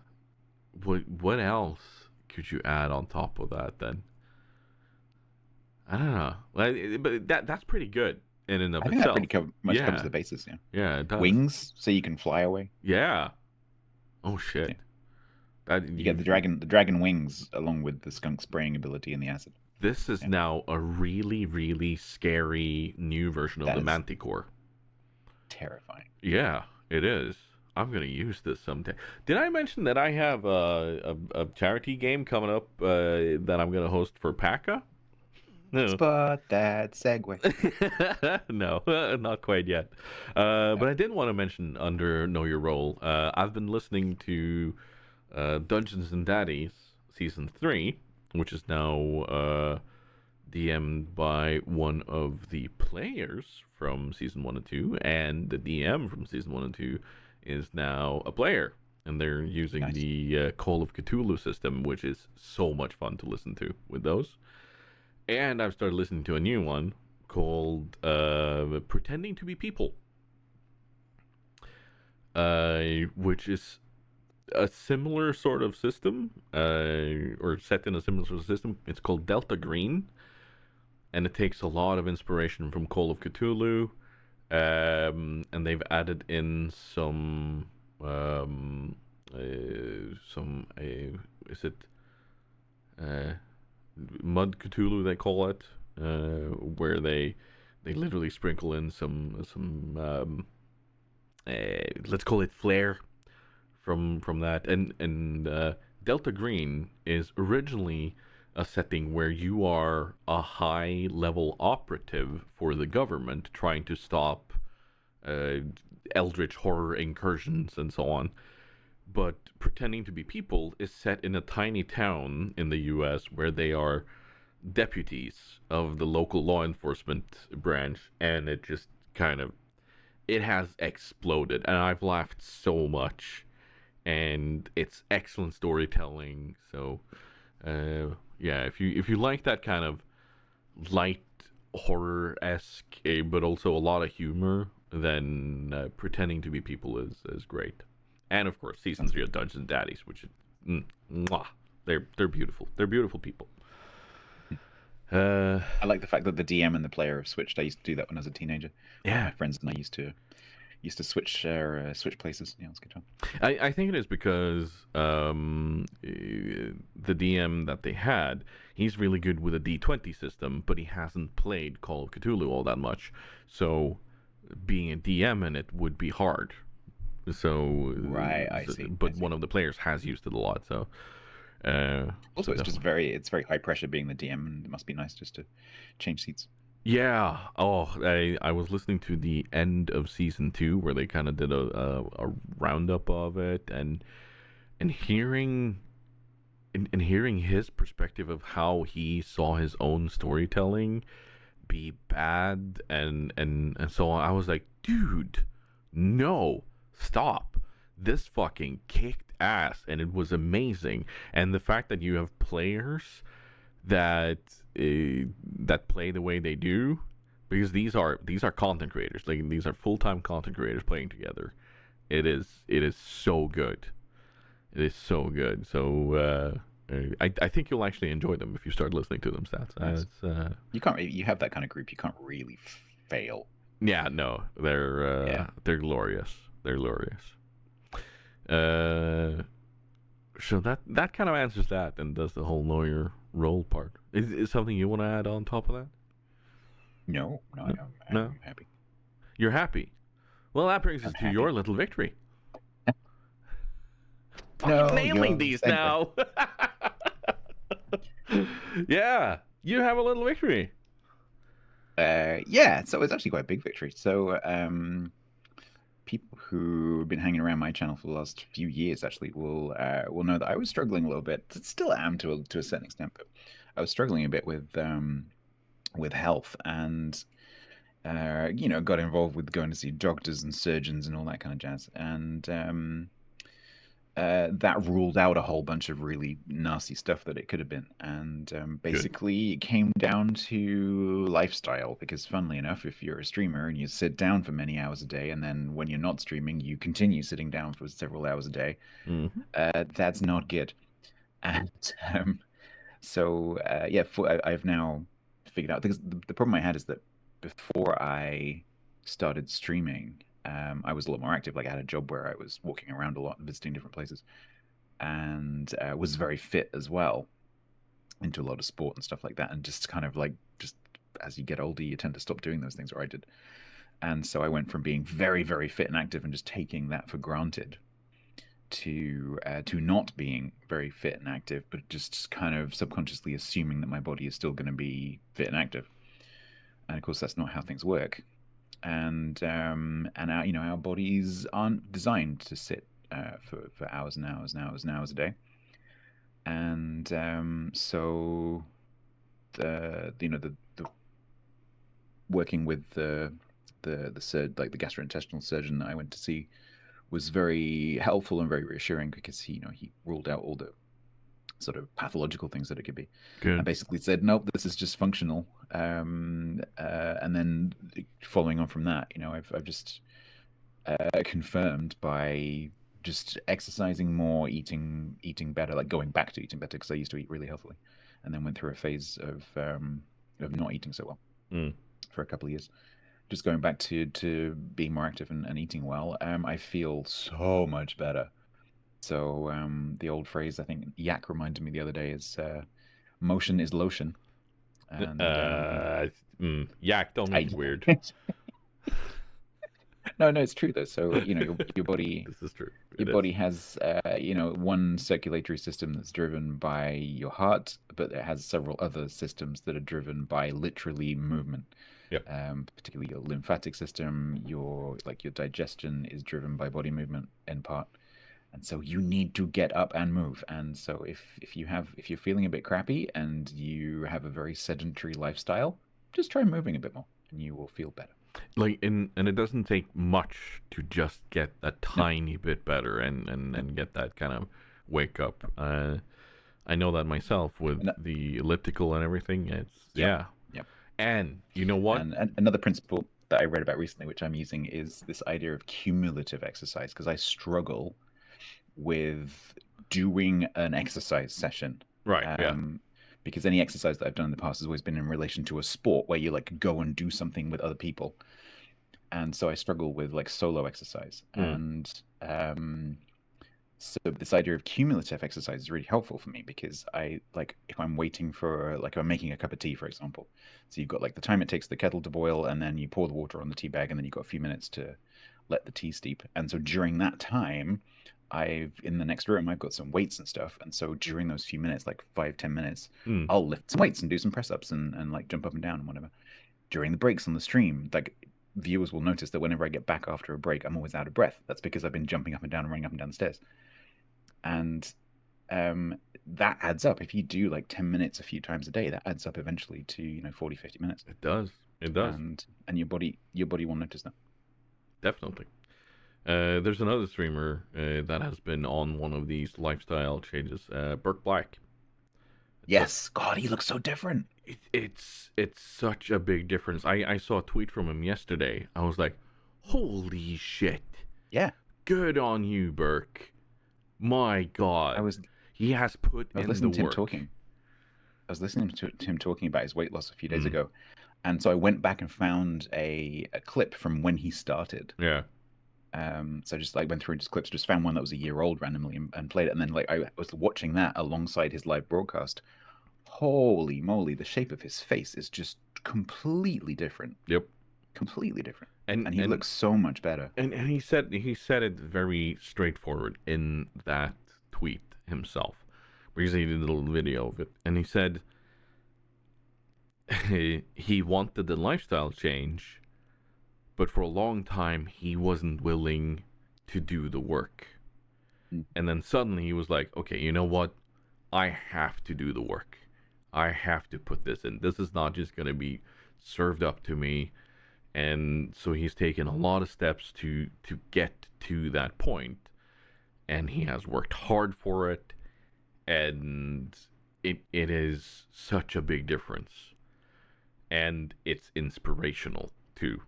else could you add on top of that then? I don't know. But that's pretty good in and of I think itself. that pretty much Yeah. covers the basis. Yeah. Yeah, it does. Wings, so you can fly away. Yeah. Oh shit. Yeah. That You get the dragon wings along with the skunk spraying ability and the acid. This is now a really, really scary new version of That the is Manticore. Terrifying. Yeah, it is. I'm gonna use this someday. Did I mention that I have a charity game coming up that I'm gonna host for PACA? No. Spot that segue. No, not quite yet. But I did want to mention under Know Your Role, I've been listening to Dungeons and Daddies Season 3, which is now DM'd by one of the players from Season 1 and 2, and the DM from Season 1 and 2 is now a player, and they're using Nice. the Call of Cthulhu system, which is so much fun to listen to with those. And I've started listening to a new one called Pretending to be People, which is a similar sort of system, or set in a similar sort of system. It's called Delta Green, and it takes a lot of inspiration from Call of Cthulhu, and they've added in is it Mud Cthulhu they call it, where they literally sprinkle in some let's call it flair from that, and Delta Green is originally a setting where you are a high level operative for the government trying to stop eldritch horror incursions and so on. But Pretending to be People is set in a tiny town in the US where they are deputies of the local law enforcement branch, and it just kind of it has exploded, and I've laughed so much, and it's excellent storytelling. So yeah, if you like that kind of light horror-esque, but also a lot of humor, then Pretending to be People is great. And of course, season 3 of Dungeons and Daddies, which is mwah, they're beautiful. They're beautiful people. I like the fact that the DM and the player have switched. I used to do that when I was a teenager. Yeah, My friends and I used to switch places. Yeah, it was a good time. I think it is because the DM that they had, he's really good with a D20 system, but he hasn't played Call of Cthulhu all that much. So being a DM in it would be hard. So Right, I see. But one of the players has used it a lot. So Also, it's just very high pressure being the DM, and it must be nice just to change seats. yeah. Oh, I was listening to the end of season 2 where they kind of did a roundup of it, and hearing hearing his perspective of how he saw his own storytelling be bad and so on. I was like, dude, no, stop. This fucking kicked ass, and it was amazing. And the fact that you have players that that play the way they do, because these are content creators, like these are full-time content creators playing together. It is so good. It is so good. So I think you'll actually enjoy them if you start listening to them. Stats. Nice. You can't. You have that kind of group. You can't really fail. Yeah, no, they're glorious. They're glorious. So that kind of answers that and does the whole lawyer role part. Is something you want to add on top of that? No, No? I'm happy. You're happy. Well, that brings us I'm to happy. your little victory. No, Fucking nailing you're these saying now. Yeah, you have a little victory. Yeah, so it's actually quite a big victory. So people who have been hanging around my channel for the last few years actually will know that I was struggling a little bit. Still am to a certain extent, but I was struggling a bit with health, and got involved with going to see doctors and surgeons and all that kind of jazz, and that ruled out a whole bunch of really nasty stuff that it could have been. And basically, it came down to lifestyle. Because, funnily enough, if you're a streamer and you sit down for many hours a day, and then when you're not streaming, you continue sitting down for several hours a day, that's not good. And yeah, I've now figured out, because the problem I had is that before I started streaming, I was a lot more active. Like, I had a job where I was walking around a lot, visiting different places, and was very fit as well, into a lot of sport and stuff like that. And just kind of like, just as you get older, you tend to stop doing those things, or I did. And so I went from being very, very fit and active and just taking that for granted to not being very fit and active, but just kind of subconsciously assuming that my body is still going to be fit and active. And of course, that's not how things work. And our bodies aren't designed to sit for hours and hours and hours and hours a day. And so the working with the gastrointestinal surgeon that I went to see was very helpful and very reassuring because he ruled out all the sort of pathological things that it could be, and Good. basically said, nope, this is just functional. And then following on from that, I've just confirmed by just exercising more, eating better, like going back to eating better, because I used to eat really healthily, and then went through a phase of not eating so well for a couple of years. Just going back to being more active and eating well, I feel so much better. So the old phrase, I think Yak reminded me the other day, is motion is lotion. And Yak, don't make it weird. No, it's true though. So your body, This is true. your body has one circulatory system that's driven by your heart, but it has several other systems that are driven by literally movement. Yep. Particularly your lymphatic system, your digestion is driven by body movement in part. And so you need to get up and move. And so if you're feeling a bit crappy and you have a very sedentary lifestyle, just try moving a bit more and you will feel better. And it doesn't take much to just get a tiny bit better and get that kind of wake up. I know that myself with the elliptical and everything. It's Yep. And you know what? And another principle that I read about recently, which I'm using, is this idea of cumulative exercise, because I struggle with doing an exercise session. Right. Because any exercise that I've done in the past has always been in relation to a sport where you go and do something with other people. And so I struggle with solo exercise. And so this idea of cumulative exercise is really helpful for me, because if I'm waiting for, if I'm making a cup of tea, for example, so you've got the time it takes the kettle to boil, and then you pour the water on the tea bag, and then you've got a few minutes to let the tea steep. And so during that time, in the next room, I've got some weights and stuff. And so during those few minutes, 5-10 minutes, I'll lift some weights and do some press ups and jump up and down and whatever. During the breaks on the stream, viewers will notice that whenever I get back after a break, I'm always out of breath. That's because I've been jumping up and down and running up and down the stairs. And that adds up. If you do 10 minutes a few times a day, that adds up eventually to 40-50 minutes. It does. And your body will notice that. Definitely. There's another streamer that has been on one of these lifestyle changes, Burke Black. Yes, God, he looks so different. It's such a big difference. I saw a tweet from him yesterday. I was like, holy shit. Yeah. Good on you, Burke. My God. He has put in the work. I was listening to him talking about his weight loss a few days ago. And so I went back and found a clip from when he started. Yeah. So I just went through his clips, just found one that was a year old randomly and played it. And then I was watching that alongside his live broadcast. Holy moly, the shape of his face is just completely different. Yep. Completely different. And he looks so much better. And he said it very straightforward in that tweet himself. Because he did a little video of it. And he said he wanted the lifestyle change, but for a long time he wasn't willing to do the work. And then suddenly he was like, okay, you know what? I have to do the work. I have to put this in. This is not just going to be served up to me. And so he's taken a lot of steps to get to that point. And he has worked hard for it. And it is such a big difference. And it's inspirational too.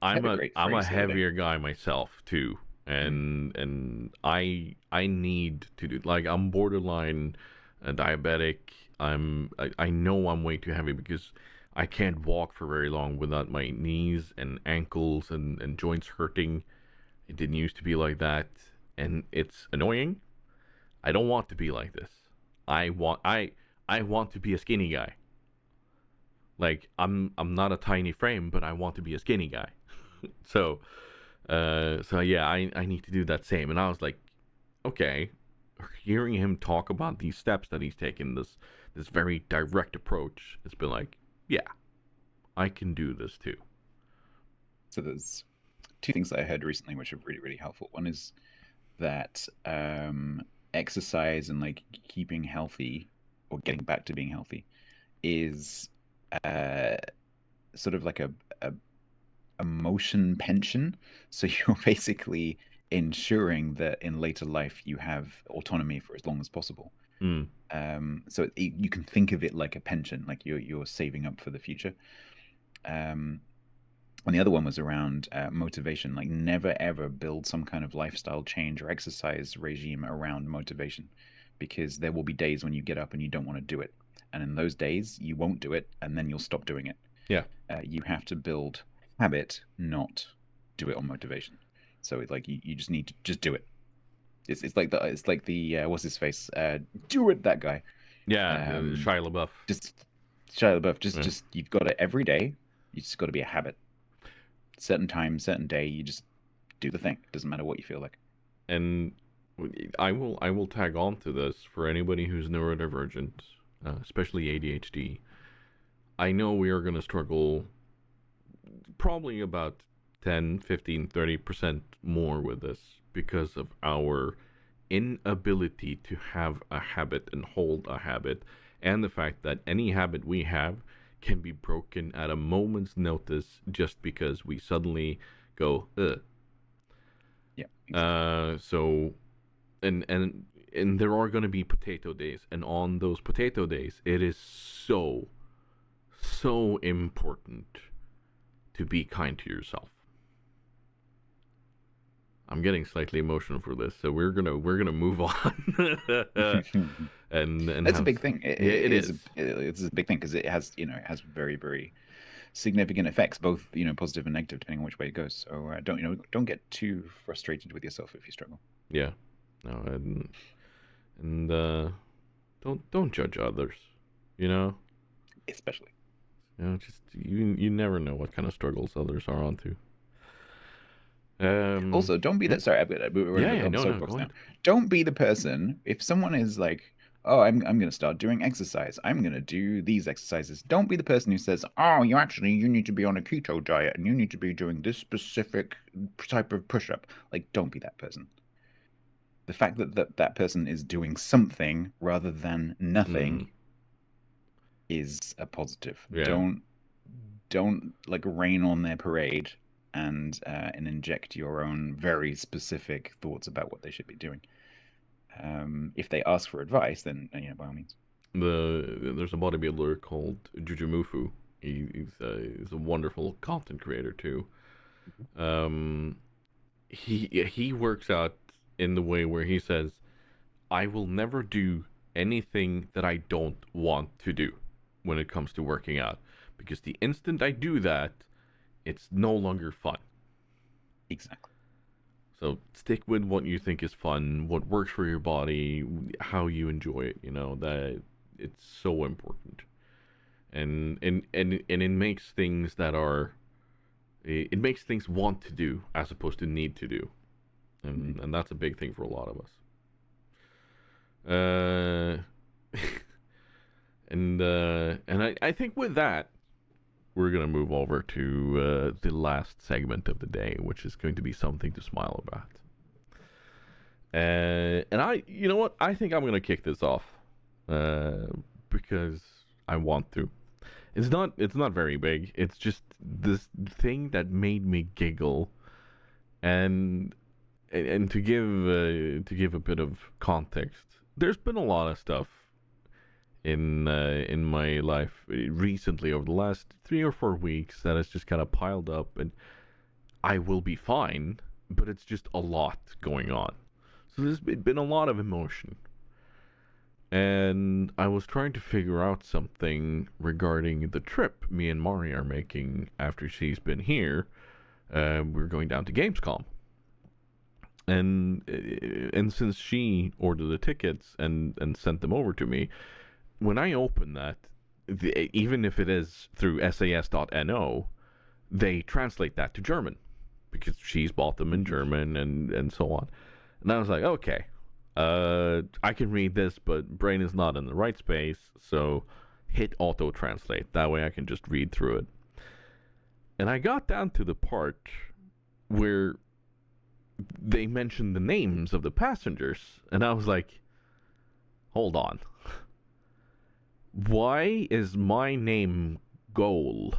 I'm a heavier guy myself too. And I need to do, I'm borderline diabetic. I know I'm way too heavy because I can't walk for very long without my knees and ankles and joints hurting. It didn't used to be like that, and it's annoying. I don't want to be like this. I want to be a skinny guy. I'm not a tiny frame, but I want to be a skinny guy. So yeah, I need to do that same. And I was like, okay, hearing him talk about these steps that he's taken, this very direct approach, it's been like, yeah, I can do this too. So there's two things that I heard recently which are really, really helpful. One is that exercise and keeping healthy or getting back to being healthy is sort of like a a motion pension. So you're basically ensuring that in later life you have autonomy for as long as possible. Mm. So you can think of it like a pension, like you're saving up for the future. And the other one was around motivation, like never ever build some kind of lifestyle change or exercise regime around motivation, because there will be days when you get up and you don't want to do it. And in those days, you won't do it, and then you'll stop doing it. Yeah. You have to build habit, not do it on motivation. So it's like you just need to just do it. It's like the what's his face? Do it, that guy. Yeah, Shia LaBeouf. Just Shia LaBeouf. Just you've got it every day. You just got to be a habit. Certain time, certain day, you just do the thing. It doesn't matter what you feel like. And I will tag on to this for anybody who's neurodivergent, especially ADHD. I know we are going to struggle probably about 10, 15, 30% more with this because of our inability to have a habit and hold a habit, and the fact that any habit we have can be broken at a moment's notice just because we suddenly go, ugh. Yeah. Exactly. So, and there are going to be potato days, and on those potato days, it is so important to be kind to yourself. I'm getting slightly emotional for this, so we're gonna move on. and that's a big thing. It is. It's a big thing because it has very, very significant effects, both positive and negative, depending on which way it goes. So don't get too frustrated with yourself if you struggle. Yeah, no, and don't judge others. Especially. Just you never know what kind of struggles others are onto. Also, don't be that. Sorry, we're go ahead. Don't be the person if someone is like, "Oh, I'm going to start doing exercise. I'm going to do these exercises." Don't be the person who says, "Oh, you need to be on a keto diet and you need to be doing this specific type of push-up." Like, don't be that person. The fact that person is doing something rather than nothing is a positive. Yeah. Don't like rain on their parade and inject your own very specific thoughts about what they should be doing. If they ask for advice, then by all means. There's a bodybuilder called Jujumufu. He's a wonderful content creator too. He works out in the way where he says, "I will never do anything that I don't want to do when it comes to working out, because the instant I do that, it's no longer fun." Exactly. So stick with what you think is fun, what works for your body, how you enjoy it. That it's so important, and it makes things it makes things want to do as opposed to need to do, and that's a big thing for a lot of us. And I think with that, we're going to move over to the last segment of the day, which is going to be something to smile about. And you know what? I think I'm going to kick this off because I want to. It's not very big. It's just this thing that made me giggle, and to give a bit of context, there's been a lot of stuff in my life recently over the last 3 or 4 weeks that has just kind of piled up, and I will be fine, but it's just a lot going on. So there's been a lot of emotion. And I was trying to figure out something regarding the trip me and Mari are making after she's been here. We're going down to Gamescom. And since she ordered the tickets and sent them over to me, when I open that, even if it is through SAS.no, they translate that to German because she's bought them in German and so on. And I was like, okay, I can read this, but brain is not in the right space, so hit auto translate. That way I can just read through it. And I got down to the part where they mentioned the names of the passengers, and I was like, hold on. Why is my name Goal?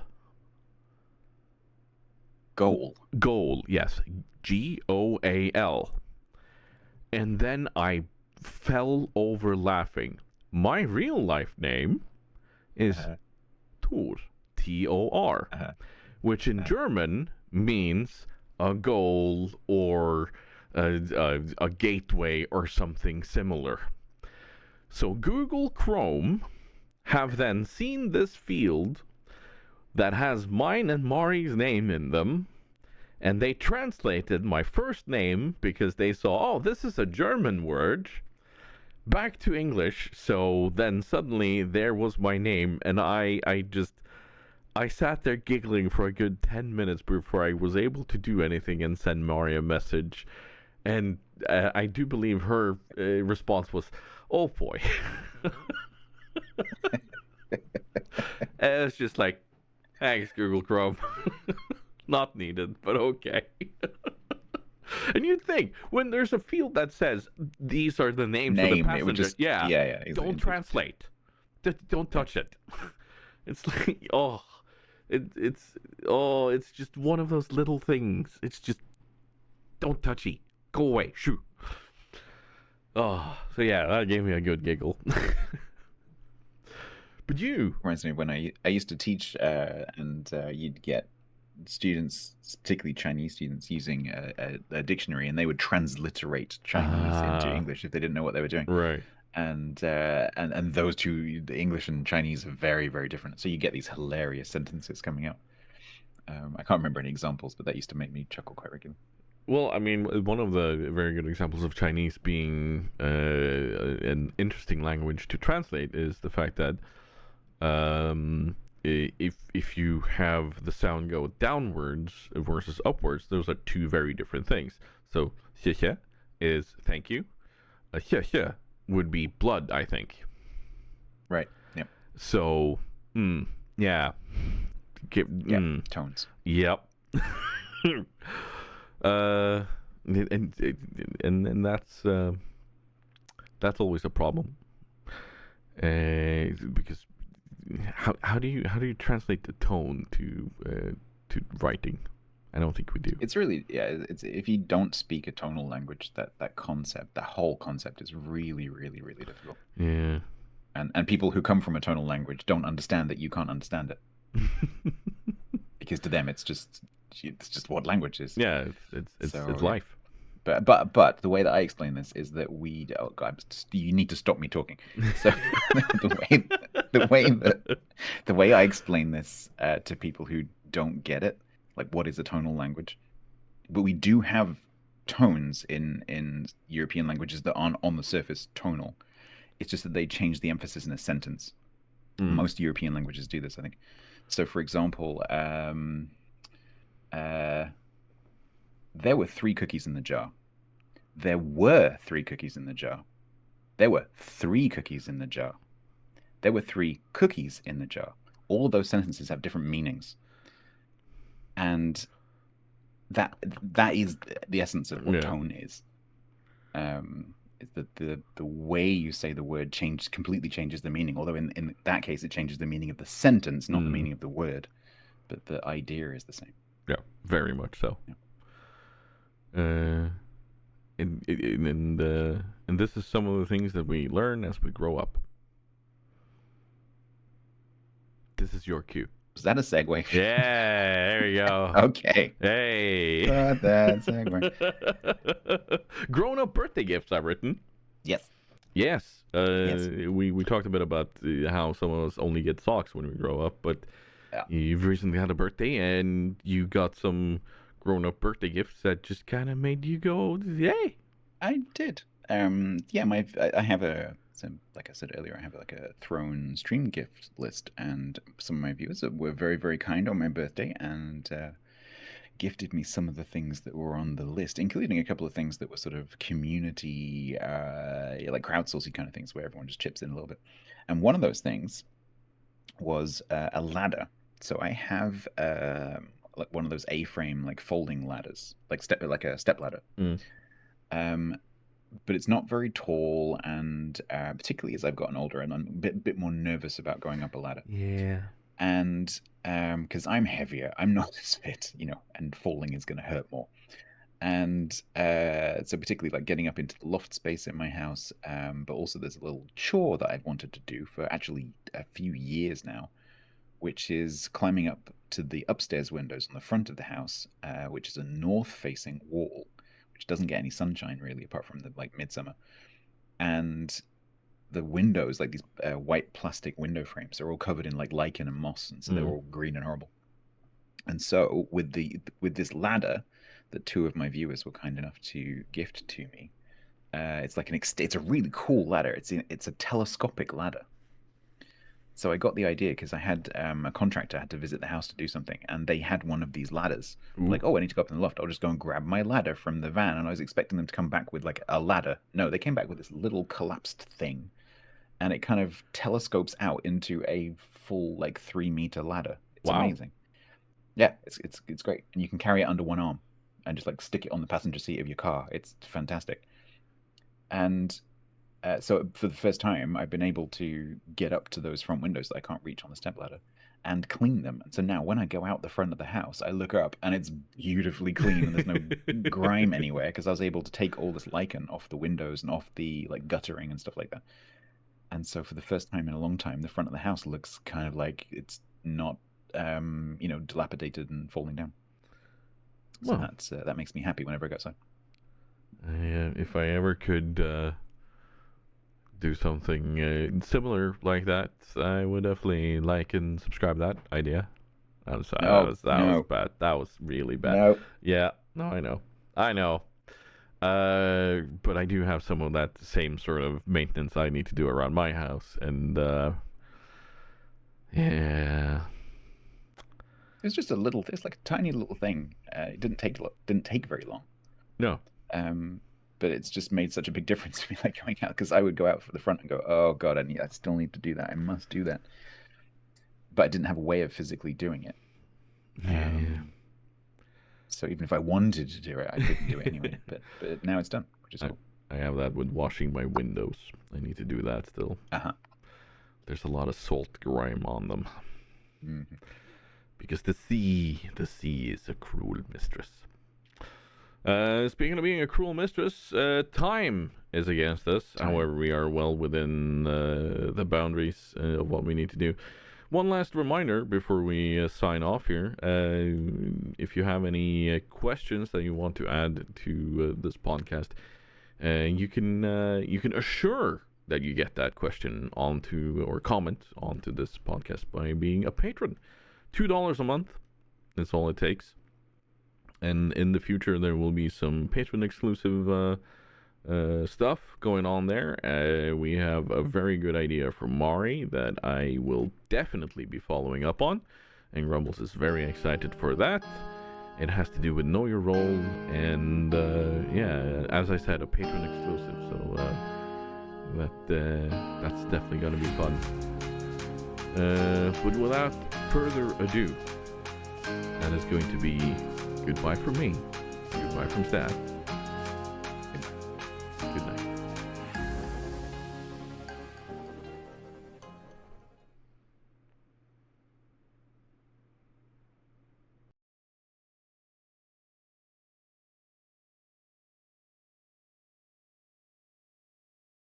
Goal. Goal, yes. Goal. And then I fell over laughing. My real life name is Tor, Tor, which in German means a goal or a gateway or something similar. So Google Chrome have then seen this field that has mine and Mari's name in them, and they translated my first name because they saw, oh, this is a German word, back to English. So then suddenly there was my name, and I sat there giggling for a good 10 minutes before I was able to do anything and send Mari a message. And I do believe her response was, oh boy. And it's just like, thanks, Google Chrome. Not needed, but okay. And you'd think, when there's a field that says, these are the names of the passengers, it would just, exactly. Don't translate. Don't touch it. It's like, it's just one of those little things. It's just, don't touchy. Go away. Shoo. Oh, so yeah, that gave me a good giggle. But you... Reminds me when I used to teach, and you'd get students, particularly Chinese students, using a dictionary, and they would transliterate Chinese into English if they didn't know what they were doing. Right. And those two, the English and Chinese, are very, very different. So you get these hilarious sentences coming out. I can't remember any examples, but that used to make me chuckle quite regularly. Well, I mean, one of the very good examples of Chinese being an interesting language to translate is the fact that if you have the sound go downwards versus upwards, those are two very different things. So, 谢谢 is thank you. 谢谢 would be blood, I think. Right. Yep. So, yeah. Tones. Yep. And that's always a problem. Because how do you translate the tone to writing? I don't think we do. It's really it's if you don't speak a tonal language, that concept, that whole concept is really, really, really difficult. Yeah. And people who come from a tonal language don't understand that you can't understand it. Because to them it's just what language is. Yeah, it's life. But the way that I explain this is that you need to stop me talking. So the way I explain this to people who don't get it, like what is a tonal language, but we do have tones in European languages that aren't on the surface tonal. It's just that they change the emphasis in a sentence. Most European languages do this, I think. So, for example, there were 3 cookies in the jar. There were 3 cookies in the jar. There were 3 cookies in the jar. There were 3 cookies in the jar. All of those sentences have different meanings. And that is the essence of what tone is. It's the way you say the word completely changes the meaning. Although in that case, it changes the meaning of the sentence, not the meaning of the word. But the idea is the same. Yeah, very much so. Yeah. And this is some of the things that we learn as we grow up. This is your cue. Is that a segue? Yeah, there you go. Okay. Hey. Got that segue. Grown-up birthday gifts I've written. Yes. Yes. Yes. We talked a bit about how some of us only get socks when we grow up, but you've recently had a birthday and you got some grown-up birthday gifts that just kind of made you go, yay. I did. I have like I said earlier, I have like a Throne stream gift list, and some of my viewers were very, very kind on my birthday and gifted me some of the things that were on the list, including a couple of things that were sort of community, like crowdsourcing kind of things where everyone just chips in a little bit. And one of those things was a ladder. So I have like one of those A-frame like folding ladders, like a step ladder. But it's not very tall, and particularly as I've gotten older, and I'm a bit more nervous about going up a ladder. Yeah. And because I'm heavier, I'm not as fit, and falling is going to hurt more. And so particularly like getting up into the loft space in my house, but also there's a little chore that I've wanted to do for actually a few years now, which is climbing up to the upstairs windows on the front of the house, which is a north-facing wall, which doesn't get any sunshine really, apart from the like midsummer. And the windows, like these white plastic window frames, are all covered in like lichen and moss, and so they're all green and horrible. And so with this ladder that two of my viewers were kind enough to gift to me, it's like it's a really cool ladder. It's a telescopic ladder. So I got the idea because I had a contractor had to visit the house to do something, and they had one of these ladders. Like, oh, I need to go up in the loft. I'll just go and grab my ladder from the van. And I was expecting them to come back with like a ladder. No, they came back with this little collapsed thing, and it kind of telescopes out into a full like 3-meter ladder. It's amazing. Yeah, it's great, and you can carry it under one arm and just like stick it on the passenger seat of your car. It's fantastic. And so for the first time, I've been able to get up to those front windows that I can't reach on the stepladder and clean them. And so now when I go out the front of the house, I look up and it's beautifully clean and there's no grime anywhere, because I was able to take all this lichen off the windows and off the like guttering and stuff like that. And so for the first time in a long time, the front of the house looks kind of like it's not dilapidated and falling down. So that makes me happy whenever I go outside. If I ever could do something similar like that, I would definitely like and subscribe that idea. That was bad. That was really bad. No. Yeah. No, I know. But I do have some of that same sort of maintenance I need to do around my house, and yeah. It's just it's like a tiny little thing. It didn't take very long. No. But it's just made such a big difference to me, like going out, because I would go out for the front and go, oh god, I still need to do that. I must do that. But I didn't have a way of physically doing it. So even if I wanted to do it, I couldn't do it anyway. But now it's done, which is cool. I have that with washing my windows. I need to do that still. There's a lot of salt grime on them. Mm-hmm. Because the sea is a cruel mistress. Speaking of being a cruel mistress, time is against us. However, we are well within the boundaries of what we need to do. One last reminder before we sign off here. If you have any questions that you want to add to this podcast, you can assure that you get that question onto or comment onto this podcast by being a patron. $2 a month. That's all it takes. And in the future, there will be some patron-exclusive stuff going on there. We have a very good idea from Mari that I will definitely be following up on. And Grumbles is very excited for that. It has to do with Know Your Role. And, as I said, a patron-exclusive. So that's definitely going to be fun. But without further ado, that is going to be goodbye from me, goodbye from Stat, good night.